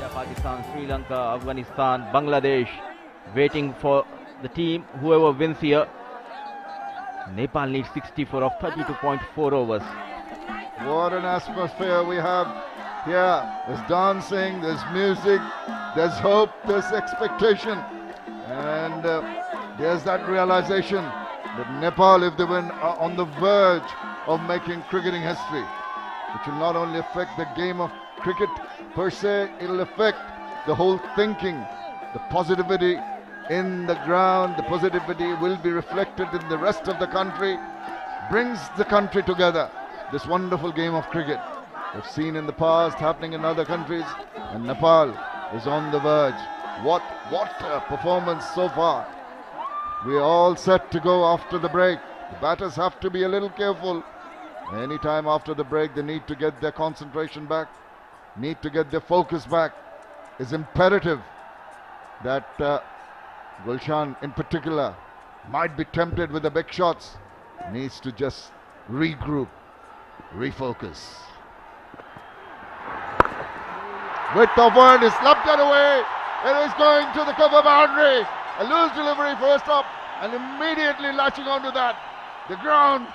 India, Pakistan, Sri Lanka, Afghanistan, Bangladesh, waiting for the team, whoever wins here. Nepal needs 64 of 32.4 overs.
What an atmosphere we have here. There's dancing, there's music, there's hope, there's expectation. And there's that realization that Nepal, if they win, are on the verge of making cricketing history, which will not only affect the game of cricket per se, it'll affect the whole thinking, the positivity in the ground, the positivity will be reflected in the rest of the country, brings the country together. This wonderful game of cricket we've seen in the past happening in other countries, and Nepal is on the verge. What a performance so far. We're all set to go after the break. The batters have to be a little careful. Anytime after the break, they need to get their concentration back, need to get their focus back. It's imperative that Gulshan in particular might be tempted with the big shots, needs to just regroup, refocus. Width of word is slapped that away. It is going to the cover boundary. A loose delivery first up and immediately latching onto that. The ground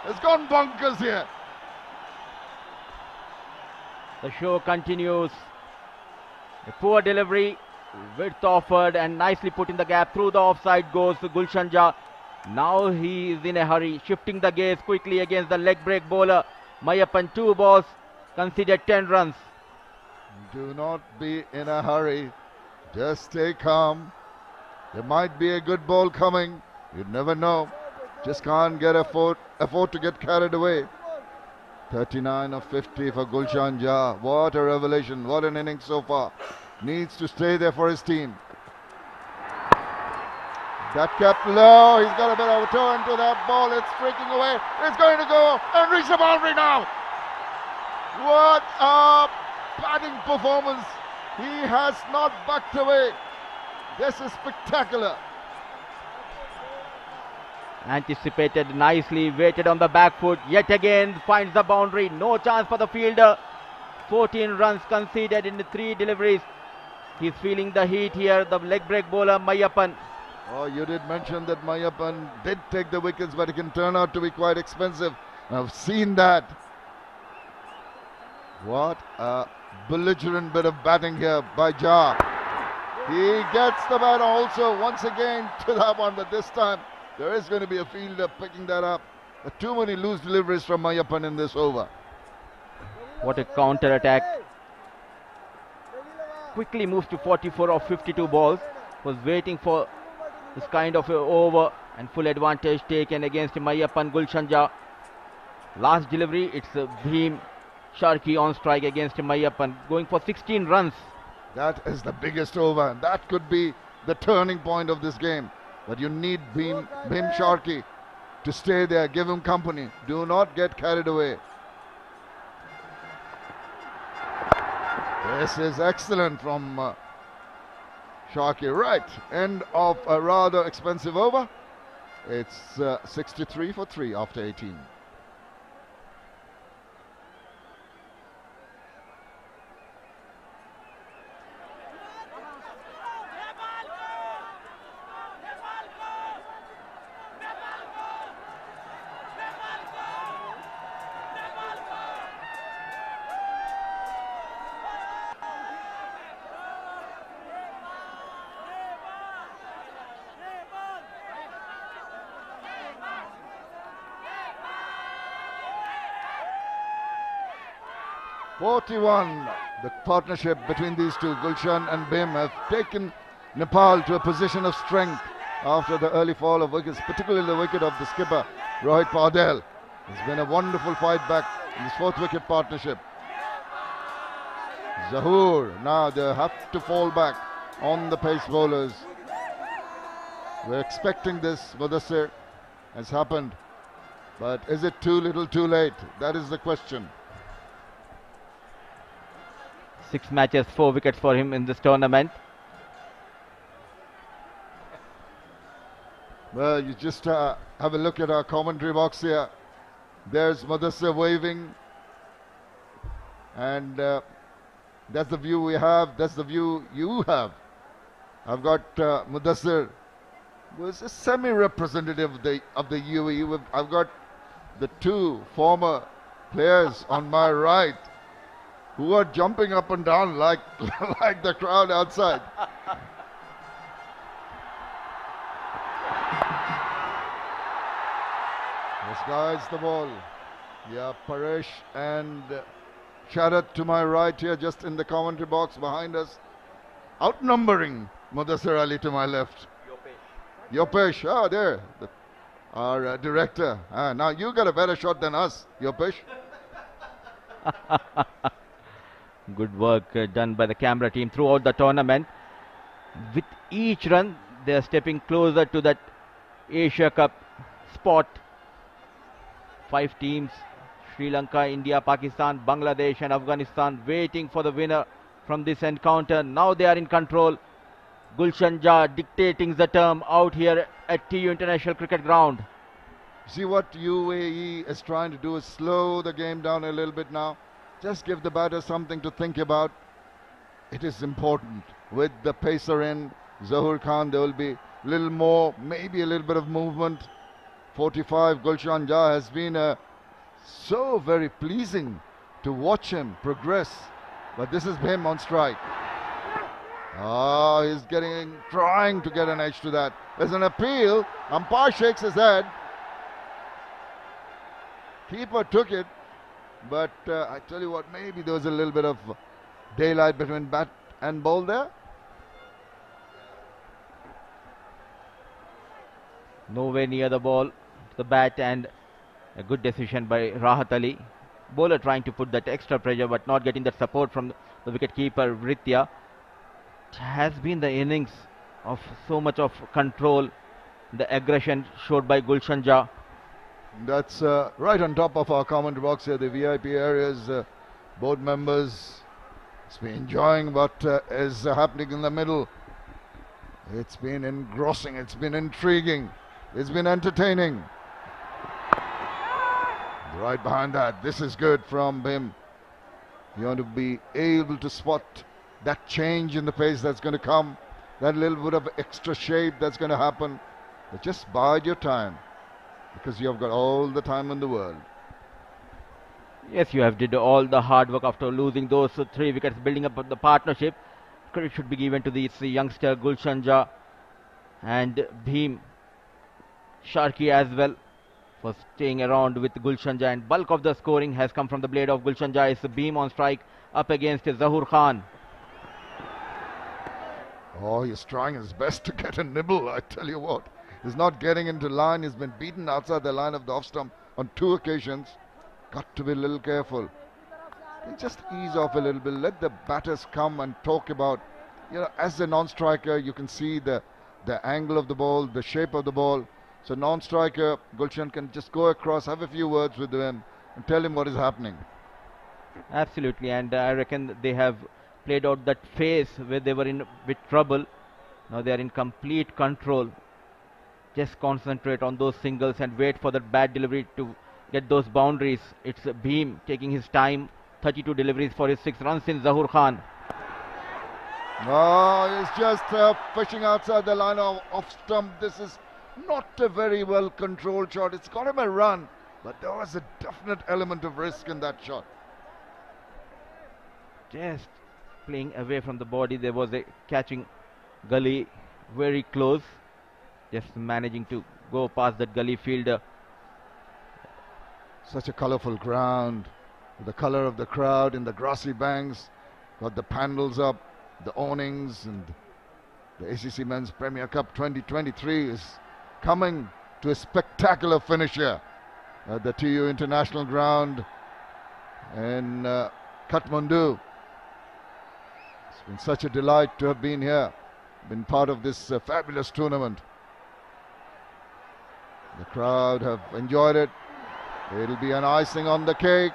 has gone bonkers here.
The show continues. A poor delivery, width offered and nicely put in the gap. Through the offside goes Gulshan Jah. Now he is in a hurry, shifting the gaze quickly against the leg break bowler. Mayappan, 2 balls, conceded 10 runs.
Do not be in a hurry. Just stay calm. There might be a good ball coming. You never know. Just can't afford to get carried away. 39 of 50 for Gulshan Jah. What a revelation. What an innings so far. Needs to stay there for his team. That kept low. He's got a bit of a toe into that ball. It's breaking away. It's going to go and reach the boundary now. What a batting performance. He has not backed away. This is spectacular.
Anticipated nicely, waited on the back foot, yet again finds the boundary. No chance for the fielder. 14 runs conceded in the 3 deliveries. He's feeling the heat here, the leg break bowler Mayappan.
Oh, you did mention that Mayappan did take the wickets, but it can turn out to be quite expensive. I've seen that. What a belligerent bit of batting here by Jah. He gets the bat also once again to that one, but this time there is going to be a fielder picking that up. Too many loose deliveries from Mayappan in this over.
What a counter attack. Quickly moves to 44 of 52 balls. Was waiting for this kind of a over and full advantage taken against Mayappan. Gulshan Jah. Last delivery, it's Bhim Sharkey on strike against Mayappan, going for 16 runs.
That is the biggest over. That could be the turning point of this game. But you need Bhim Sharkey to stay there, give him company. Do not get carried away. This is excellent from Sharkey. Right, end of a rather expensive over. It's 63 for 3 after 18. The partnership between these two, Gulshan and Bhim, have taken Nepal to a position of strength after the early fall of wickets, particularly the wicket of the skipper, Rohit Paudel. It's been a wonderful fight back in this 4th wicket partnership. Zahoor, now they have to fall back on the pace bowlers. We're expecting this, Mudassir, has happened. But is it too little too late? That is the question.
6 matches, 4 wickets for him in this tournament.
Well, you just have a look at our commentary box here. There's Mudassir waving, and That's the view we have. That's the view you have. I've got Mudassir, who is a semi-representative of the UAE. I've got the two former players on my right who are jumping up and down like like the crowd outside. This guides the ball. Yeah, Paresh and Sharat to my right here, just in the commentary box behind us. Outnumbering Mudassir Ali to my left. Yopesh, there. Our director. Now you got a better shot than us, Yopesh.
Good work done by the camera team throughout the tournament. With each run, they are stepping closer to that Asia Cup spot. 5 teams, Sri Lanka, India, Pakistan, Bangladesh and Afghanistan, waiting for the winner from this encounter. Now they are in control. Gulshan Jah dictating the term out here at TU International Cricket Ground.
See what UAE is trying to do is slow the game down a little bit now. Just give the batter something to think about. It is important. With the pacer in, Zahoor Khan, there will be a little more, maybe a little bit of movement. 45, Gulshan Jah has been so very pleasing to watch him progress. But this is him on strike. He's trying to get an edge to that. There's an appeal. Umpire shakes his head. Keeper took it. But I tell you what, maybe there was a little bit of daylight between bat and ball there.
Nowhere near the ball, the bat, and a good decision by Rahat Ali. Bowler trying to put that extra pressure but not getting that support from the wicket keeper Ritya. It has been the innings of so much of control, the aggression showed by Gulshan Jah.
That's right on top of our commentary box here, the VIP areas. Board members has been enjoying what is happening in the middle. It's been engrossing, it's been intriguing, it's been entertaining. Right behind that, this is good from him. You want to be able to spot that change in the pace that's going to come, that little bit of extra shape that's going to happen. But just bide your time, because you have got all the time in the world.
Yes, you have did all the hard work after losing those 3 wickets, building up the partnership. Credit should be given to this youngster Gulshan Jah and Bheem Sharkey as well for staying around with Gulshan Jah, and bulk of the scoring has come from the blade of Gulshan Jah. It's Bheem on strike up against Zahoor Khan.
He's trying his best to get a nibble, I tell you what. He's not getting into line. He's been beaten outside the line of the off stump on 2 occasions. Got to be a little careful. Just ease off a little bit. Let the batters come and talk about, as a non-striker, you can see the angle of the ball, the shape of the ball. So non-striker, Gulshan can just go across, have a few words with him and tell him what is happening.
Absolutely, and I reckon they have played out that phase where they were in with trouble. Now they are in complete control. Just concentrate on those singles and wait for that bad delivery to get those boundaries. It's Bheem taking his time. 32 deliveries for his 6 runs in Zahoor Khan.
He's just fishing outside the line of off stump. This is not a very well controlled shot. It's got him a run, but there was a definite element of risk in that shot.
Just playing away from the body. There was a catching gully very close. Just managing to go past that gully fielder.
Such a colourful ground. The colour of the crowd in the grassy banks. Got the pandals up, the awnings, and the ACC Men's Premier Cup 2023 is coming to a spectacular finish here at the TU International Ground in Kathmandu. It's been such a delight to have been here, been part of this fabulous tournament. The crowd have enjoyed it. It'll be an icing on the cake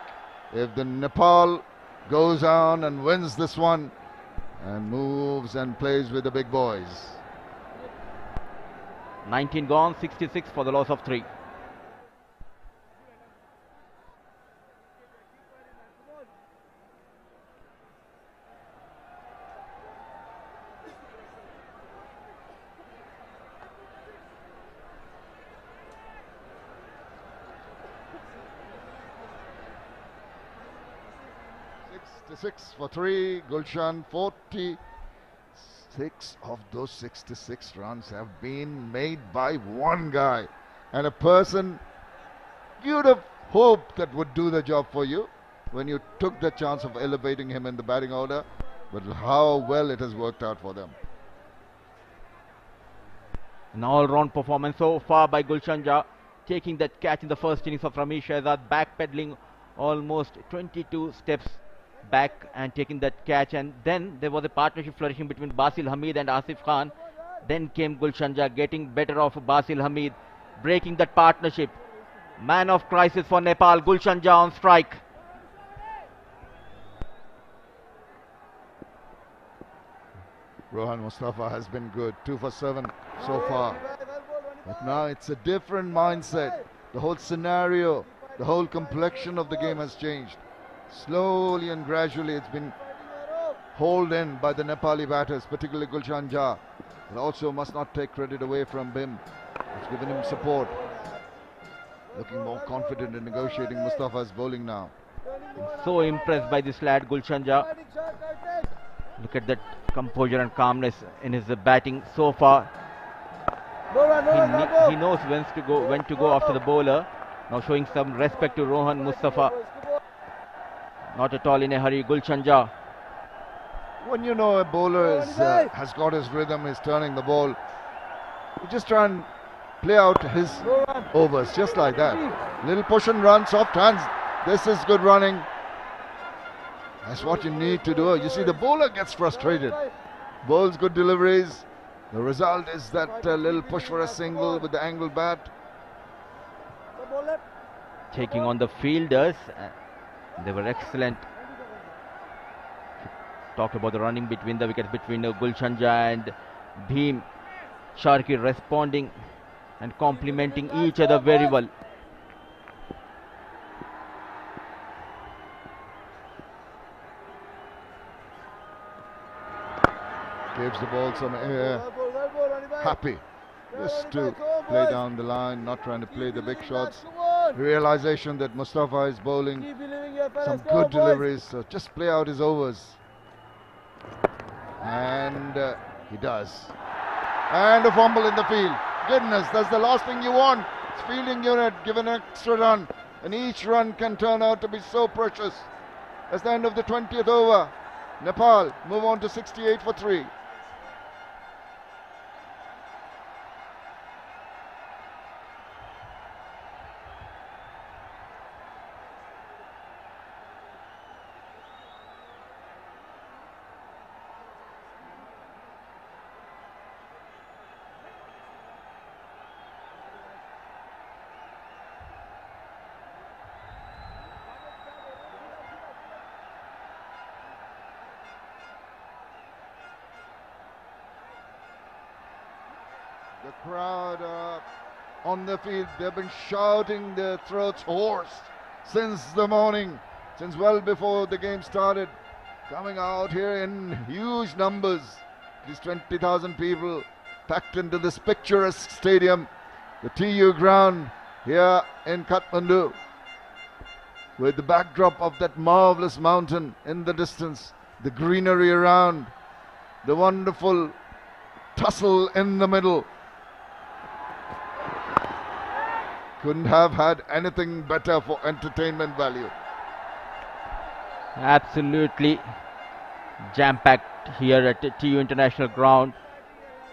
if the Nepal goes on and wins this one and moves and plays with the big boys.
19 gone, 66 for the loss of 3.
66 for 3. Gulshan 46 of those 66 runs have been made by one guy. And a person you'd have hoped that would do the job for you when you took the chance of elevating him in the batting order. But how well it has worked out for them.
An all-round performance so far by Gulshan Jah, taking that catch in the first innings of Ramesh Shehzad, backpedaling almost 22 steps back and taking that catch. And then there was a partnership flourishing between Basil Hamid and Asif Khan. Then came Gulshan Jah, getting better of Basil Hamid, breaking that partnership. Man of crisis for Nepal, Gulshan Jah on strike.
Rohan Mustafa has been good, 2 for 7 so far. But now it's a different mindset. The whole scenario, the whole complexion of the game has changed. Slowly and gradually it's been hauled in by the Nepali batters, particularly Gulshan Jah. But also must not take credit away from Bim. It's given him support. Looking more confident in negotiating Mustafa's bowling now.
I'm so impressed by this lad Gulshan Jah. Look at that composure and calmness in his batting so far. He knows when to go after the bowler. Now showing some respect to Rohan Mustafa. Not at all in a hurry, Gulshan Jah.
When you know a bowler has got his rhythm, is turning the ball, you just try and play out his overs just like that. Little push and run, soft hands. This is good running. That's what you need to do. You see, the bowler gets frustrated. Bowls good deliveries. The result is that little push for a single with the angled bat.
Taking on the fielders. They were excellent. Talked about the running between the wickets between Gulshan Jah and Bhim. Sharkey responding and complementing each other very well.
Gives the ball some air. Happy just to play down the line, not trying to play the big shots. Realization that Mustafa is bowling some good deliveries, so just play out his overs. And he does. And a fumble in the field. Goodness, that's the last thing you want. It's fielding unit, give an extra run. And each run can turn out to be so precious. That's the end of the 20th over. Nepal move on to 68 for 3. The crowd are on the field. They've been shouting their throats hoarse since the morning, since well before the game started. Coming out here in huge numbers. These 20,000 people packed into this picturesque stadium, the TU ground here in Kathmandu, with the backdrop of that marvelous mountain in the distance, the greenery around, the wonderful tussle in the middle. Couldn't have had anything better for entertainment value.
Absolutely jam-packed here at TU International Ground.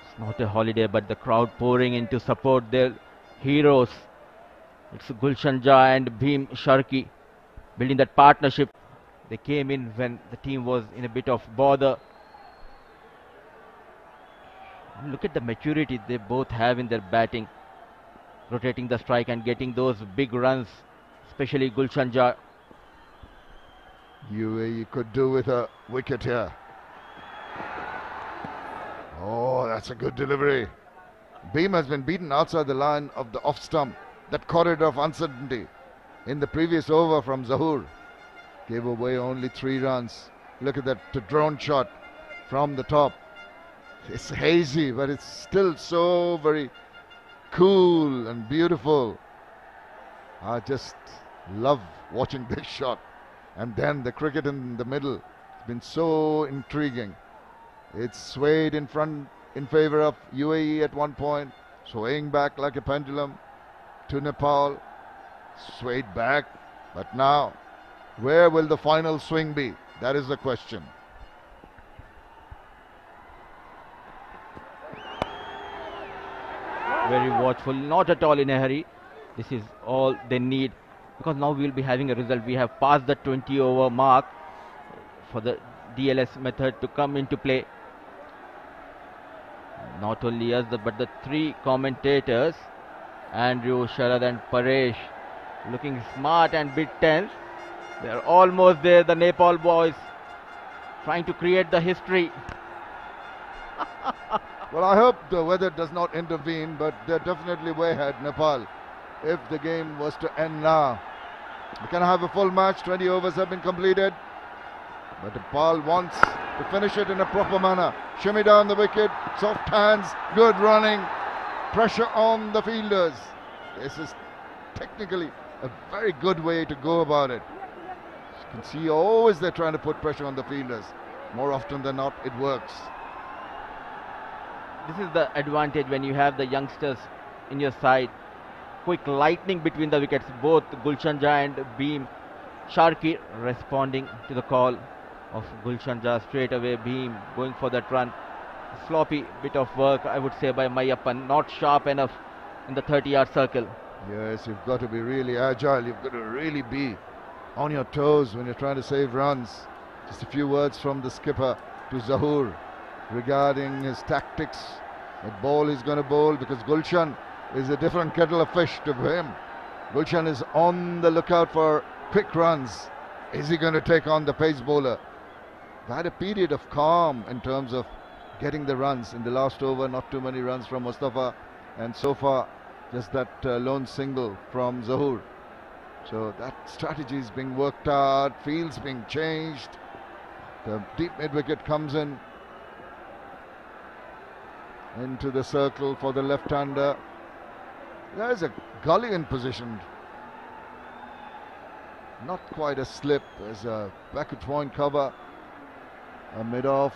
It's not a holiday, but the crowd pouring in to support their heroes. It's Gulshan Jah and Bhim Sharkey building that partnership. They came in when the team was in a bit of bother. Look at the maturity they both have in their batting, rotating the strike and getting those big runs, especially Gulshan Jah.
UAE could do with a wicket here. Oh, that's a good delivery. Bhim has been beaten outside the line of the off stump. That corridor of uncertainty in the previous over from Zahoor gave away only 3 runs. Look at that drone shot from the top. It's hazy, but it's still so very cool and beautiful. I just love watching this shot. And then the cricket in the middle. It's been so intriguing. It's swayed in front in favor of UAE at one point, swaying back like a pendulum to Nepal, swayed back, but now where will the final swing be? That is the question.
Very watchful, not at all in a hurry. This is all they need, because now we will be having a result. We have passed the 20 over mark for the DLS method to come into play. Not only us, but the three commentators, Andrew, Sharad and Paresh, looking smart and bit tense. They are almost there, the Nepal boys, trying to create the history.
Well, I hope the weather does not intervene, but they're definitely way ahead, Nepal, if the game was to end now. We can have a full match, 20 overs have been completed, but Nepal wants to finish it in a proper manner. Shimmy down the wicket, soft hands, good running, pressure on the fielders. This is technically a very good way to go about it. You can see always they're trying to put pressure on the fielders. More often than not, it works.
This is the advantage when you have the youngsters in your side. Quick lightning between the wickets, both Gulshan Jha and Beam. Sharkey responding to the call of Gulshan Jha straight away. Beam going for that run. Sloppy bit of work, I would say, by Mayappan. Not sharp enough in the 30-yard circle.
Yes, you've got to be really agile. You've got to really be on your toes when you're trying to save runs. Just a few words from the skipper to Zahoor regarding his tactics. What ball he's going to bowl, because Gulshan is a different kettle of fish to him. Gulshan is on the lookout for quick runs. Is he going to take on the pace bowler? They had a period of calm in terms of getting the runs in the last over. Not too many runs from Mustafa, and so far just that lone single from Zahoor. So that strategy is being worked out, fields being changed. The deep mid-wicket comes in into the circle for the left-hander. There's a gully in position. Not quite a slip. There's a backward point cover. A mid-off.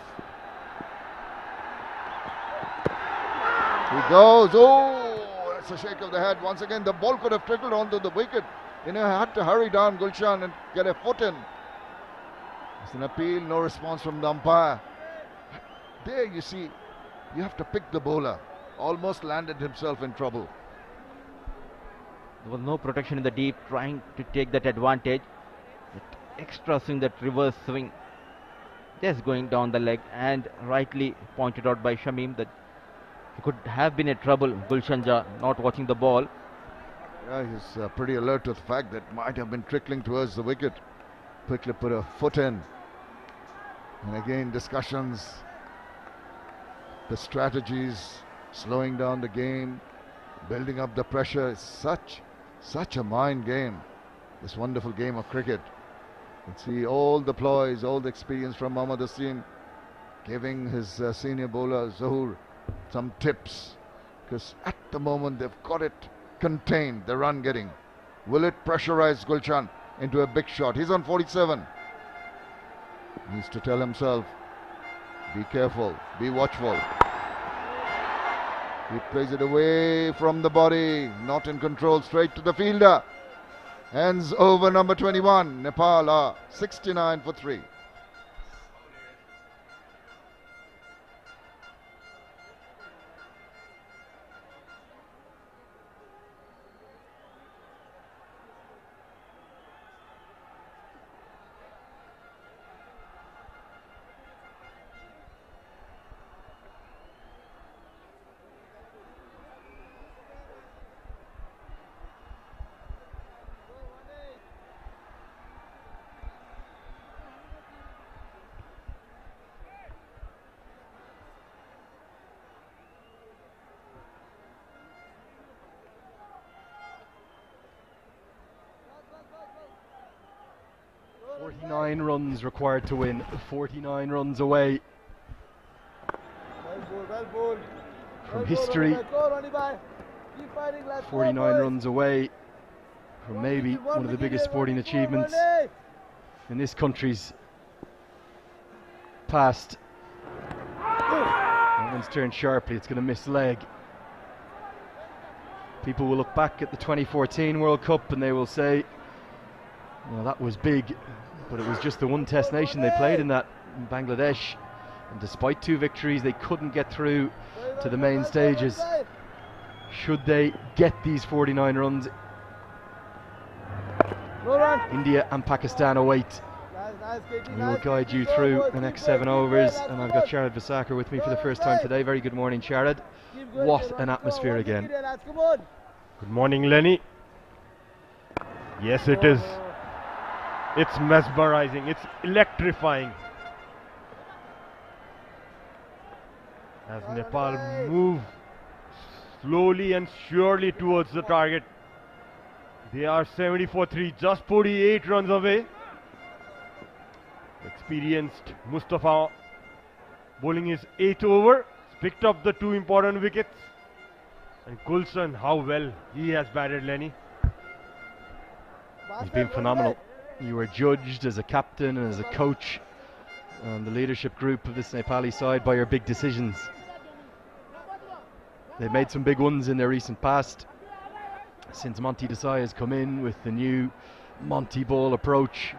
He goes. Oh, that's a shake of the head. Once again, the ball could have trickled onto the wicket. You know, had to hurry down Gulshan and get a foot in. It's an appeal, no response from the umpire. There you see, you have to pick the bowler. Almost landed himself in trouble.
There was no protection in the deep, trying to take that advantage. That extra swing, that reverse swing, just going down the leg, and rightly pointed out by Shamim that he could have been in trouble. Gulshan Jha not watching the ball.
Yeah, he's pretty alert to the fact that might have been trickling towards the wicket. Quickly put a foot in. And again, discussions, the strategies, slowing down the game, building up the pressure. It's such a mind game, this wonderful game of cricket. You can see all the ploys, all the experience from Mohammad Hussain, giving his senior bowler Zahoor some tips, because at the moment they've got it contained, the run getting. Will it pressurize Gulshan into a big shot? He's on 47. He needs to tell himself, be careful, be watchful. He plays it away from the body, not in control, straight to the fielder. Ends over number 21. Nepal are 69 for 3.
Nine runs required to win, 49 runs away from history, 49 runs away from maybe one of the biggest sporting achievements in this country's past. That one's turned sharply, it's going to miss leg. People will look back at the 2014 World Cup and they will say, well, that was big, but it was just the one test nation they played in that, in Bangladesh. And despite 2 victories, they couldn't get through to the main stages. Should they get these 49 runs, India and Pakistan await. We will guide you through the next 7 overs, and I've got Sharad Vasakar with me for the first time today. Very good morning, Sharad. What an atmosphere again.
Good morning, Lenny. Yes, it is. It's mesmerizing, it's electrifying. As Nepal move slowly and surely towards the target. They are 70-3, just 48 runs away. Experienced Mustafa bowling his 8th over. He's picked up the 2 important wickets. And Gulshan, how well he has batted, Lenny.
He's been phenomenal. You were judged as a captain and as a coach and the leadership group of this Nepali side by your big decisions. They've made some big ones in their recent past. Since Monty Desai has come in with the new Monty ball approach.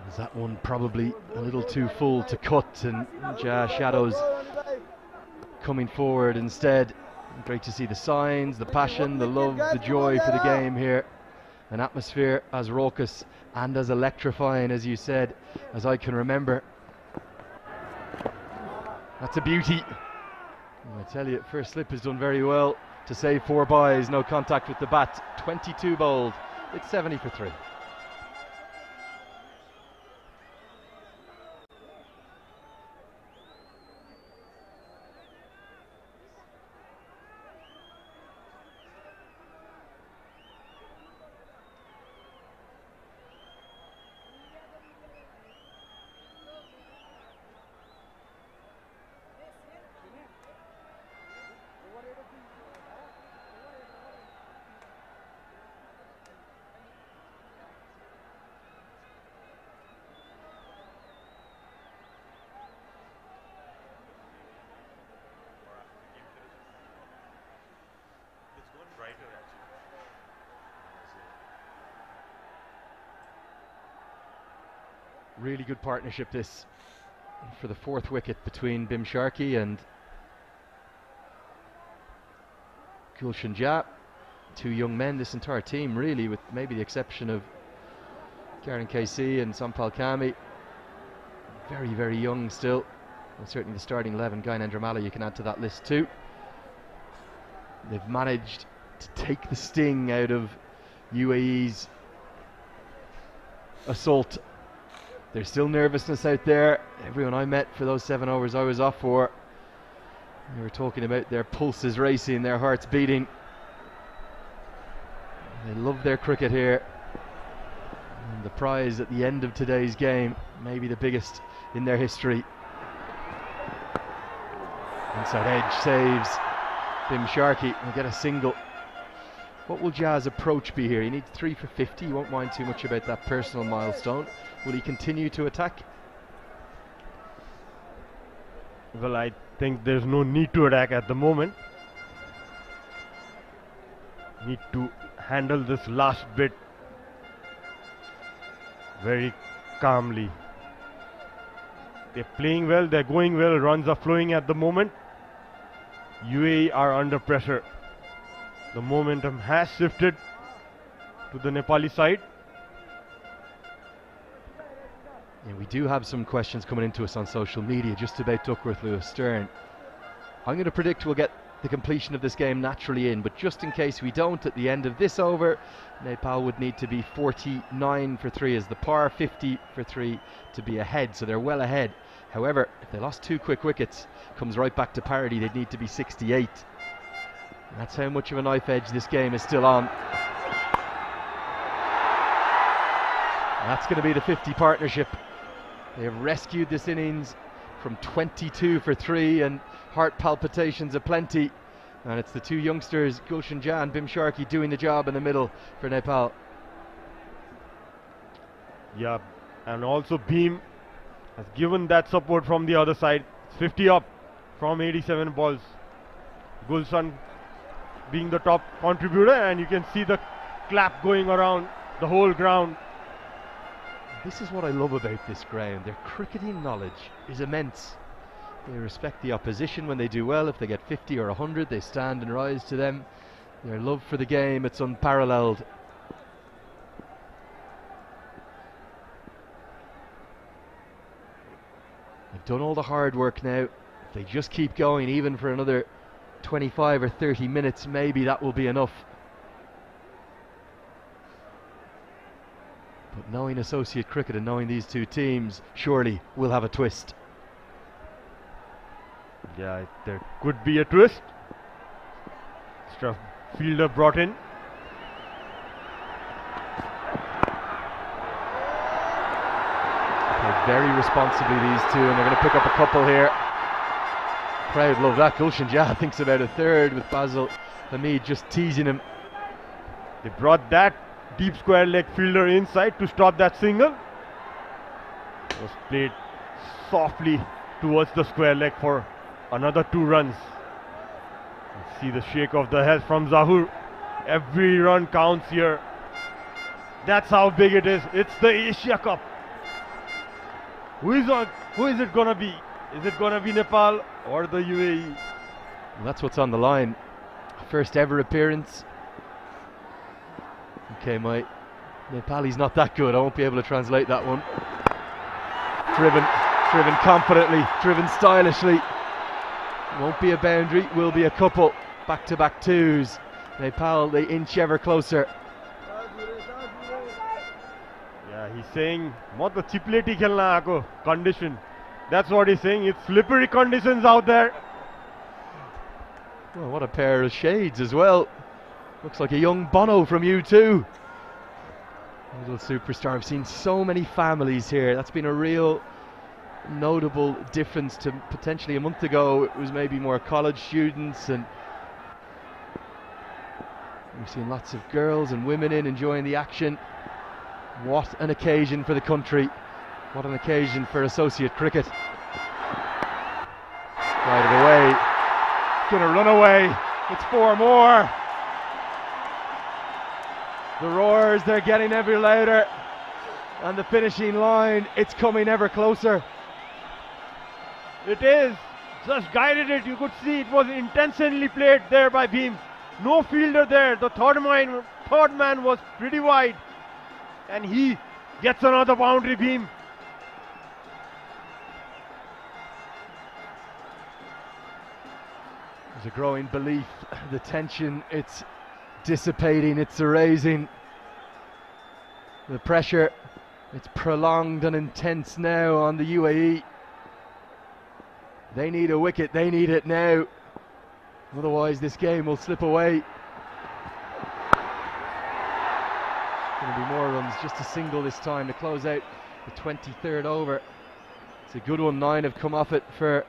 Was that one probably a little too full to cut, and Shadows coming forward instead. Great to see the signs, the passion, the love, the joy for the game here. An atmosphere as raucous and as electrifying, as you said, as I can remember. That's a beauty. I tell you, first slip has done very well to save 4 byes, no contact with the bat. 22 bowled, it's 70-3. Really good partnership this for the 4th wicket between Bim Sharkey and Gulshan Jha. 2 young men, this entire team really, with maybe the exception of Karen KC and Sampal Kami. Very, very young still. And certainly the starting 11, Gyanendra Malla, you can add to that list too. They've managed to take the sting out of UAE's assault. There's still nervousness out there. Everyone I met for those 7 overs I was off for, they were talking about their pulses racing, their hearts beating. They love their cricket here. And the prize at the end of today's game, maybe the biggest in their history. Inside edge saves Bim Sharkey and get a single. What will Jaz's approach be here? He needs 3 for 50. He won't mind too much about that personal milestone. Will he continue to attack?
Well, I think there's no need to attack at the moment. Need to handle this last bit very calmly. They're playing well, they're going well, runs are flowing at the moment. UAE are under pressure. The momentum has shifted to the Nepali side.
Yeah, we do have some questions coming into us on social media just about Duckworth Lewis Stern. I'm going to predict we'll get the completion of this game naturally in, but just in case we don't at the end of this over, Nepal would need to be 49 for 3 as the par, 50 for 3 to be ahead, so they're well ahead. However, if they lost 2 quick wickets, comes right back to parity, they'd need to be 68. And that's how much of a knife edge this game is still on. And that's going to be the 50 partnership. They have rescued this innings from 22 for 3 and heart palpitations aplenty. And it's the 2 youngsters, Gulshan Jha and Bim Sharkey, doing the job in the middle for Nepal.
Yeah, and also Beam has given that support from the other side. It's 50 up from 87 balls. Gulshan being the top contributor, and you can see the clap going around the whole ground.
This is what I love about this ground. Their cricketing knowledge is immense. They respect the opposition when they do well. If they get 50 or 100, they stand and rise to them. Their love for the game, it's unparalleled. They've done all the hard work now. If they just keep going, even for another 25 or 30 minutes, maybe that will be enough. But knowing associate cricket and knowing these two teams, surely we'll have a twist.
Yeah, there could be a twist. Extra fielder brought in.
Played very responsibly, these two, and they're going to pick up a couple here. Crowd love that. Gulshan Jah thinks about a third with Basil Hamid just teasing him.
They brought that deep square leg fielder inside to stop that single. It was played softly towards the square leg for another 2 runs. You see the shake of the head from Zahur. Every run counts here. That's how big it is. It's the Asia Cup. Who is it gonna be? Is it gonna be Nepal or the UAE?
Well, that's what's on the line. First ever appearance. Okay, my Nepali's not that good. I won't be able to translate that one. Driven confidently, driven stylishly. Won't be a boundary, will be a couple. Back-to-back twos. Nepal, they inch ever closer.
Yeah, he's saying, "Maat chipleti khelna aako condition." That's what he's saying. It's slippery conditions out there.
Well, what a pair of shades as well. Looks like a young Bono from U2. Little superstar. I've seen so many families here. That's been a real notable difference to potentially a month ago. It was maybe more college students, and we've seen lots of girls and women in enjoying the action. What an occasion for the country. What an occasion for associate cricket. Right it away. Gonna run away. It's 4 more. The roars, they're getting ever louder. And the finishing line, it's coming ever closer.
It is. Just guided it. You could see it was intentionally played there by Beam. No fielder there. The third man was pretty wide. And he gets another boundary. Beam.
There's a growing belief. The tension, it's dissipating, it's erasing. The pressure, it's prolonged and intense now on the UAE. They need a wicket, they need it now. Otherwise this game will slip away. Going to be more runs, just a single this time to close out the 23rd over. It's a good one, 9 have come off it for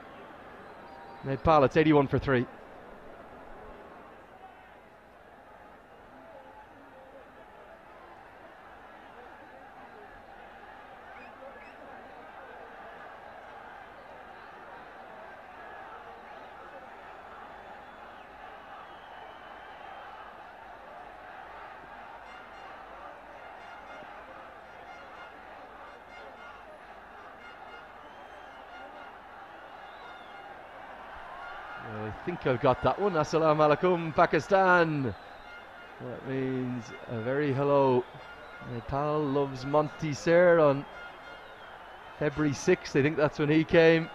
Nepal. It's 81 for 3. I think I've got that one. Assalamu alaikum, Pakistan. That means a very hello. Nepal loves Monty Sir on February 6th. I think that's when he came.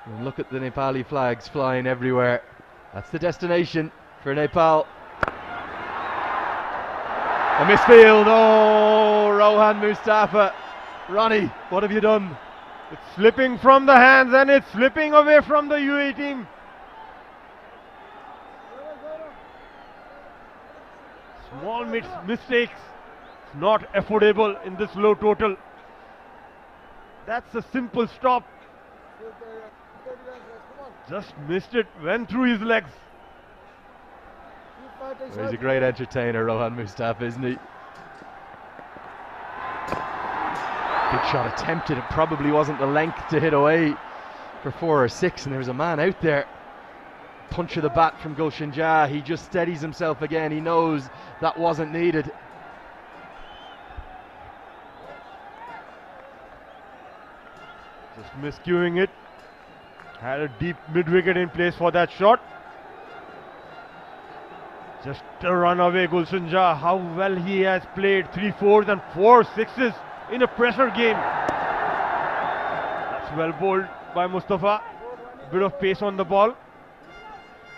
And look at the Nepali flags flying everywhere. That's the destination for Nepal. A misfield. Oh, Rohan Mustafa. Ronnie, what have you done?
It's slipping from the hands and it's slipping away from the UAE team. Small mistakes, not affordable in this low total. That's a simple stop. Just missed it, went through his legs.
Well, he's a great entertainer, Rohan Mustafa, isn't he? Big shot attempted. It probably wasn't the length to hit away for 4 or 6, and there was a man out there. Punch of the bat from Gulshan Jah. He just steadies himself again. He knows that wasn't needed.
Just miscuing it. Had a deep mid-wicket in place for that shot. Just a run away, Gulshan Jah. How well he has played. 3 4s and 4 6s in a pressure game. That's well bowled by Mustafa. Bit of pace on the ball.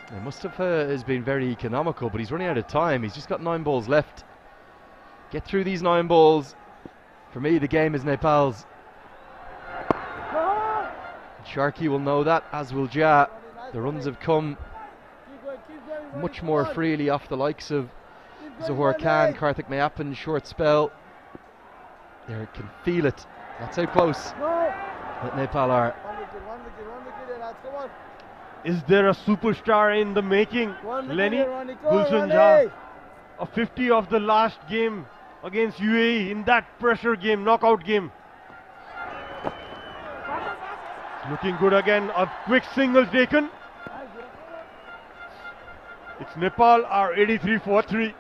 Yeah, Mustafa has been very economical, but he's running out of time. He's just got 9 balls left. Get through these 9 balls. For me, the game is Nepal's. Sharkey will know that, as will Jah. The runs have come much more freely off the likes of Zohar Khan, Karthik Mayappan, short spell. They can feel it. That's how close that Nepal are.
Is there a superstar in the making? Lenny Gulshan Jah. A 50 of the last game against UAE in that pressure game, knockout game. Looking good again. A quick single taken. It's Nepal are 83 for 3.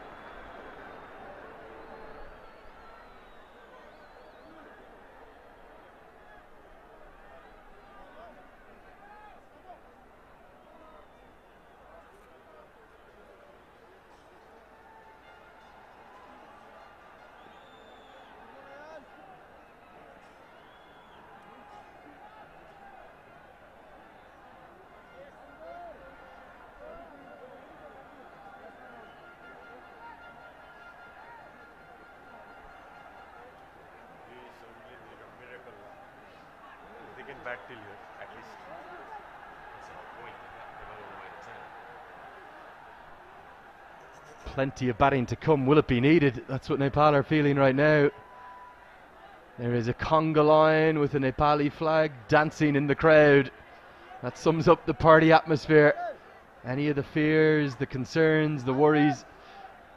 Plenty of batting to come. Will it be needed? That's what Nepal are feeling right now. There is a conga line with a Nepali flag dancing in the crowd. That sums up the party atmosphere. Any of the fears, the concerns, the worries,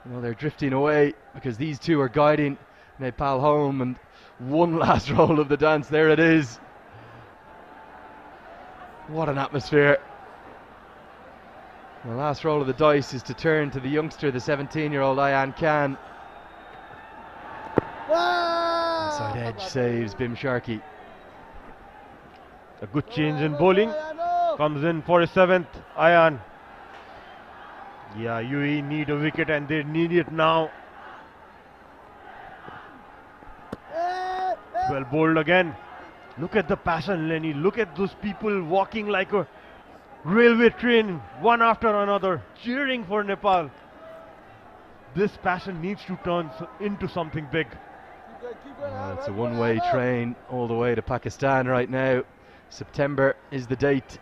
they're drifting away because these two are guiding Nepal home. And one last roll of the dance. There it is. What an atmosphere. The last roll of the dice is to turn to the youngster, the 17-year-old Ayan Khan. Inside edge saves Bim Sharkey.
A good change in bowling. Comes in for a 7th, Ayan. Yeah, UAE need a wicket and they need it now. Well bowled again. Look at the passion, Lenny. Look at those people walking like a railway train, one after another, cheering for Nepal. This passion needs to turn into something big.
It's a one-way train all the way to Pakistan right now. September is the date.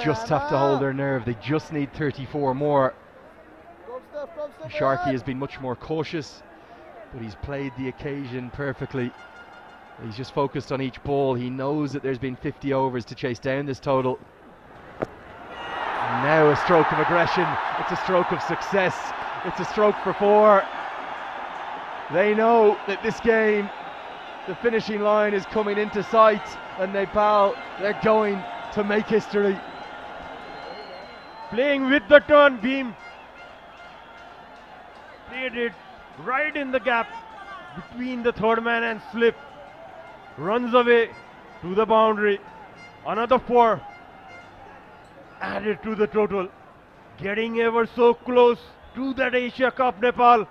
Just have to hold their nerve. They just need 34 more. Sharkey has been much more cautious, but he's played the occasion perfectly. He's just focused on each ball. He knows that there's been 50 overs to chase down this total. And now a stroke of aggression. It's a stroke of success. It's a stroke for 4. They know that this game, the finishing line is coming into sight, and Nepal, they're going to make history.
Playing with the turn beam. Played it right in the gap between the third man and slip. Runs away to the boundary. Another 4 added to the total. Getting ever so close to that Asia Cup, Nepal.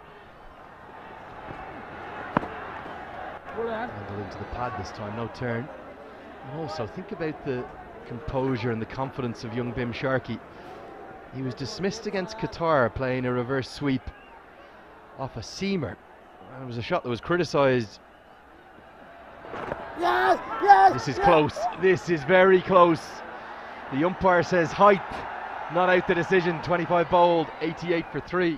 Handled into the pad this time, no turn. And also think about the composure and the confidence of young Bim Sharkey. He was dismissed against Qatar playing a reverse sweep off a seamer. It was a shot that was criticised.
Yes, yes.
This is close. This is very close. The umpire says height, not out the decision. 25 bowled, 88 for 3.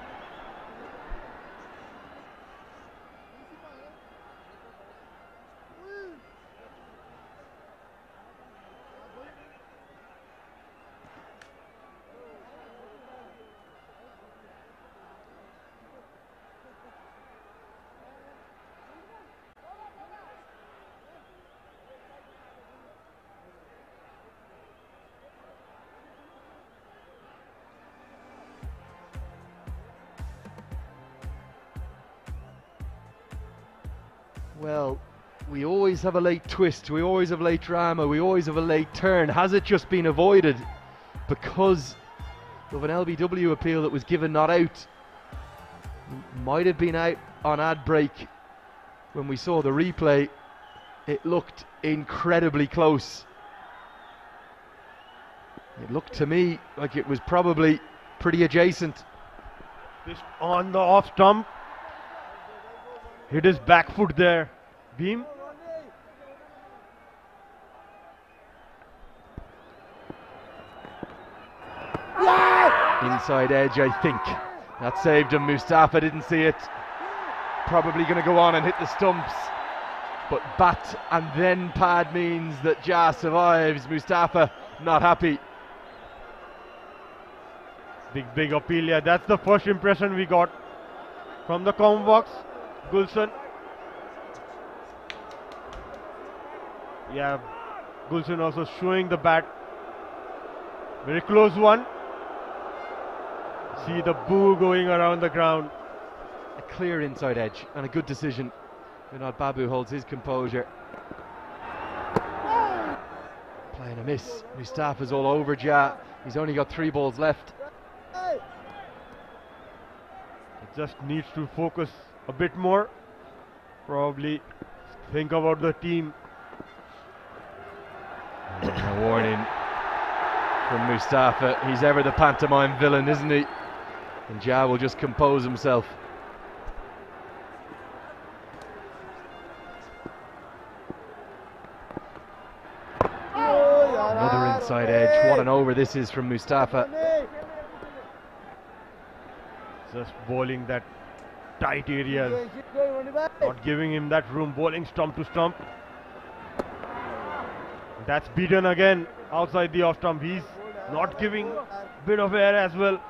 Well, we always have a late twist, we always have late drama, we always have a late turn. Has it just been avoided because of an LBW appeal that was given not out? Might have been out on ad break. When we saw the replay, it looked incredibly close. It looked to me like it was probably pretty adjacent.
This on the off stump. Hit his back foot there. Beam.
Inside edge, I think. That saved him. Mustafa didn't see it. Probably going to go on and hit the stumps. But bat and then pad means that Ja survives. Mustafa not happy.
Big appeal. Yeah, that's the first impression we got from the comment box. Gulshan. Yeah, Gulshan also showing the bat. Very close one. See the boo going around the ground.
A clear inside edge and a good decision. Vinod Babu holds his composure. Playing a miss. Mustafa's all over Ja. He's only got 3 balls left.
It just needs to focus a bit more. Probably think about the team.
A warning from Mustafa. He's ever the pantomime villain, isn't he? And Ja will just compose himself. Another inside edge. What an over this is from Mustafa.
Just bowling that tight areas. Not giving him that room. Bowling stump to stump. That's beaten again outside the off stump. He's not giving bit of air as well.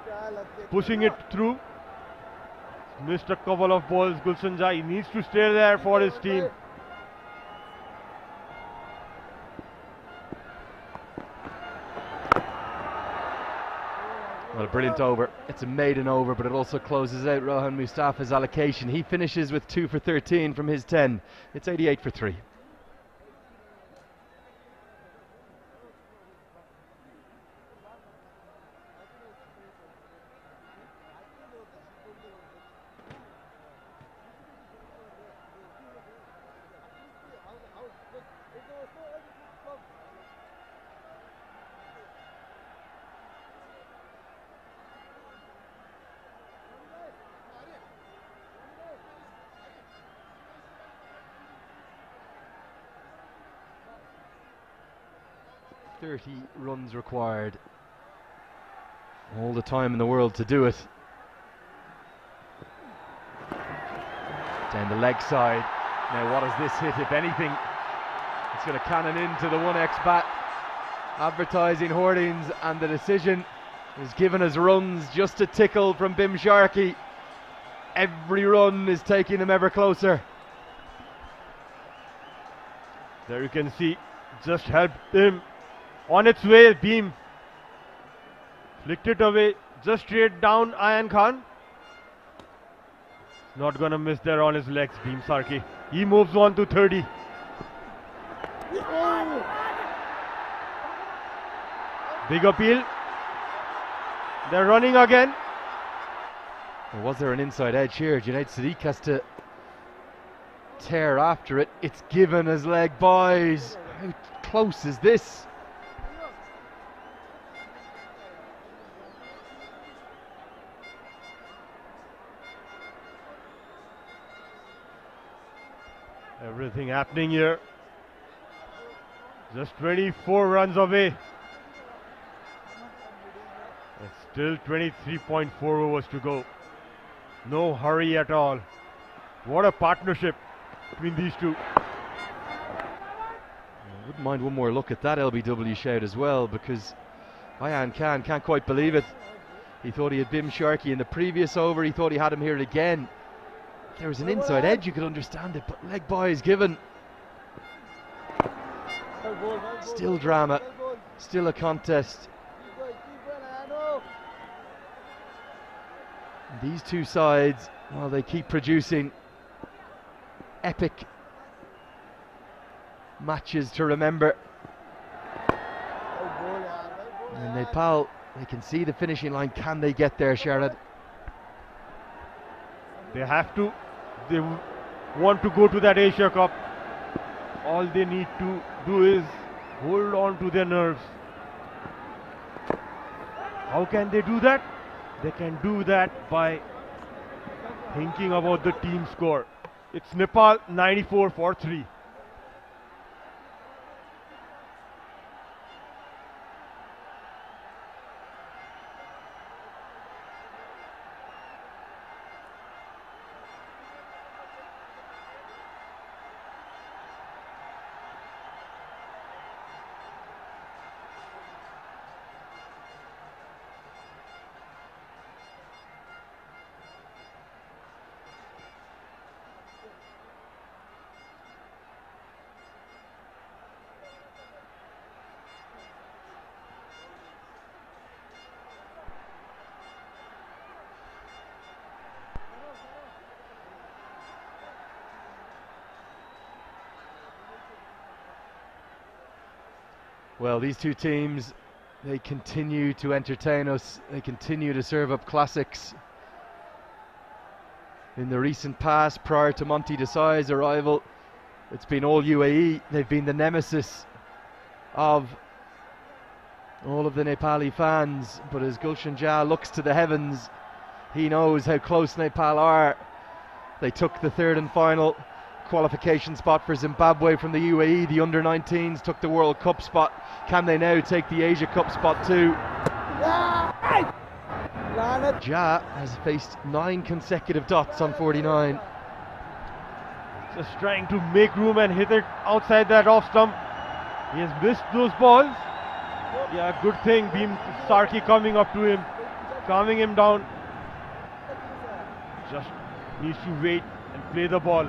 Pushing it through. Missed a couple of balls. Gulshan Ja, he needs to stay there for his team.
Well, a brilliant over. It's a maiden over, but it also closes out Rohan Mustafa's allocation. He finishes with 2 for 13 from his 10. It's 88 for 3. Runs required. All the time in the world to do it. Down the leg side. Now what does this hit? If anything, it's going to cannon into the 1x bat. Advertising hoardings, and the decision is given as runs, just a tickle from Bim Sharkey. Every run is taking them ever closer.
There you can see, just helped him. On its way, beam. Flicked it away, just straight down Ayan Khan. Not gonna miss there on his legs, Beam Sarki. He moves on to 30. Big appeal. They're running again.
Well, was there an inside edge here? Junaid Sadiq has to tear after it. It's given as leg buys. How close is this?
Everything happening here. Just 24 runs away. It's still 23.4 overs to go. No hurry at all. What a partnership between these two.
I wouldn't mind one more look at that LBW shout as well, because Ayan Khan can't quite believe it. He thought he had Bim Sharkey in the previous over. He thought he had him here again. If there was an inside edge, you could understand it, but leg by is given. Still drama, still a contest. These two sides, well, they keep producing epic matches to remember. And Nepal, they can see the finishing line. Can they get there, Sharad?
They have to. They want to go to that Asia Cup. All they need to do is hold on to their nerves. How can they do that? They can do that by thinking about the team score. It's Nepal 94 for 3.
Well, these two teams, they continue to entertain us. They continue to serve up classics. In the recent past, prior to Monty Desai's arrival, it's been all UAE. They've been the nemesis of all of the Nepali fans. But as Gulshan Jah looks to the heavens, he knows how close Nepal are. They took the third and final qualification spot for Zimbabwe from the UAE. The under-19s took the World Cup spot. Can they now take the Asia Cup spot too? Jah has faced 9 consecutive dots on 49.
Just trying to make room and hit it outside that off stump. He has missed those balls. Yeah, good thing. Beam Sarki coming up to him, calming him down. Just needs to wait and play the ball.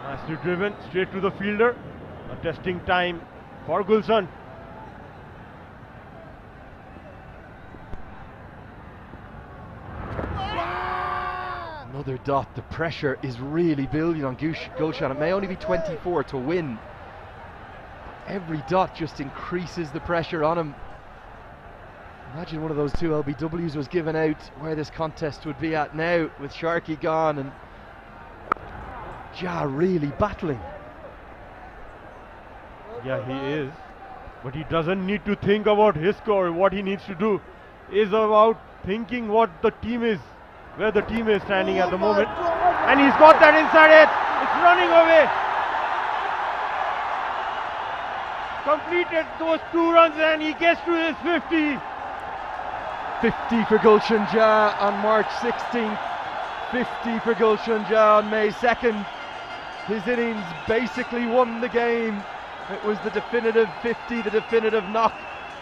Nicely driven, straight to the fielder. A testing time for Gulshan.
Another dot. The pressure is really building on Gulshan. It may only be 24 to win. Every dot just increases the pressure on him. Imagine one of those 2 LBWs was given out, where this contest would be at now, with Sharky gone and Jah really battling.
Yeah, he is. But he doesn't need to think about his score. What he needs to do is about thinking what the team is, where the team is standing at the moment. And he's got that inside it. It's running away. Completed those 2 runs and he gets to his 50.
50 for Gulshan Jah on March 16th. 50 for Gulshan Jah on May 2nd. His innings basically won the game. It was the definitive 50, the definitive knock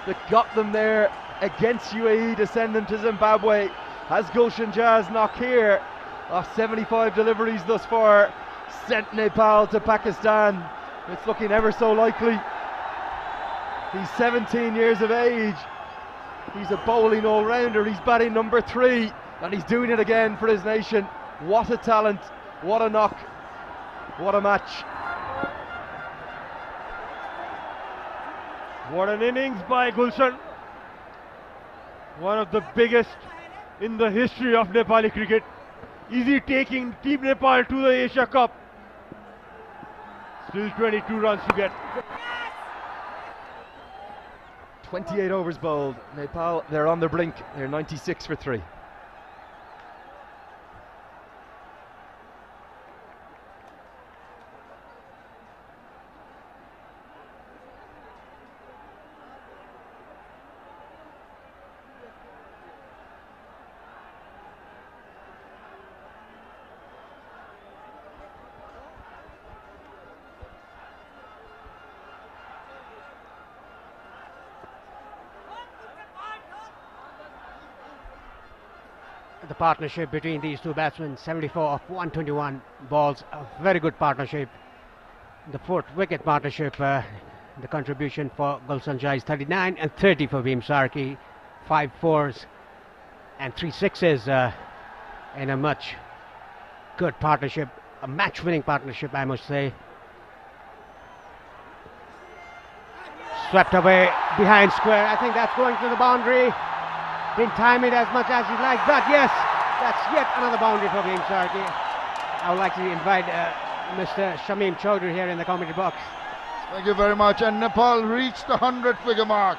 that got them there against UAE to send them to Zimbabwe. Has Gulshan Jah's knock here, off 75 deliveries thus far, sent Nepal to Pakistan? It's looking ever so likely. He's 17 years of age. He's a bowling all-rounder. He's batting number 3 and he's doing it again for his nation. What a talent, what a knock, what a match.
What an innings by Gulshan. One of the biggest in the history of Nepali cricket. Easy taking Team Nepal to the Asia Cup. Still 22 runs to get.
28 overs bowled. Nepal, they're on the brink. They're 96 for 3.
The partnership between these two batsmen, 74 of 121 balls, a very good partnership. The 4th wicket partnership, the contribution for Gulshan Jah is 39 and 30 for Beam Sarki, 5 4s and 3 6s in a much good partnership, a match-winning partnership, I must say. Swept away behind square. I think that's going to the boundary. Didn't time it as much as he'd like, but yes, that's yet another boundary for Bhim Sharkey. I would like to invite Mr. Shamim Chaudhry here in the commentary box.
Thank you very much. And Nepal reached the 100-figure mark.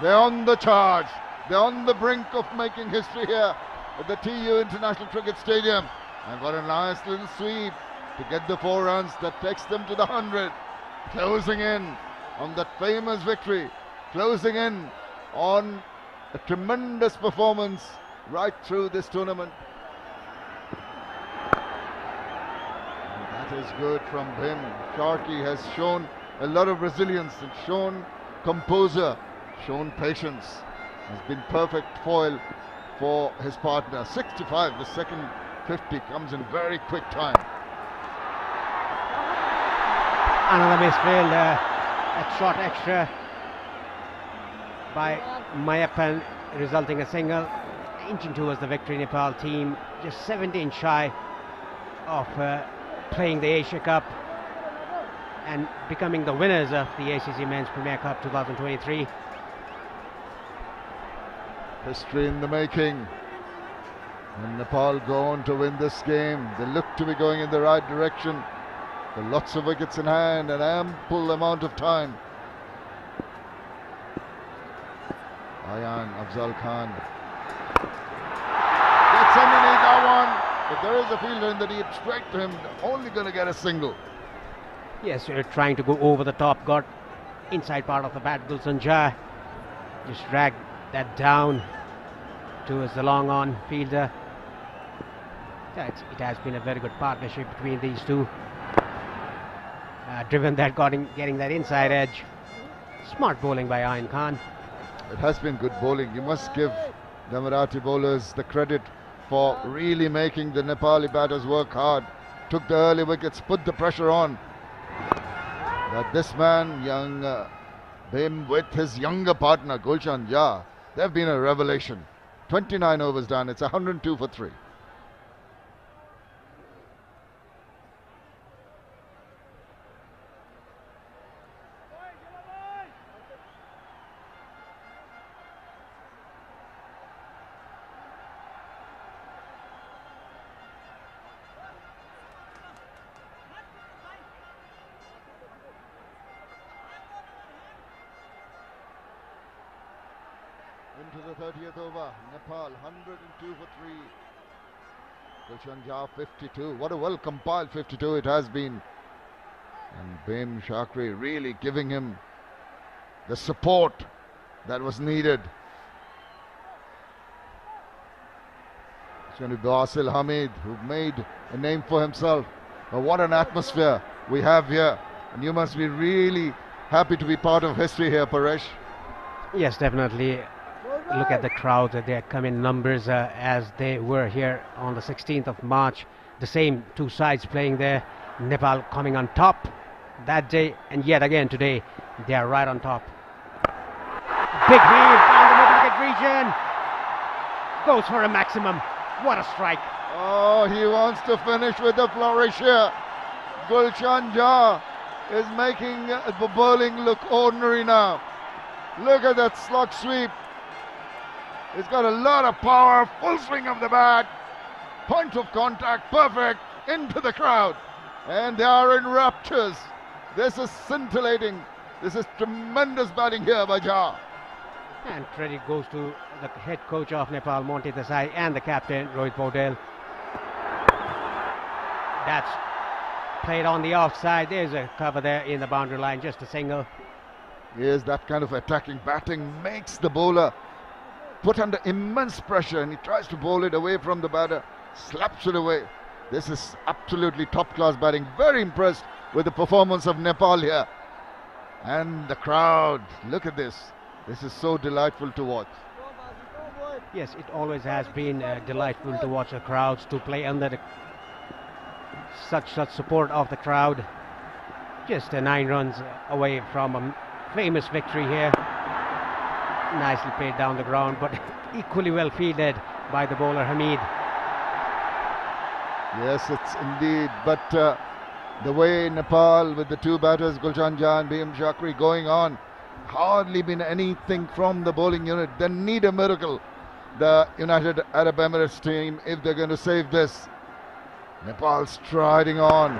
They're on the charge. They're on the brink of making history here at the TU International Cricket Stadium. And got a nice little sweep to get the 4 runs that takes them to the 100. Closing in on that famous victory. Closing in on a tremendous performance right through this tournament. And that is good from him. Sharkey has shown a lot of resilience and shown composure, shown patience. Has been perfect foil for his partner. 65, the second 50 comes in very quick time.
Another misfield, a short extra by Mayappan, resulting a single, inching towards the victory. Nepal team just 17 shy of playing the Asia Cup and becoming the winners of the ACC Men's Premier Cup 2023.
History in the making. And Nepal go on to win this game. They look to be going in the right direction. There are lots of wickets in hand and ample amount of time. Ayan Afzal Khan gets underneath that one, but there is a fielder in the deep, straight to him, only going to get a single.
Yes, you're trying to go over the top, got inside part of the bat. Gulshan Jha just dragged that down towards the long on fielder. It has been a very good partnership between these two. Driven that, getting that inside edge. Smart bowling by Ayan Khan.
It has been good bowling. You must give the Marathi bowlers the credit for really making the Nepali batters work hard. Took the early wickets, put the pressure on. But this man, young Bhim, with his younger partner Gulshan Jha, they've been a revelation. 29 overs done. It's 102 for 3. Into the 30th over, Nepal 102 for 3. Gulshan Jha 52. What a well compiled 52 it has been. And Bhim Sharkey really giving him the support that was needed. It's going to be Basil Hamid, who made a name for himself. But what an atmosphere we have here. And you must be really happy to be part of history here, Paresh.
Yes, definitely. Look at the crowd, they had come in numbers as they were here on the 16th of March. The same two sides playing there. Nepal coming on top that day, and yet again today they are right on top. Big heave down the middle wicket region. Goes for a maximum. What a strike.
Oh, he wants to finish with a flourish here. Gulshan Jha is making the bowling look ordinary now. Look at that slug sweep. He's got a lot of power, full swing of the bat, point of contact, perfect, into the crowd. And they are in raptures. This is scintillating. This is tremendous batting here by Jha.
And credit goes to the head coach of Nepal, Monty Desai, and the captain, Rohit Paudel. That's played on the offside. There's a cover there in the boundary line, just a single.
Yes, that kind of attacking batting makes the bowler put under immense pressure, and he tries to bowl it away from the batter, slaps it away. This is absolutely top-class batting. Very impressed with the performance of Nepal here. And the crowd, look at this. This is so delightful to watch.
Yes, it always has been delightful to watch the crowds, to play under such support of the crowd. Just 9 runs away from a famous victory here. Nicely played down the ground, but equally well fielded by the bowler Hamid.
Yes, it's indeed. But the way Nepal with the two batters, Gulshan Jha and Bhim Sharkey, going on, Hardly been anything from the bowling unit. They need a miracle, the United Arab Emirates team, if they're going to save this. Nepal striding on.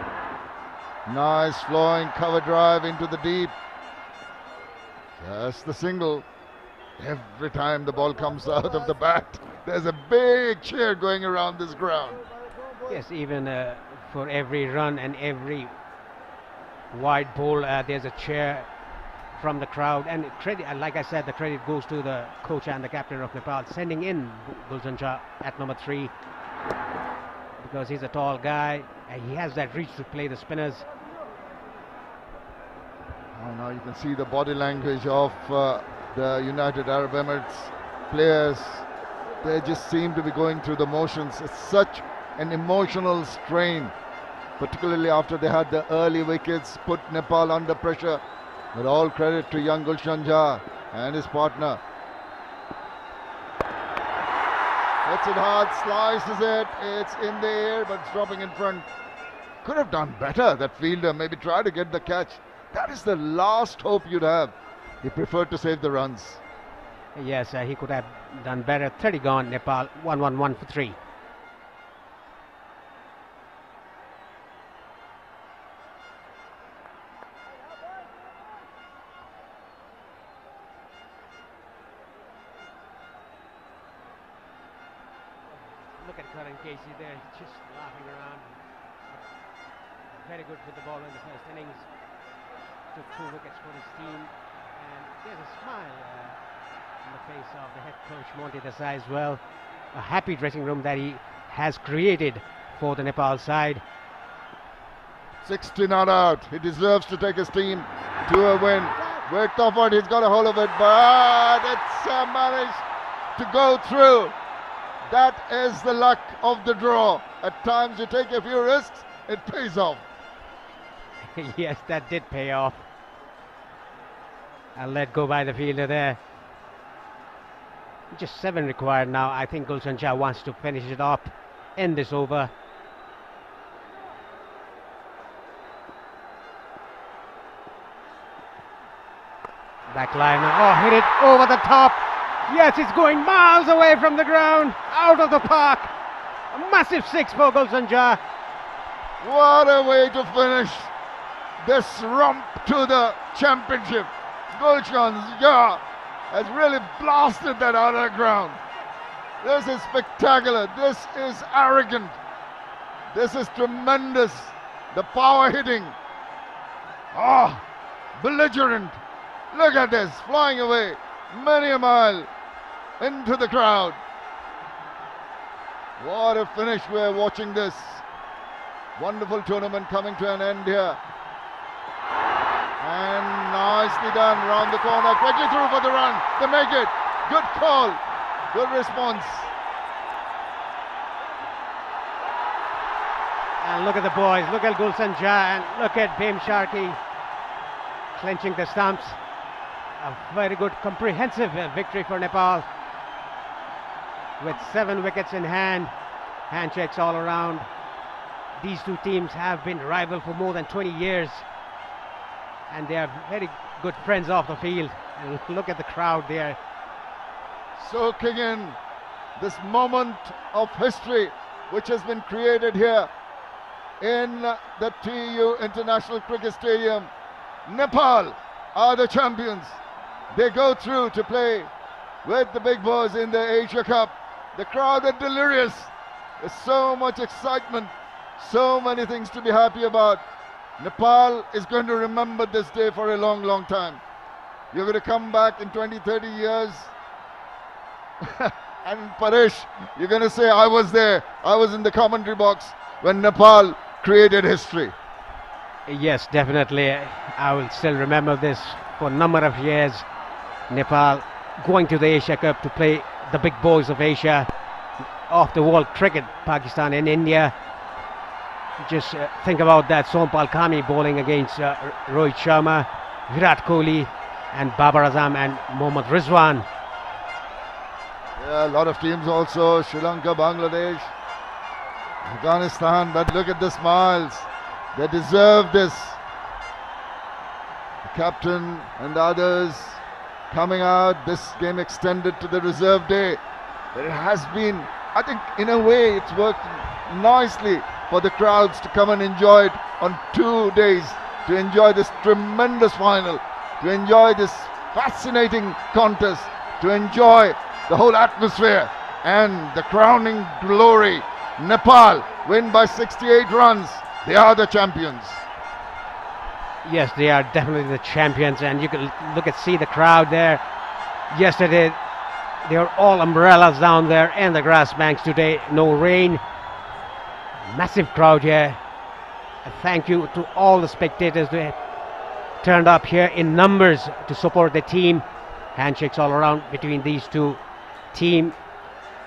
Nice flowing cover drive into the deep. Just the single. Every time the ball comes out of the bat, there's a big cheer going around this ground.
Yes, even for every run and every wide ball, there's a cheer from the crowd. And credit, like I said, the credit goes to the coach and the captain of Nepal, sending in Gulshan Shah at number 3, because he's a tall guy and he has that reach to play the spinners.
Oh, now you can see the body language of the United Arab Emirates players. They just seem to be going through the motions. It's such an emotional strain, particularly after they had the early wickets, put Nepal under pressure. But all credit to young Gulshan Shah and his partner. Hits it hard, slices it, it's in the air, but it's dropping in front. Could have done better, that fielder, maybe try to get the catch. That is the last hope you'd have. He preferred to save the runs.
Yes, he could have done better. 30 gone, Nepal, 1-1-1 for 3. Look at Karan Casey there, just laughing around. Very good with the ball in the first innings. Took 2 wickets for his team. And there's a smile on the face of the head coach Monty Desai as well. A happy dressing room that he has created for the Nepal side.
60 not out. He deserves to take his team to a win. With Tofford, he's got a hold of it, but it's managed to go through. That is the luck of the draw. At times you take a few risks, it pays off.
Yes, that did pay off. And let go by the fielder there. Just 7 required now. I think Gulshan Shah wants to finish it up in this over. Backline. Oh, hit it over the top. Yes, it's going miles away from the ground, out of the park. A massive 6 for Gulshan Shah.
What a way to finish this romp to the championship. Gulshan Shah has really blasted that out of the ground. This is spectacular. This is arrogant. This is tremendous. The power hitting. Oh, belligerent. Look at this, flying away many a mile into the crowd. What a finish. We're watching this wonderful tournament coming to an end here. And nicely done round the corner, quickly through for the run. They make it. Good call. Good response.
And look at the boys. Look at Gulshan Shah and look at Bhim Sharkey clenching the stumps. A very good comprehensive victory for Nepal. With 7 wickets in hand. Handshakes all around. These two teams have been rival for more than 20 years. And they are very good friends off the field. And look at the crowd there.
Soaking in this moment of history which has been created here in the TU International Cricket Stadium. Nepal are the champions. They go through to play with the big boys in the Asia Cup. The crowd are delirious. There's so much excitement, so many things to be happy about. Nepal is going to remember this day for a long, long time. You're going to come back in 20, 30 years and Paresh, you're going to say, I was there, I was in the commentary box when Nepal created history.
Yes, definitely. I will still remember this for a number of years. Nepal going to the Asia Cup to play the big boys of Asia, off the world cricket, Pakistan and India. Just think about that. Sompal Kami bowling against Rohit Sharma, Virat Kohli and Babar Azam and Mohammad Rizwan.
Yeah, a lot of teams also, Sri Lanka, Bangladesh, Afghanistan, but look at the smiles. They deserve this. The captain and the others coming out. This game extended to the reserve day. But it has been, I think, in a way, it's worked nicely for the crowds to come and enjoy it on 2 days, to enjoy this tremendous final, to enjoy this fascinating contest, to enjoy the whole atmosphere and the crowning glory. Nepal win by 68 runs. They are the champions.
Yes, they are definitely the champions, and you can see the crowd there. Yesterday, they were all umbrellas down there and the grass banks. Today, no rain. Massive crowd here. Thank you to all the spectators who turned up here in numbers to support the team. Handshakes all around between these two teams.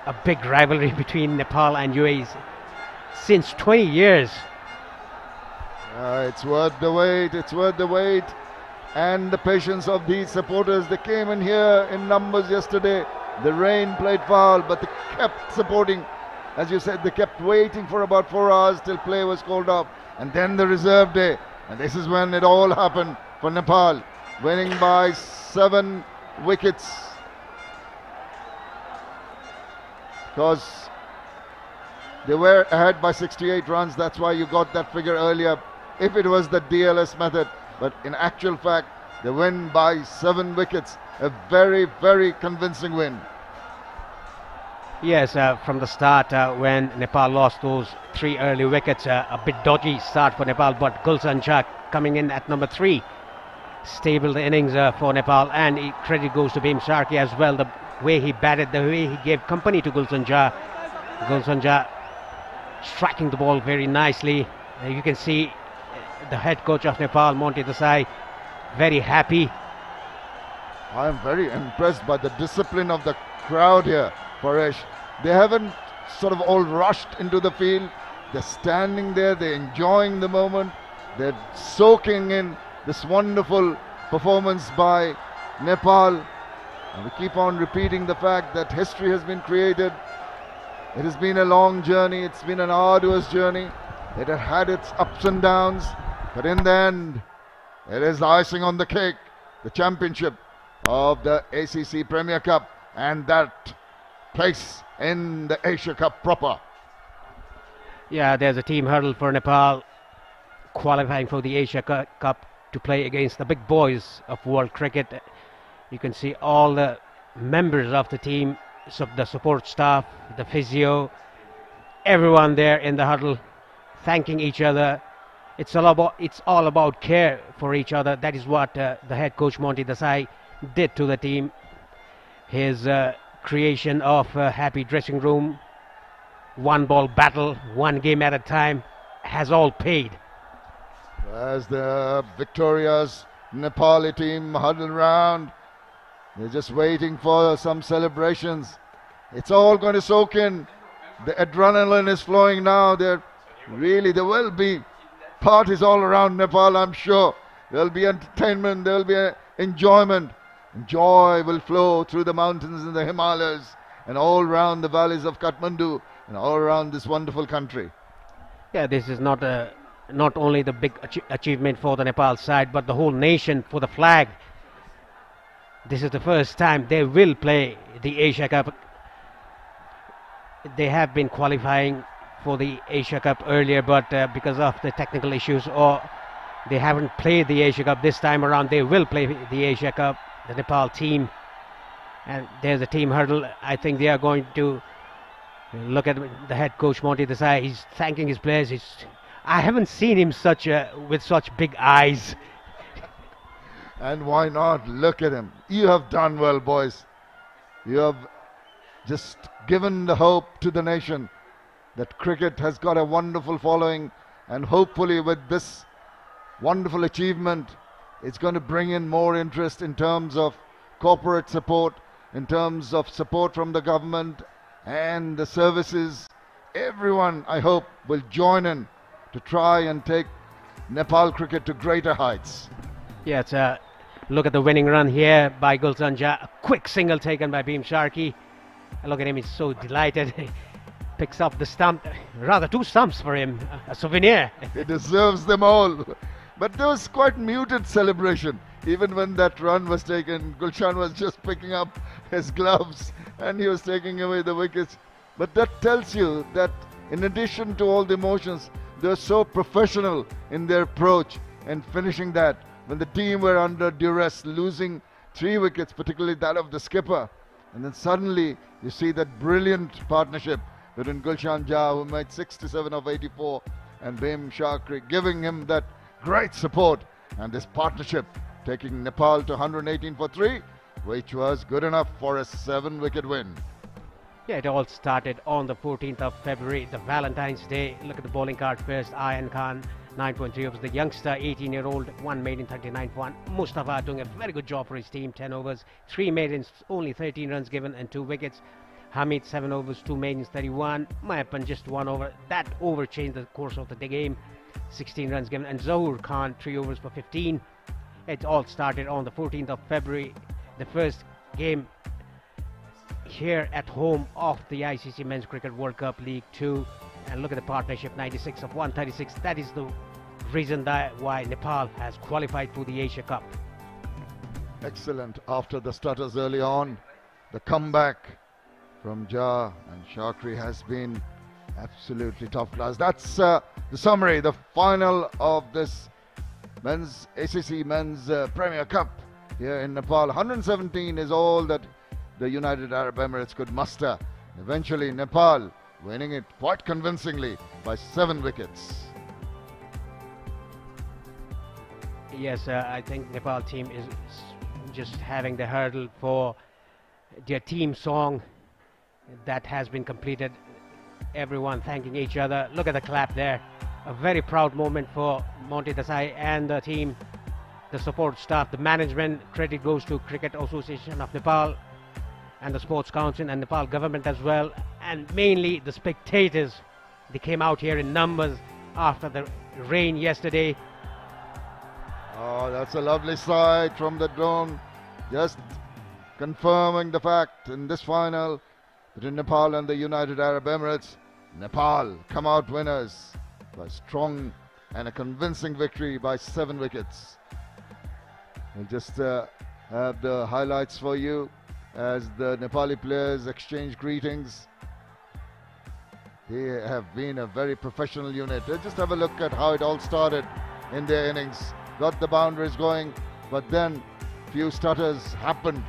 A big rivalry between Nepal and UAE since 20 years.
It's worth the wait, it's worth the wait. And the patience of these supporters. They came in here in numbers yesterday. The rain played foul, but they kept supporting. As you said, they kept waiting for about 4 hours till play was called off. And then the reserve day. And this is when it all happened for Nepal. Winning by 7 wickets. Because they were ahead by 68 runs. That's why you got that figure earlier. If it was the DLS method. But in actual fact, they win by 7 wickets. A very, very convincing win.
Yes, from the start when Nepal lost those 3 early wickets, a bit dodgy start for Nepal, but Gulshan Shah coming in at number 3 stable the innings for Nepal, and credit goes to Bhim Sharkey as well. The way he batted, the way he gave company to Gulshan Shah. Gulshan Shah striking the ball very nicely. You can see the head coach of Nepal, Monty Desai, very happy.
I am very impressed by the discipline of the crowd here, Paresh. They haven't sort of all rushed into the field. They're standing there, they're enjoying the moment, they're soaking in this wonderful performance by Nepal. And we keep on repeating the fact that history has been created. It has been a long journey, it's been an arduous journey. It has had its ups and downs, but in the end, it is the icing on the cake, the championship of the ACC Premier Cup, and that place in the Asia Cup proper.
Yeah, there's a team hurdle for Nepal, qualifying for the Asia Cup to play against the big boys of world cricket. You can see all the members of the team, the support staff, the physio, everyone there in the huddle, thanking each other. It's all about care for each other. That is what the head coach Monty Desai did to the team. His creation of a happy dressing room, 1-ball battle, 1 game at a time, has all paid.
As the victorious Nepali team huddle round, they're just waiting for some celebrations. It's all going to soak in. The adrenaline is flowing now. There will be parties all around Nepal, I'm sure. There'll be entertainment, there'll be enjoyment. And joy will flow through the mountains and the Himalayas and all around the valleys of Kathmandu and all around this wonderful country.
Yeah, this is not only the big achievement for the Nepal side, but the whole nation for the flag. This is the first time they will play the Asia Cup. They have been qualifying for the Asia Cup earlier, but because of the technical issues, or they haven't played the Asia Cup this time around. They will play the Asia Cup, the Nepal team. And there's a team hurdle. I think they are going to look at the head coach Monty Desai. He's thanking his players. I haven't seen him with such big eyes.
And why not? Look at him. You have done well, boys. You have just given the hope to the nation that cricket has got a wonderful following, and hopefully with this wonderful achievement, it's going to bring in more interest in terms of corporate support, in terms of support from the government and the services. Everyone, I hope, will join in to try and take Nepal cricket to greater heights.
Yeah, look at the winning run here by Gulshan Shah. A quick single taken by Bhim Sharkey. Look at him, he's so delighted. Picks up the stump, rather 2 stumps for him, a souvenir.
He deserves them all. But there was quite muted celebration. Even when that run was taken, Gulshan was just picking up his gloves and he was taking away the wickets. But that tells you that in addition to all the emotions, they were so professional in their approach and finishing that when the team were under duress, losing 3 wickets, particularly that of the skipper. And then suddenly you see that brilliant partnership between Gulshan Jha, who made 67 of 84, and Bhim Shakri, giving him that great support. And this partnership taking Nepal to 118 for 3, which was good enough for a 7-wicket win.
Yeah, it all started on the 14th of February, the Valentine's Day. Look at the bowling card first. Ayan Khan, 9.3 overs. The youngster, 18-year-old, 1 maiden, 39 for 1. Mustafa doing a very good job for his team, 10 overs. 3 maidens, only 13 runs given and 2 wickets. Hamid, 7 overs, 2 maidens, 31. Mayappan, just 1 over. That over changed the course of the game. 16 runs given. And Zahoor Khan, 3 overs for 15. It all started on the 14th of February. The first game here at home of the ICC Men's Cricket World Cup League 2. And look at the partnership, 96 of 136. That is the reason why Nepal has qualified for the Asia Cup.
Excellent. After the stutters early on, the comeback from Jha and Shakri has been absolutely top class. That's the summary, the final of this men's ACC Men's Premier Cup here in Nepal. 117 is all that the United Arab Emirates could muster. Eventually Nepal winning it quite convincingly by 7 wickets.
Yes, I think Nepal team is just having the hurdle for their team song that has been completed. Everyone thanking each other. Look at the clap there. A very proud moment for Monty Desai and the team, the support staff, the management. Credit goes to Cricket Association of Nepal and the Sports Council and Nepal government as well, and mainly the spectators. They came out here in numbers after the rain yesterday.
Oh, that's a lovely sight from the drone, just confirming the fact in this final between Nepal and the United Arab Emirates. Nepal come out winners by strong and a convincing victory by 7 wickets. We'll just have the highlights for you as the Nepali players exchange greetings. They have been a very professional unit. Let's just have a look at how it all started in their innings. Got the boundaries going, but then few stutters happened.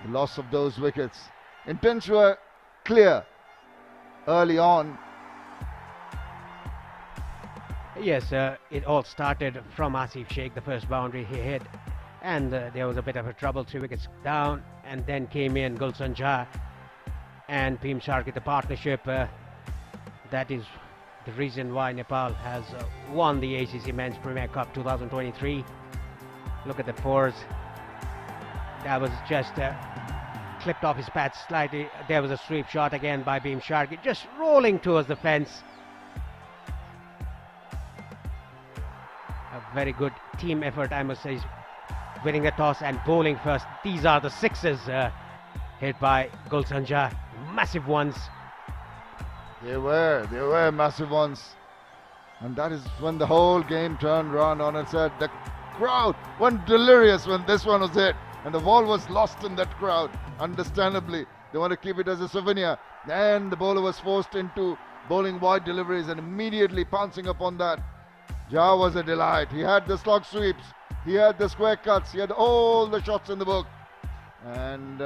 The loss of those wickets. Intents were clear early on.
Yes, it all started from Asif Sheikh, the first boundary he hit, and there was a bit of a trouble, 3 wickets down, and then came in Gulshan Jha and Bhim Shakri, the partnership. That is the reason why Nepal has won the ACC Men's Premier Cup 2023. Look at the fours. That was just clipped off his pads slightly. There was a sweep shot again by Bhim Shakri, just rolling towards the fence. A very good team effort, I must say, winning the toss and bowling first. These are the sixes hit by Gulshan Jha, massive ones.
They were massive ones. And that is when the whole game turned round on its head. The crowd went delirious when this one was hit. And the ball was lost in that crowd. Understandably, they want to keep it as a souvenir. And the bowler was forced into bowling wide deliveries and immediately pouncing upon that. Jha was a delight. He had the slog sweeps. He had the square cuts. He had all the shots in the book. And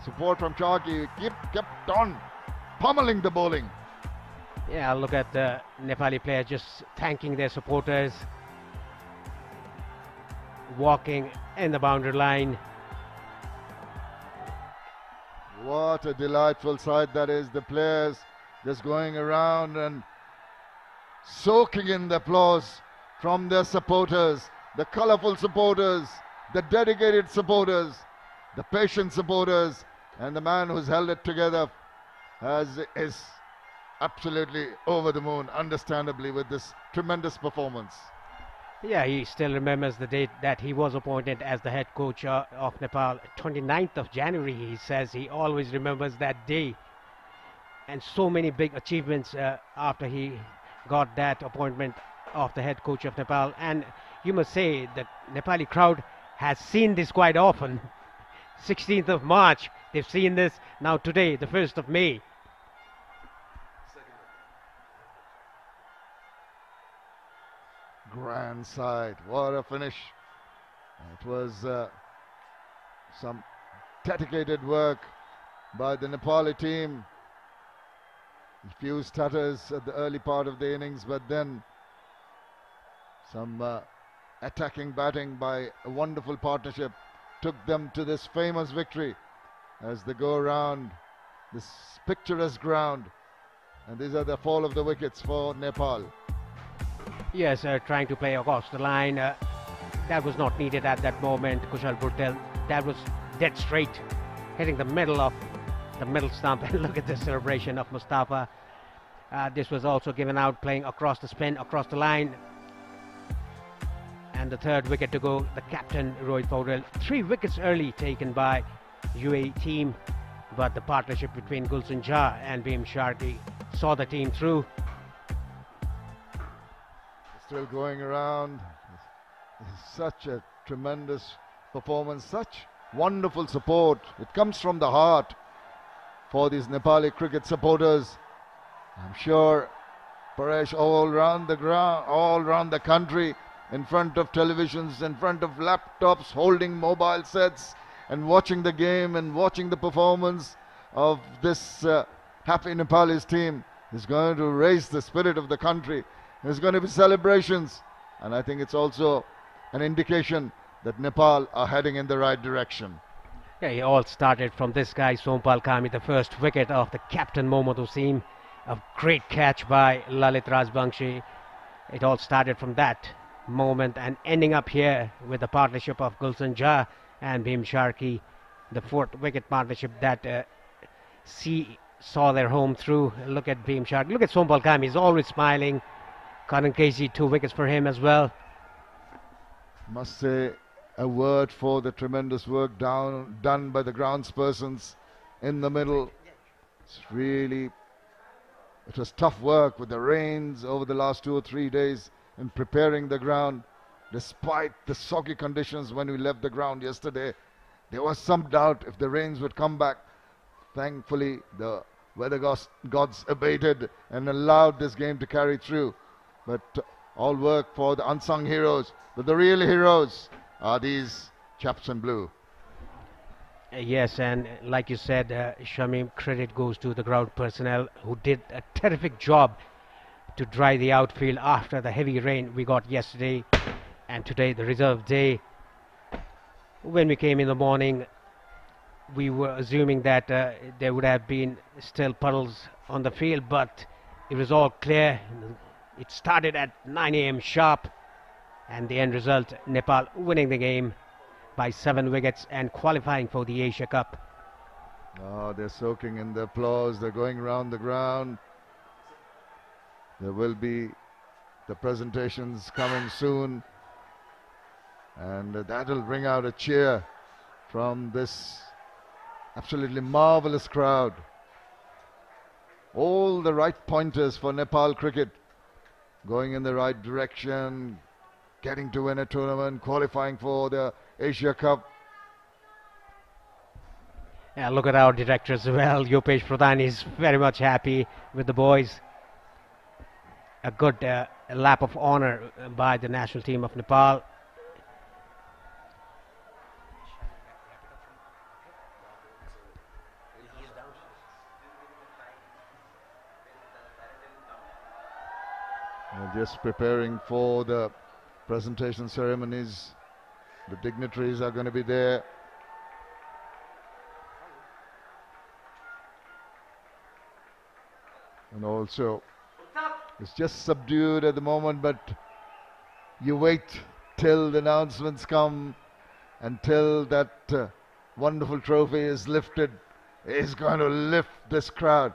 support from Shakri kept on pummeling the bowling.
Yeah, look at the Nepali players just thanking their supporters, walking in the boundary line.
What a delightful sight that is. The players just going around and soaking in the applause from their supporters, the colourful supporters, the dedicated supporters, the patient supporters, and the man who's held it together is absolutely over the moon, understandably, with this tremendous performance.
Yeah, he still remembers the date that he was appointed as the head coach of Nepal, 29th of January. He says he always remembers that day, and so many big achievements after he got that appointment of the head coach of Nepal. And you must say the Nepali crowd has seen this quite often. 16th of March, they've seen this. Now today, the 1st of May.
Grand side. What a finish. It was some dedicated work by the Nepali team. A few stutters at the early part of the innings, but then some attacking batting by a wonderful partnership took them to this famous victory as they go around this picturesque ground. And these are the fall of the wickets for Nepal.
Yes, trying to play across the line. That was not needed at that moment. Kushal Bhurtel, that was dead straight, hitting the middle of the middle stump. And look at the celebration of Mustafa. This was also given out, playing across the spin, across the line. And the third wicket to go, the captain Rohit Paudel. 3 wickets early taken by UAE team, but the partnership between Gulshan Jha and Bhim Sharkey saw the team through.
Still going around. Such a tremendous performance, such wonderful support. It comes from the heart for these Nepali cricket supporters. I'm sure Paresh, all around the ground, all around the country, in front of televisions, in front of laptops, holding mobile sets and watching the game and watching the performance of this happy Nepalese team is going to raise the spirit of the country. There's going to be celebrations, and I think it's also an indication that Nepal are heading in the right direction.
Yeah, it all started from this guy, Sompal Kami, the first wicket of the captain Mohammad Wasim. A great catch by Lalit Rajbangshi. It all started from that moment and ending up here with the partnership of Gulshan Jha and Bhim Sharkey, the 4th wicket partnership that saw their home through. Look at Bhim Sharkey. Look at Sompal Kami. He's always smiling. Karan Casey, 2 wickets for him as well.
Must say a word for the tremendous work done by the groundspersons in the middle. It was tough work with the rains over the last 2 or 3 days in preparing the ground. Despite the soggy conditions when we left the ground yesterday, there was some doubt if the rains would come back. Thankfully, the weather gods abated and allowed this game to carry through. But all work for the unsung heroes. But the real heroes are these chaps in blue.
Yes, and like you said, Shamim, credit goes to the ground personnel who did a terrific job to dry the outfield after the heavy rain we got yesterday and today, the reserve day. When we came in the morning, we were assuming that there would have been still puddles on the field, but it was all clear. It started at 9 a.m. sharp, and the end result, Nepal winning the game by 7 wickets and qualifying for the Asia Cup.
Oh, they're soaking in the applause. They're going around the ground. There will be the presentations coming soon, and that'll bring out a cheer from this absolutely marvelous crowd. All the right pointers for Nepal cricket, going in the right direction, getting to win a tournament, qualifying for the Asia Cup.
Yeah, look at our director as well. Yopesh Pradhan is very much happy with the boys. A good lap of honor by the national team of Nepal.
We're just preparing for the presentation ceremonies. The dignitaries are going to be there. And also, it's just subdued at the moment, but you wait till the announcements come, until that wonderful trophy is lifted. It's going to lift this crowd.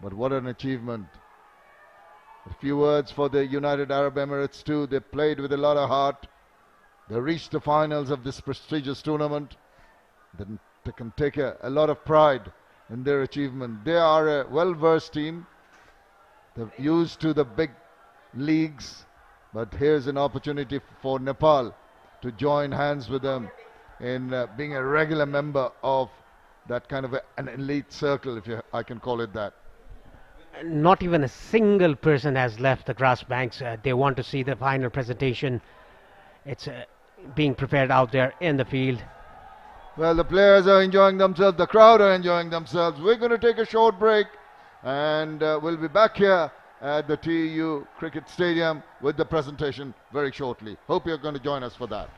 But what an achievement. A few words for the United Arab Emirates too. They played with a lot of heart. They reached the finals of this prestigious tournament. Then they can take a lot of pride in their achievement. They are a well-versed team. They're used to the big leagues. But here's an opportunity for Nepal to join hands with them in being a regular member of that kind of an elite circle, if I can call it that.
Not even a single person has left the grass banks. They want to see the final presentation. It's being prepared out there in the field.
Well, the players are enjoying themselves, the crowd are enjoying themselves. We're going to take a short break, and we'll be back here at the TU Cricket Stadium with the presentation very shortly. Hope you're going to join us for that.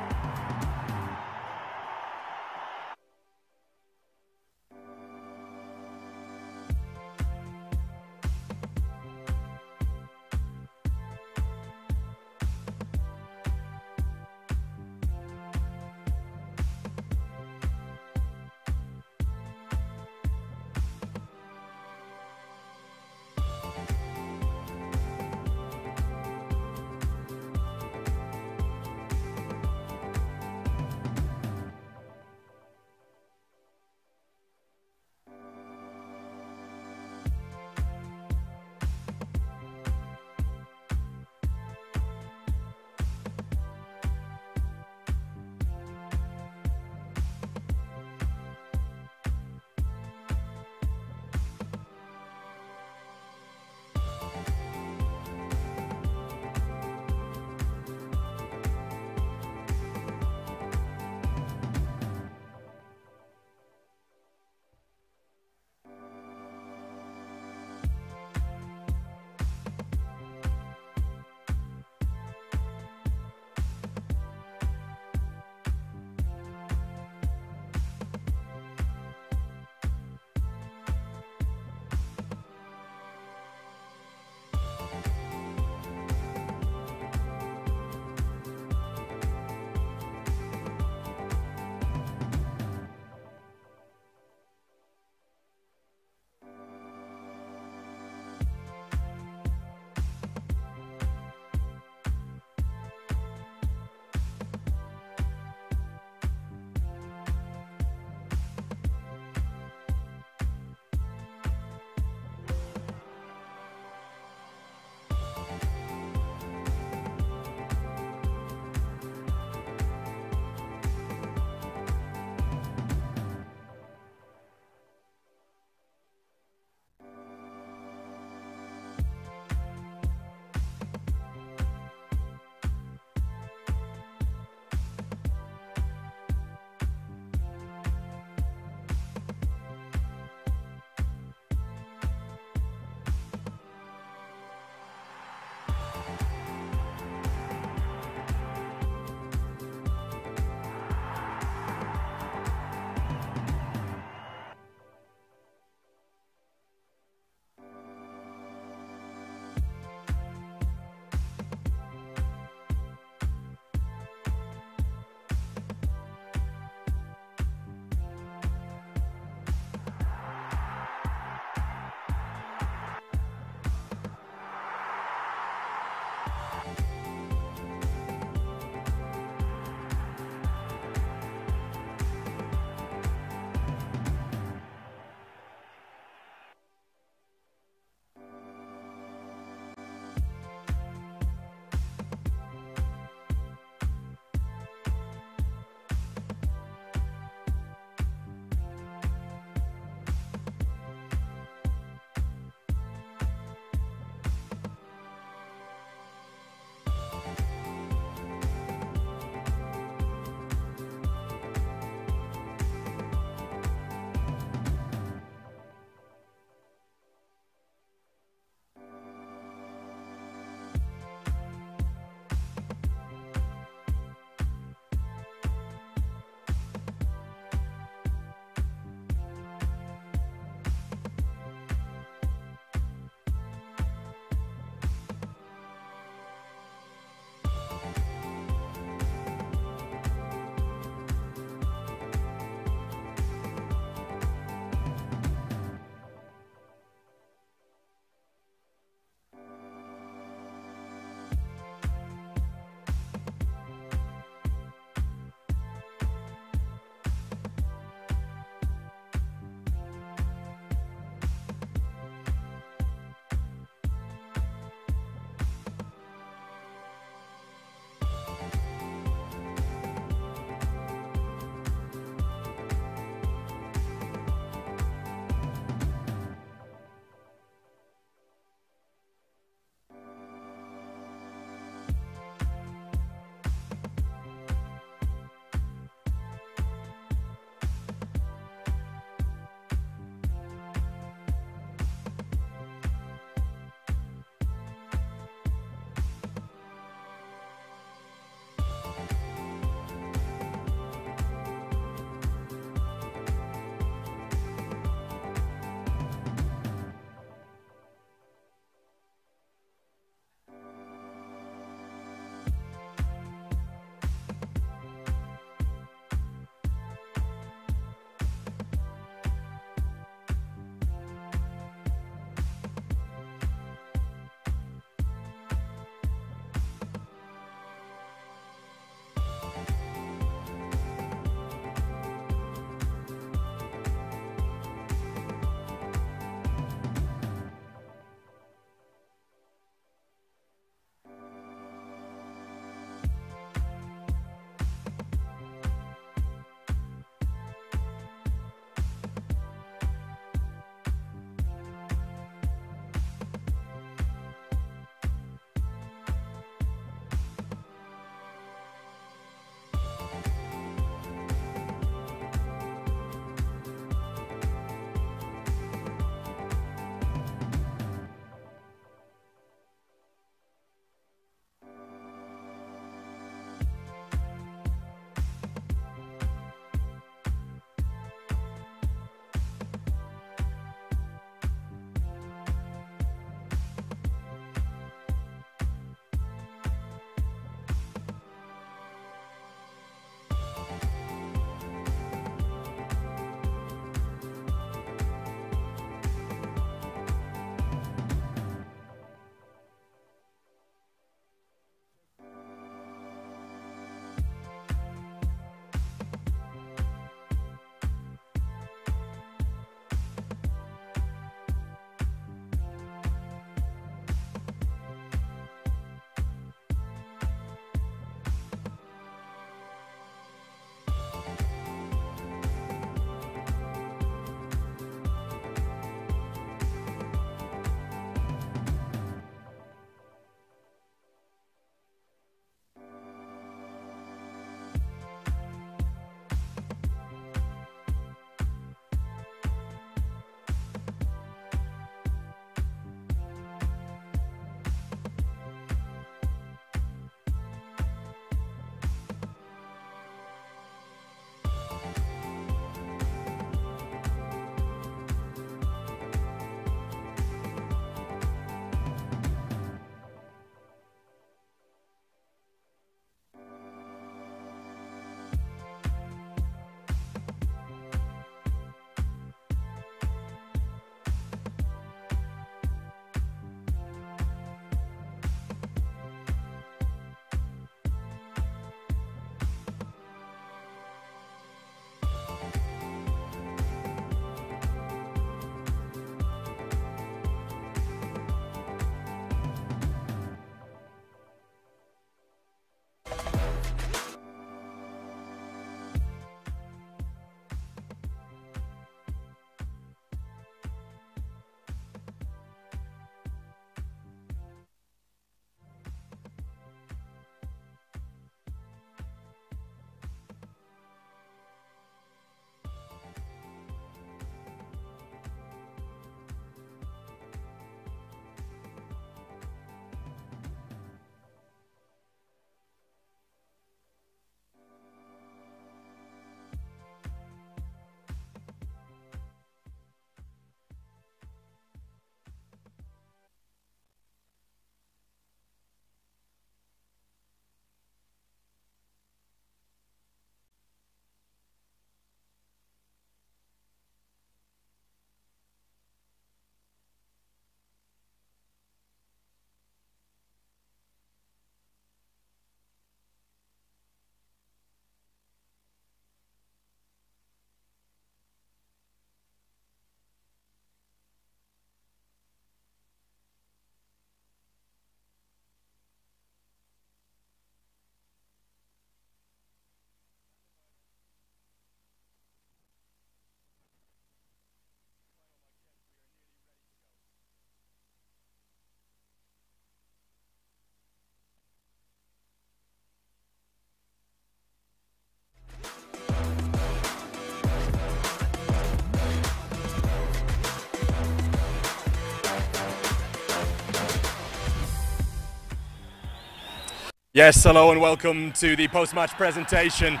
Yes, hello and welcome to the post-match presentation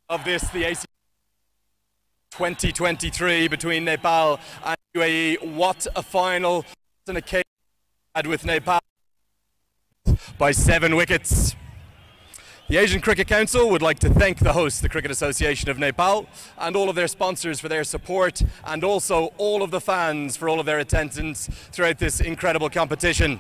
of the ACC 2023 between Nepal and UAE. What a final and occasion had with Nepal by 7 wickets. The Asian Cricket Council would like to thank the host, the Cricket Association of Nepal, and all of their sponsors for their support, and also all of the fans for all of their attendance throughout this incredible competition.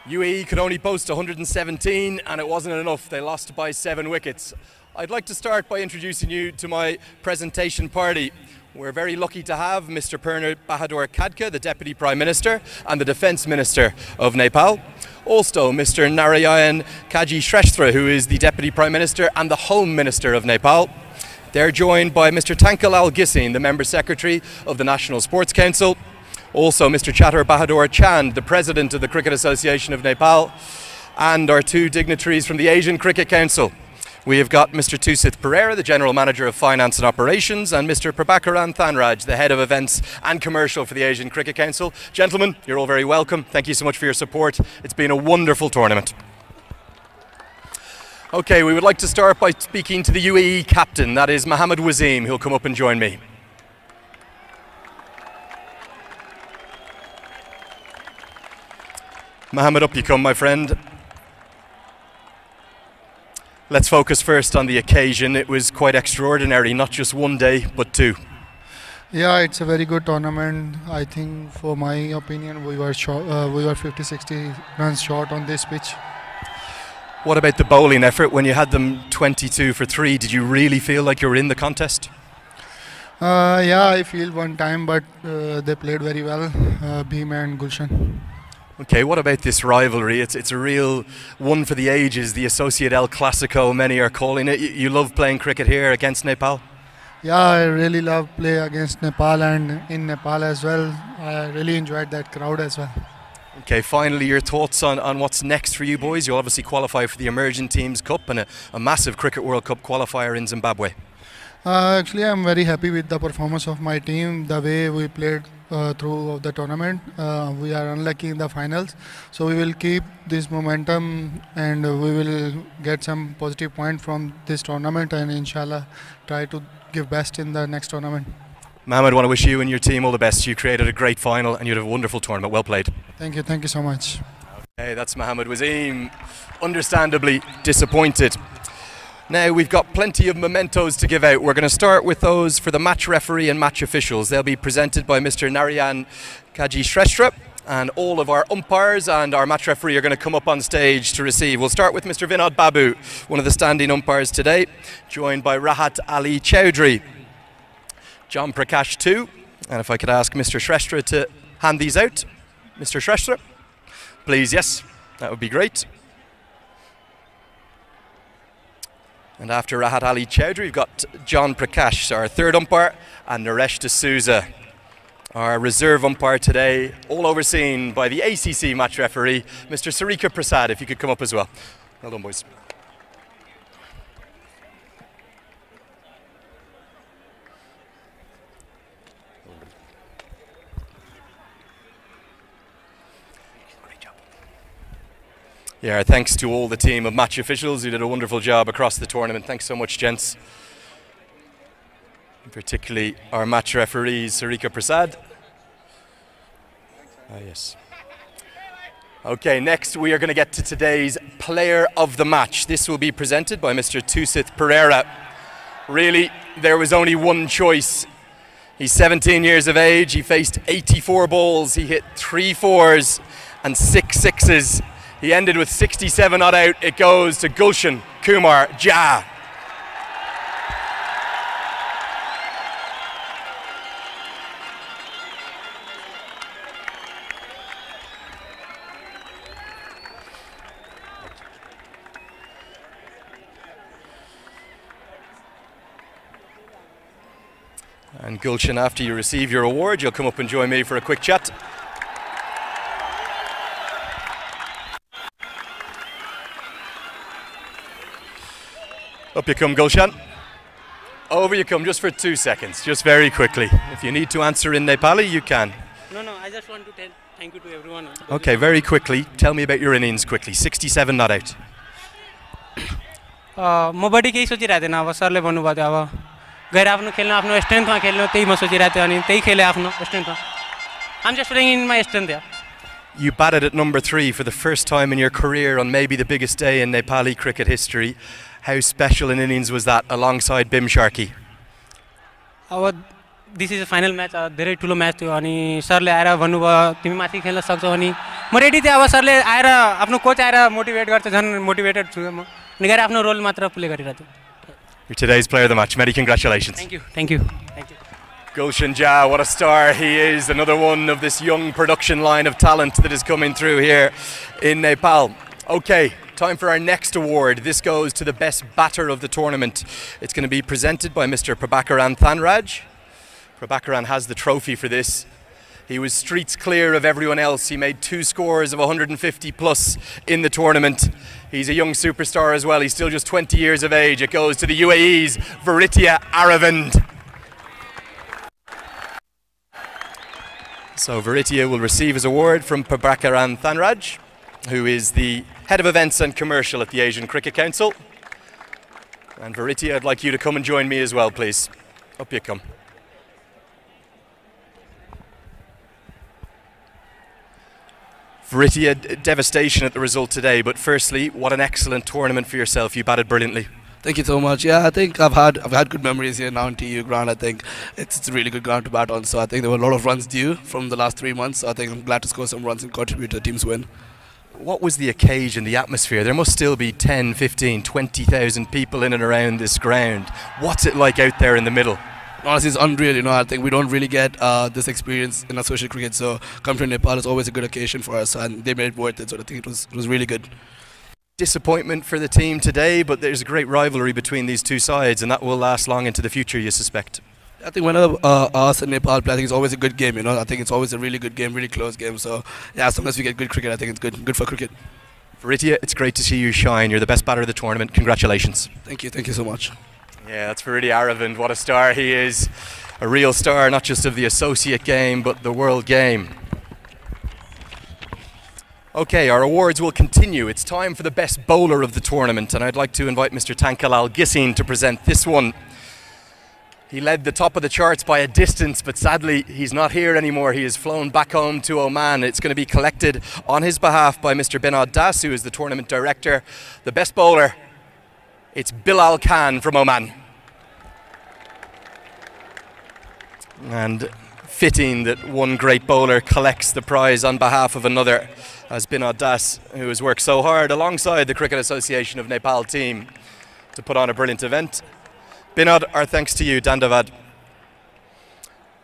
UAE could only post 117 and it wasn't enough. They lost by 7 wickets. I'd like to start by introducing you to my presentation party. We're very lucky to have Mr. Purna Bahadur Khadka, the Deputy Prime Minister and the Defence Minister of Nepal. Also Mr. Narayan Kaji Shrestha, who is the Deputy Prime Minister and the Home Minister of Nepal. They're joined by Mr. Tankal Al-Gissin, the Member Secretary of the National Sports Council. Also Mr. Chatur Bahadur Chand, the President of the Cricket Association of Nepal, and our 2 dignitaries from the Asian Cricket Council. We have got Mr. Tusith Pereira, the General Manager of Finance and Operations, and Mr. Prabhakaran Thanraj, the Head of Events and Commercial for the Asian Cricket Council. Gentlemen, you're all very welcome. Thank you so much for your support. It's been a wonderful tournament. Okay, we would like to start by speaking to the UAE captain, that is Mohammed Waseem, who'll come up and join me. Mohammed, up you come, my friend. Let's focus first on the occasion. It was quite extraordinary, not just 1 day, but 2.
Yeah, it's a very good tournament. I think, for my opinion, we were 50-60 runs short on this pitch.
What about the bowling effort? When you had them 22 for 3, did you really feel like you were in the contest?
Yeah, I feel one time, but they played very well, Bhima and Gulshan.
Okay, what about this rivalry? It's a real one for the ages, the Associate El Clasico, many are calling it. You love playing cricket here against Nepal?
Yeah, I really love play against Nepal and in Nepal as well. I really enjoyed that crowd as well.
Okay, finally your thoughts on what's next for you boys. You'll obviously qualify for the Emerging Teams Cup and a massive Cricket World Cup qualifier in Zimbabwe.
Actually, I'm very happy with the performance of my team, the way we played through the tournament. We are unlucky in the finals, so we will keep this momentum and we will get some positive point from this tournament and inshallah try to give best in the next tournament.
Mohammed, I want to wish you and your team all the best. You created a great final and you had a wonderful tournament. Well played.
Thank you so much.
Okay, that's Mohammed Waseem, understandably disappointed. Now we've got plenty of mementos to give out. We're going to start with those for the match referee and match officials. They'll be presented by Mr. Narayan Kaji Shrestha, and all of our umpires and our match referee are going to come up on stage to receive. We'll start with Mr. Vinod Babu, one of the standing umpires today, joined by Rahat Ali Chowdhury, John Prakash too. And if I could ask Mr. Shrestha to hand these out. Mr. Shrestha, please, yes, that would be great. And after Rahat Ali Chowdhury, we've got John Prakash, our 3rd umpire, and Naresh D'Souza, our reserve umpire today, all overseen by the ACC match referee, Mr. Sarika Prasad, if you could come up as well. Well done, boys. Yeah, thanks to all the team of match officials who did a wonderful job across the tournament. Thanks so much, gents. And particularly our match referees, Sarika Prasad. Yes. Okay, next we are going to get to today's player of the match. This will be presented by Mr. Tusith Pereira. Really, there was only one choice. He's 17 years of age. He faced 84 balls. He hit 3 4s and 6 6s. He ended with 67 not out. It goes to Gulshan Kumar Jha. And Gulshan, after you receive your award, you'll come up and join me for a quick chat. Up you come, Gulshan. Over you come, just for 2 seconds, just very quickly. If you need to answer in Nepali, you can.
No, I just want to tell. Thank you to everyone.
Okay, very quickly, tell me about your innings quickly. 67 not out.
म बढी केही सोचिरहेको थिएन अब सरले भन्नुभयो थियो अब गएर आफ्नो खेल्नु आफ्नो स्ट्रेन्थमा खेल्नु त्यही म सोचिरहेको थिएँ अनि त्यही खेलेँ आफ्नो स्ट्रेन्थमा I'm just playing in my strength there.
You batted at number 3 for the first time in your career on maybe the biggest day in Nepali cricket history. How special an innings was that alongside Bim Sharkey?
अब this is a final match धेरै ठुलो match थियो अनि सरले आएर भन्नुभयो तिमी माथि खेल्न सक्छौ अनि म रेडी थिएँ अब सरले आएर आफ्नो कोच आएर मोटिभेट गर्छ झन् मोटिभेटेड छु म अनि गएर आफ्नो रोल मात्र प्ले गरिरहेको थिएँ.
You're today's player of the match. Many congratulations.
Thank you. Thank you. Thank you.
Gulshan Jah, what a star he is. Another one of this young production line of talent that is coming through here in Nepal. Okay, time for our next award. This goes to the best batter of the tournament. It's going to be presented by Mr. Prabhakaran Thanraj. Prabhakaran has the trophy for this. He was streets clear of everyone else. He made 2 scores of 150 plus in the tournament. He's a young superstar as well. He's still just 20 years of age. It goes to the UAE's Varitya Aravind. So Varitya will receive his award from Prabhakaran Thanraj, who is the head of events and commercial at the Asian Cricket Council. And Varitya, I'd like you to come and join me as well, please. Up you come. Varitya, devastation at the result today, but firstly, what an excellent tournament for yourself. You batted brilliantly.
Thank you so much. Yeah, I think I've had good memories here now in TU ground. I think it's a really good ground to bat on. So I think there were a lot of runs due from the last 3 months. So I think I'm glad to score some runs and contribute to the team's win.
What was the occasion, the atmosphere? There must still be 10, 15, 20,000 people in and around this ground. What's it like out there in the middle?
Honestly, it's unreal. You know, I think we don't really get this experience in associate cricket. So coming to Nepal is always a good occasion for us, and they made it worth it. So I think it was really good.
Disappointment for the team today, but there's a great rivalry between these two sides, and that will last long into the future, you suspect.
I think whenever us and Nepal play, I think it's always a good game. You know, I think it's always a really good game, really close game. So yeah, as long as we get good cricket, I think it's good for cricket.
Varitya, it's great to see you shine. You're the best batter of the tournament. Congratulations.
Thank you so much.
Yeah, that's Varitya Aravind. What a star he is. A real star, not just of the associate game, but the world game. Okay, our awards will continue. It's time for the best bowler of the tournament, and I'd like to invite Mr. Tankalal Gissin to present this one. He led the top of the charts by a distance, but sadly he's not here anymore. He has flown back home to Oman. It's going to be collected on his behalf by Mr. Binod Das, who is the tournament director. The best bowler, it's Bilal Khan from Oman. And fitting that one great bowler collects the prize on behalf of another, as Binod Das, who has worked so hard alongside the Cricket Association of Nepal team to put on a brilliant event. Binod, our thanks to you, Dandavad.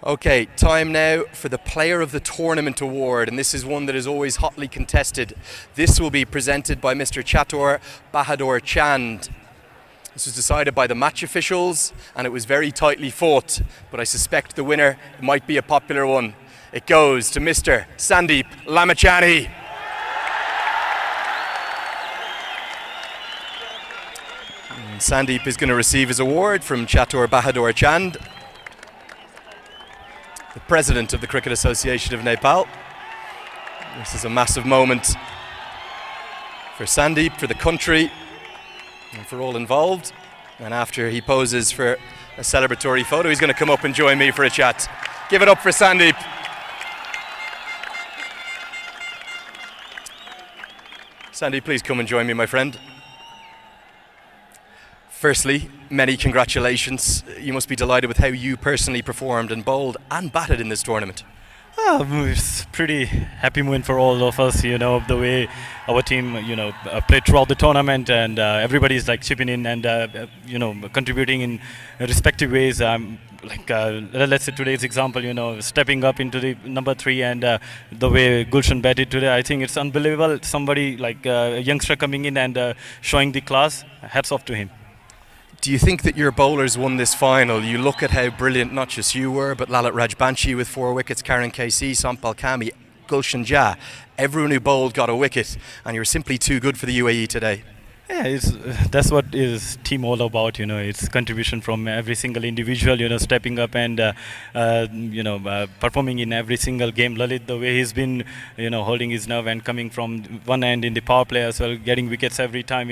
Okay, time now for the Player of the Tournament award, and this is one that is always hotly contested. This will be presented by Mr. Chatur Bahadur Chand. This was decided by the match officials, and it was very tightly fought, but I suspect the winner might be a popular one. It goes to Mr. Sandeep Lamachani. Sandeep is going to receive his award from Chatur Bahadur Chand, the president of the Cricket Association of Nepal. This is a massive moment for Sandeep, for the country, and for all involved. And after he poses for a celebratory photo, he's going to come up and join me for a chat. Give it up for Sandeep. Sandeep, please come and join me, my friend. Firstly, many congratulations. You must be delighted with how you personally performed and bowled and batted in this tournament.
It's pretty happy moment for all of us, you know, the way our team, you know, played throughout the tournament, and everybody's like chipping in and, you know, contributing in respective ways. Like, let's say today's example, you know, stepping up into the number 3 and the way Gulshan batted today, I think it's unbelievable. Somebody like a youngster coming in and showing the class, hats off to him.
Do you think that your bowlers won this final? You look at how brilliant not just you were, but Lalit Rajbanshi with 4 wickets, Karan KC, Sampal Kami, Gulshan Jah. Everyone who bowled got a wicket, and you're simply too good for the UAE today.
Yeah, that's what is team all about. It's contribution from every single individual. Stepping up and performing in every single game. Lalit, the way he's been, holding his nerve and coming from one end in the power play as well, getting wickets every time.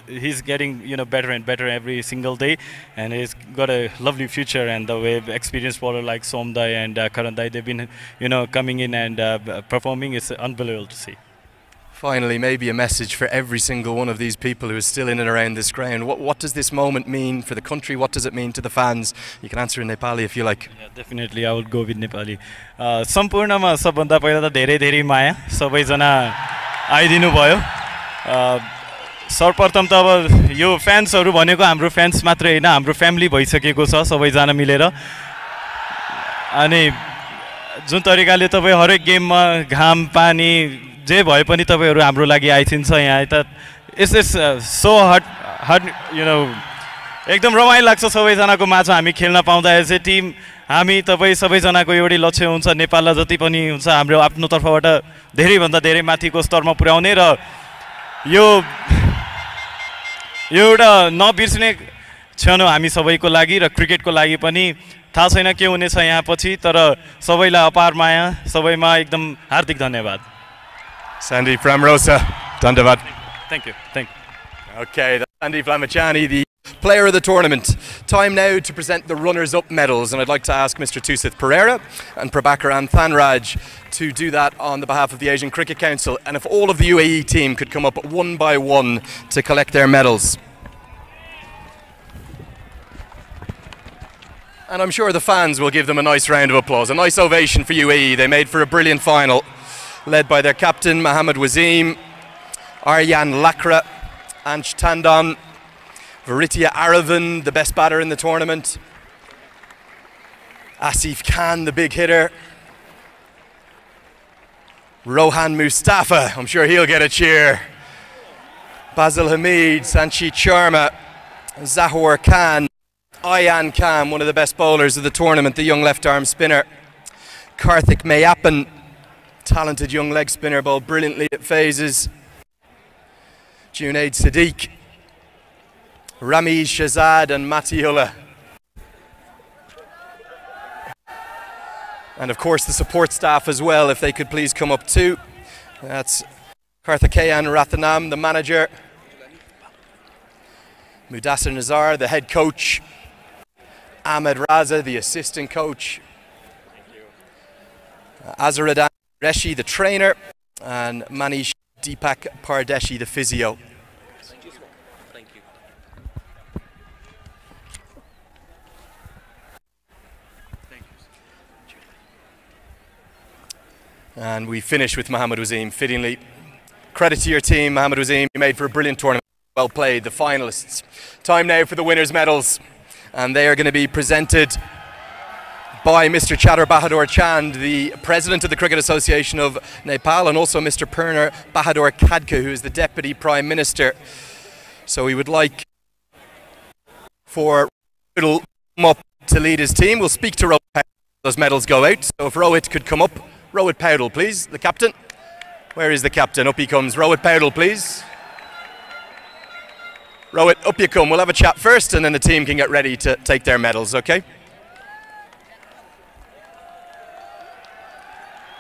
He's getting better and better every single day, and he's got a lovely future. And the way experienced bowler like Somdai and Karandai, they've been coming in and performing is unbelievable to see.
Finally, maybe a message for every single one of these people who is still in and around this ground. What does this moment mean for the country? What does it mean to the fans? You can answer in Nepali if you like.
Yeah, definitely, I would go with Nepali. सम्पूर्णमा सबभन्दा पहिला त धेरै धेरै माया सबैजना आइदिनु भयो. सर्वप्रथम त अब यो फ्यान्सहरू भनेको हाम्रो फ्यान्स मात्रै हैन, हाम्रो फ्यामिली भइसकेको छ सबैजना मिलेर. अनि जुन तरिकाले तपाईँ हरेक गेममा घाम पानी जे भए पनि तपाईहरु हाम्रो लागि आइथिन्छ यहाँ त इट्स सो हट एकदम रमाइलो लाग्छ सबैजनाको माझमा हामी खेल्न पाउँदा एज ए टिम. हामी तपाईँ सबैजनाको एउटै लक्ष्य हुन्छ नेपाललाई जति पनि हुन्छ हाम्रो आफ्नो तर्फबाट धेरैभन्दा धेरै माथिको स्तरमा पुर्याउने र यो एउटा नबिर्सिने क्षण हो हामी सबैको लागि र क्रिकेटको लागि पनि. थाहा छैन के हुनेछ यहाँ पछि, तर सबैलाई अपार माया, सबैमा एकदम हार्दिक धन्यवाद.
Sandeep Ramrosa, Dandavad.
Thank you.
Okay, that's Sandeep Lamachani, the player of the tournament. Time now to present the runners-up medals, and I'd like to ask Mr. Tusith Pereira and Prabhakaran Thanraj to do that on the behalf of the Asian Cricket Council, and if all of the UAE team could come up one by one to collect their medals. And I'm sure the fans will give them a nice round of applause, a nice ovation for UAE. They made for a brilliant final, led by their captain Mohammad Wazeem, Aryan Lakra, Ansh Tandon, Varitya Aravan, the best batter in the tournament, Asif Khan, the big hitter, Rohan Mustafa, I'm sure he'll get a cheer, Basil Hamid, Sanchit Sharma, Zahor Khan, Ayan Khan, one of the best bowlers of the tournament, the young left-arm spinner, Karthik Mayappan, talented young leg spinner, bowled brilliantly at phases, Junaid Siddiq, Ramiz Shahzad and Matiullah. And of course the support staff as well, if they could please come up too. That's Karthikeyan Rathanam, the manager, Mudassir Nazar, the head coach, Ahmed Raza, the assistant coach, Azaradan Reshi, the trainer, and Manish Deepak Pardeshi, the physio. And we finish with Mohammad Wazeem, fittingly. Credit to your team, Mohammad Wazeem. You made for a brilliant tournament. Well played, the finalists. Time now for the winners' medals. And they are going to be presented by Mr. Chatter Bahadur Chand, the President of the Cricket Association of Nepal, and also Mr. Purner Bahadur Khadka, who is the Deputy Prime Minister. So we would like for Rohit to come up to lead his team. We'll speak to Rohit. Those medals go out. So if Rohit could come up. Rohit Powdell, please, the captain. Where is the captain? Up he comes. Rohit Powdell, please. Rohit, up you come. We'll have a chat first and then the team can get ready to take their medals, okay?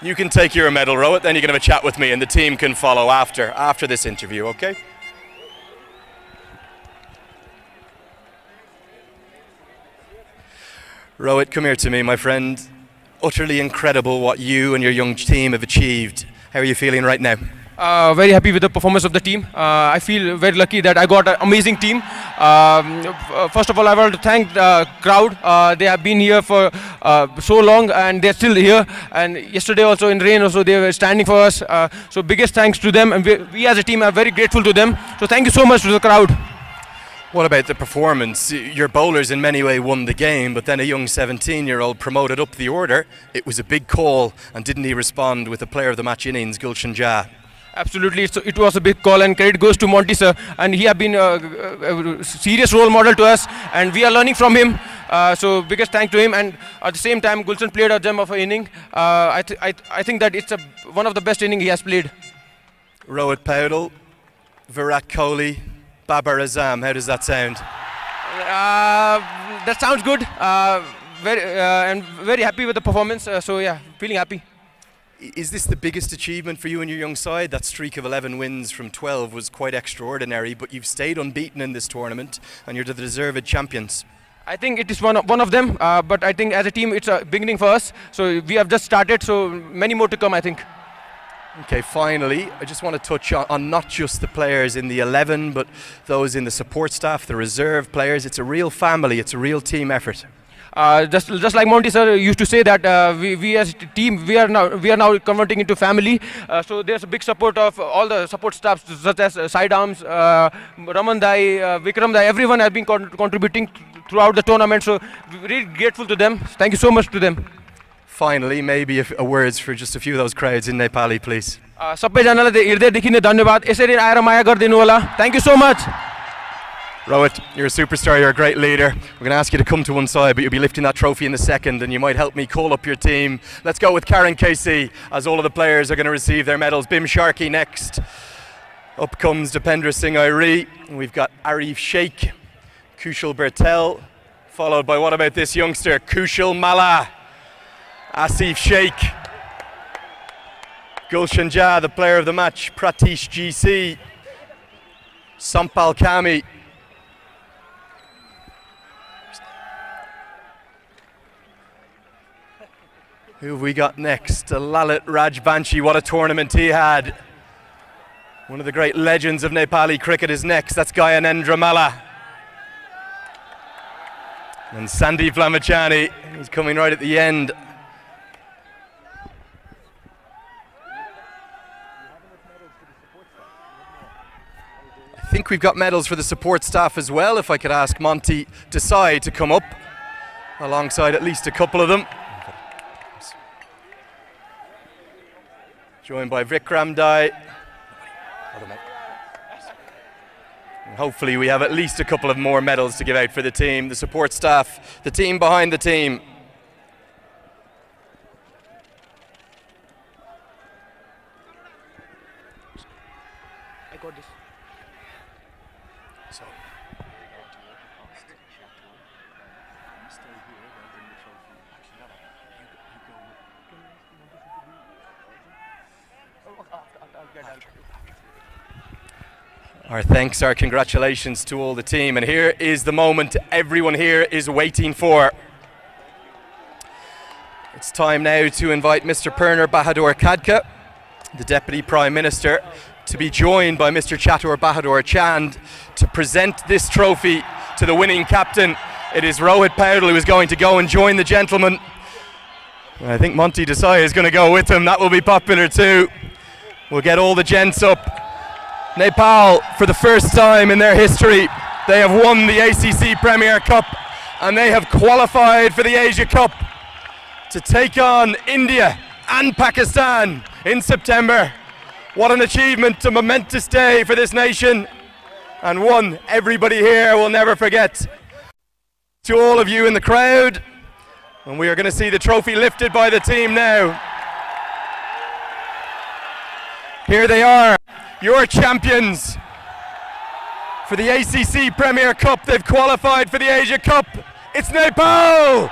You can take your medal, Rohit, then you can have a chat with me and the team can follow after this interview, okay? Rohit, come here to me, my friend. Utterly incredible what you and your young team have achieved. How are you feeling right now?
Very happy with the performance of the team. I feel very lucky that I got an amazing team. First of all, I want to thank the crowd. They have been here for so long and they're still here. And yesterday also in rain also they were standing for us. So biggest thanks to them, and we as a team are very grateful to them. So thank you so much to the crowd.
What about the performance? Your bowlers in many ways won the game, but then a young 17-year-old promoted up the order. It was a big call, and didn't he respond with the player of the match innings, Gulshan Jah?
Absolutely, so it was a big call, and credit goes to Monty sir, and he has been a serious role model to us, and we are learning from him. So biggest thanks to him, and at the same time, Gulshan played a gem of an inning. I think that it's one of the best innings he has played.
Rohit Powdell, Virat Kohli, Babar Azam. How does that sound?
That sounds good. And very happy with the performance. So yeah, feeling happy.
Is this the biggest achievement for you and your young side? That streak of 11 wins from 12 was quite extraordinary, but you've stayed unbeaten in this tournament and you're the deserved champions.
I think it is one of them, but I think as a team it's a beginning for us. So we have just started, so many more to come, I think.
Okay, finally, I just want to touch on not just the players in the 11, but those in the support staff, the reserve players. It's a real family, it's a real team effort.
Just like Monty sir used to say that we as a team we are now converting into family. So there's a big support of all the support staffs such as Sidearms, Raman Dai, Vikram Dai. Everyone has been contributing throughout the tournament. So we're really grateful to them. Thank you so much to them.
Finally, maybe a words for just a few of those crowds in Nepali, please.
सबैजनालाई हृदयदेखि नै धन्यवाद. यसरी आएर माया गरिदिनु होला. Thank you so much.
Rohit, you're a superstar, you're a great leader. We're going to ask you to come to one side, but you'll be lifting that trophy in the second, and you might help me call up your team. Let's go with Karen KC, as all of the players are going to receive their medals. Bim Sharkey next. Up comes Dipendra Singh Airi. We've got Arif Sheikh, Kushal Bertel, followed by, what about this youngster, Kushal Mala, Asif Sheikh, Gulshan Jah, the player of the match, Pratish GC, Sampal Kami. Who have we got next? Lalit Rajbanshi, what a tournament he had. One of the great legends of Nepali cricket is next, that's Gyanendra Malla. And Sandeep Lamachani, who's coming right at the end. I think we've got medals for the support staff as well, if I could ask Monty Desai to come up, alongside at least a couple of them. Joined by Vikram Dai. And hopefully we have at least a couple of more medals to give out for the team, the support staff, the team behind the team.
I got this.
So. Our thanks, our congratulations to all the team. And here is the moment everyone here is waiting for. It's time now to invite Mr. Purner Bahadur Khadka, the Deputy Prime Minister, to be joined by Mr. Chatur Bahadur Chand to present this trophy to the winning captain. It is Rohit Paudel who is going to go and join the gentleman. And I think Monty Desai is going to go with him. That will be popular too. We'll get all the gents up. Nepal, for the first time in their history, they have won the ACC Premier Cup and they have qualified for the Asia Cup to take on India and Pakistan in September. What an achievement, a momentous day for this nation, and one everybody here will never forget. To all of you in the crowd, and we are going to see the trophy lifted by the team now. Here they are, your champions for the ACC Premier Cup. They've qualified for the Asia Cup. It's Nepal!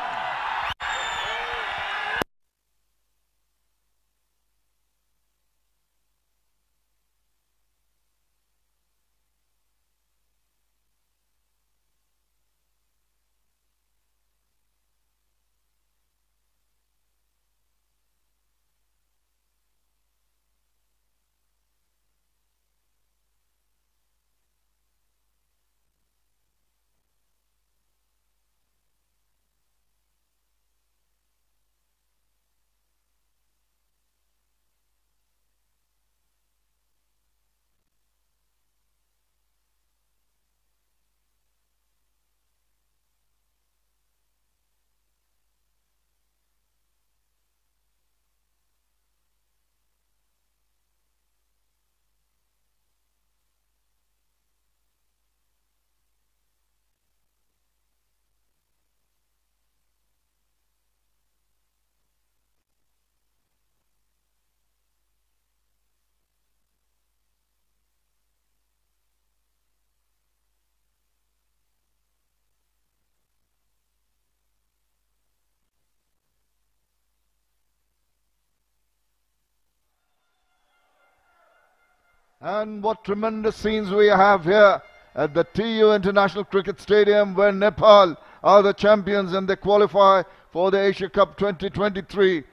And what tremendous scenes we have here at the TU International Cricket Stadium, where Nepal are the champions and they qualify for the Asia Cup 2023.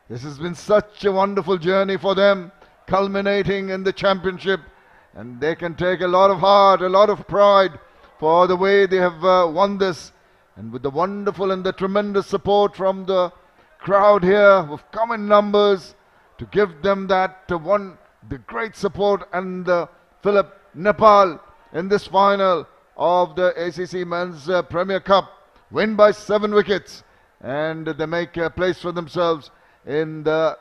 This has been such a wonderful journey for them, culminating in the championship, and they can take a lot of heart, a lot of pride for the way they have won this, and with the wonderful and the tremendous support from the crowd here who've come in numbers to give them that the great support and fill up Nepal in this final of the ACC Men's Premier Cup. Win by 7 wickets, and they make a place for themselves in the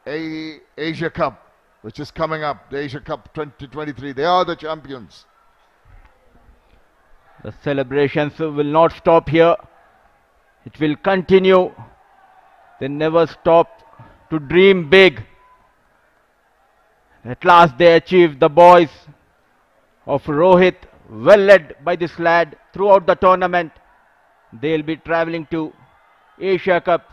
Asia Cup, which is coming up, the Asia Cup 2023. They are the champions.
The celebrations will not stop here. It will continue. They never stop to dream big. At last they achieved, the boys of Rohit, well led by this lad throughout the tournament. They'll be traveling to Asia Cup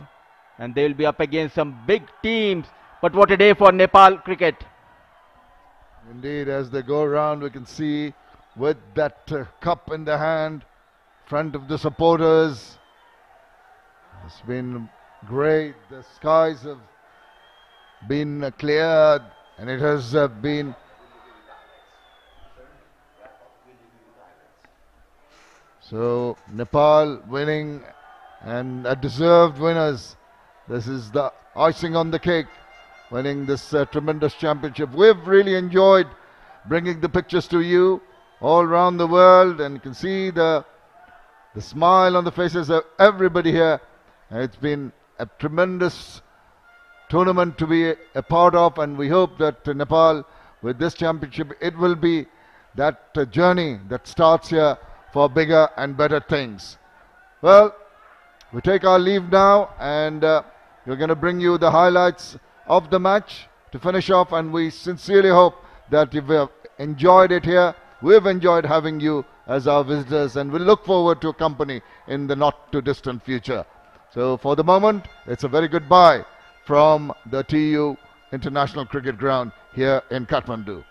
and they'll be up against some big teams. But what a day for Nepal cricket.
Indeed, as they go around, we can see with that cup in the hand, front of the supporters. It's been great. The skies have been cleared, and it has been so Nepal winning, and deserved winners. This is the icing on the cake, winning this tremendous championship. We've really enjoyed bringing the pictures to you all around the world, and you can see the smile on the faces of everybody here. And it's been a tremendous tournament to be a part of, and we hope that Nepal, with this championship, it will be that journey that starts here for bigger and better things. Well, we take our leave now, and we're going to bring you the highlights of the match to finish off, and we sincerely hope that you've enjoyed it here. We've enjoyed having you as our visitors, and we'll look forward to a company in the not too distant future. So for the moment, it's a very goodbye from the TU International Cricket Ground here in Kathmandu.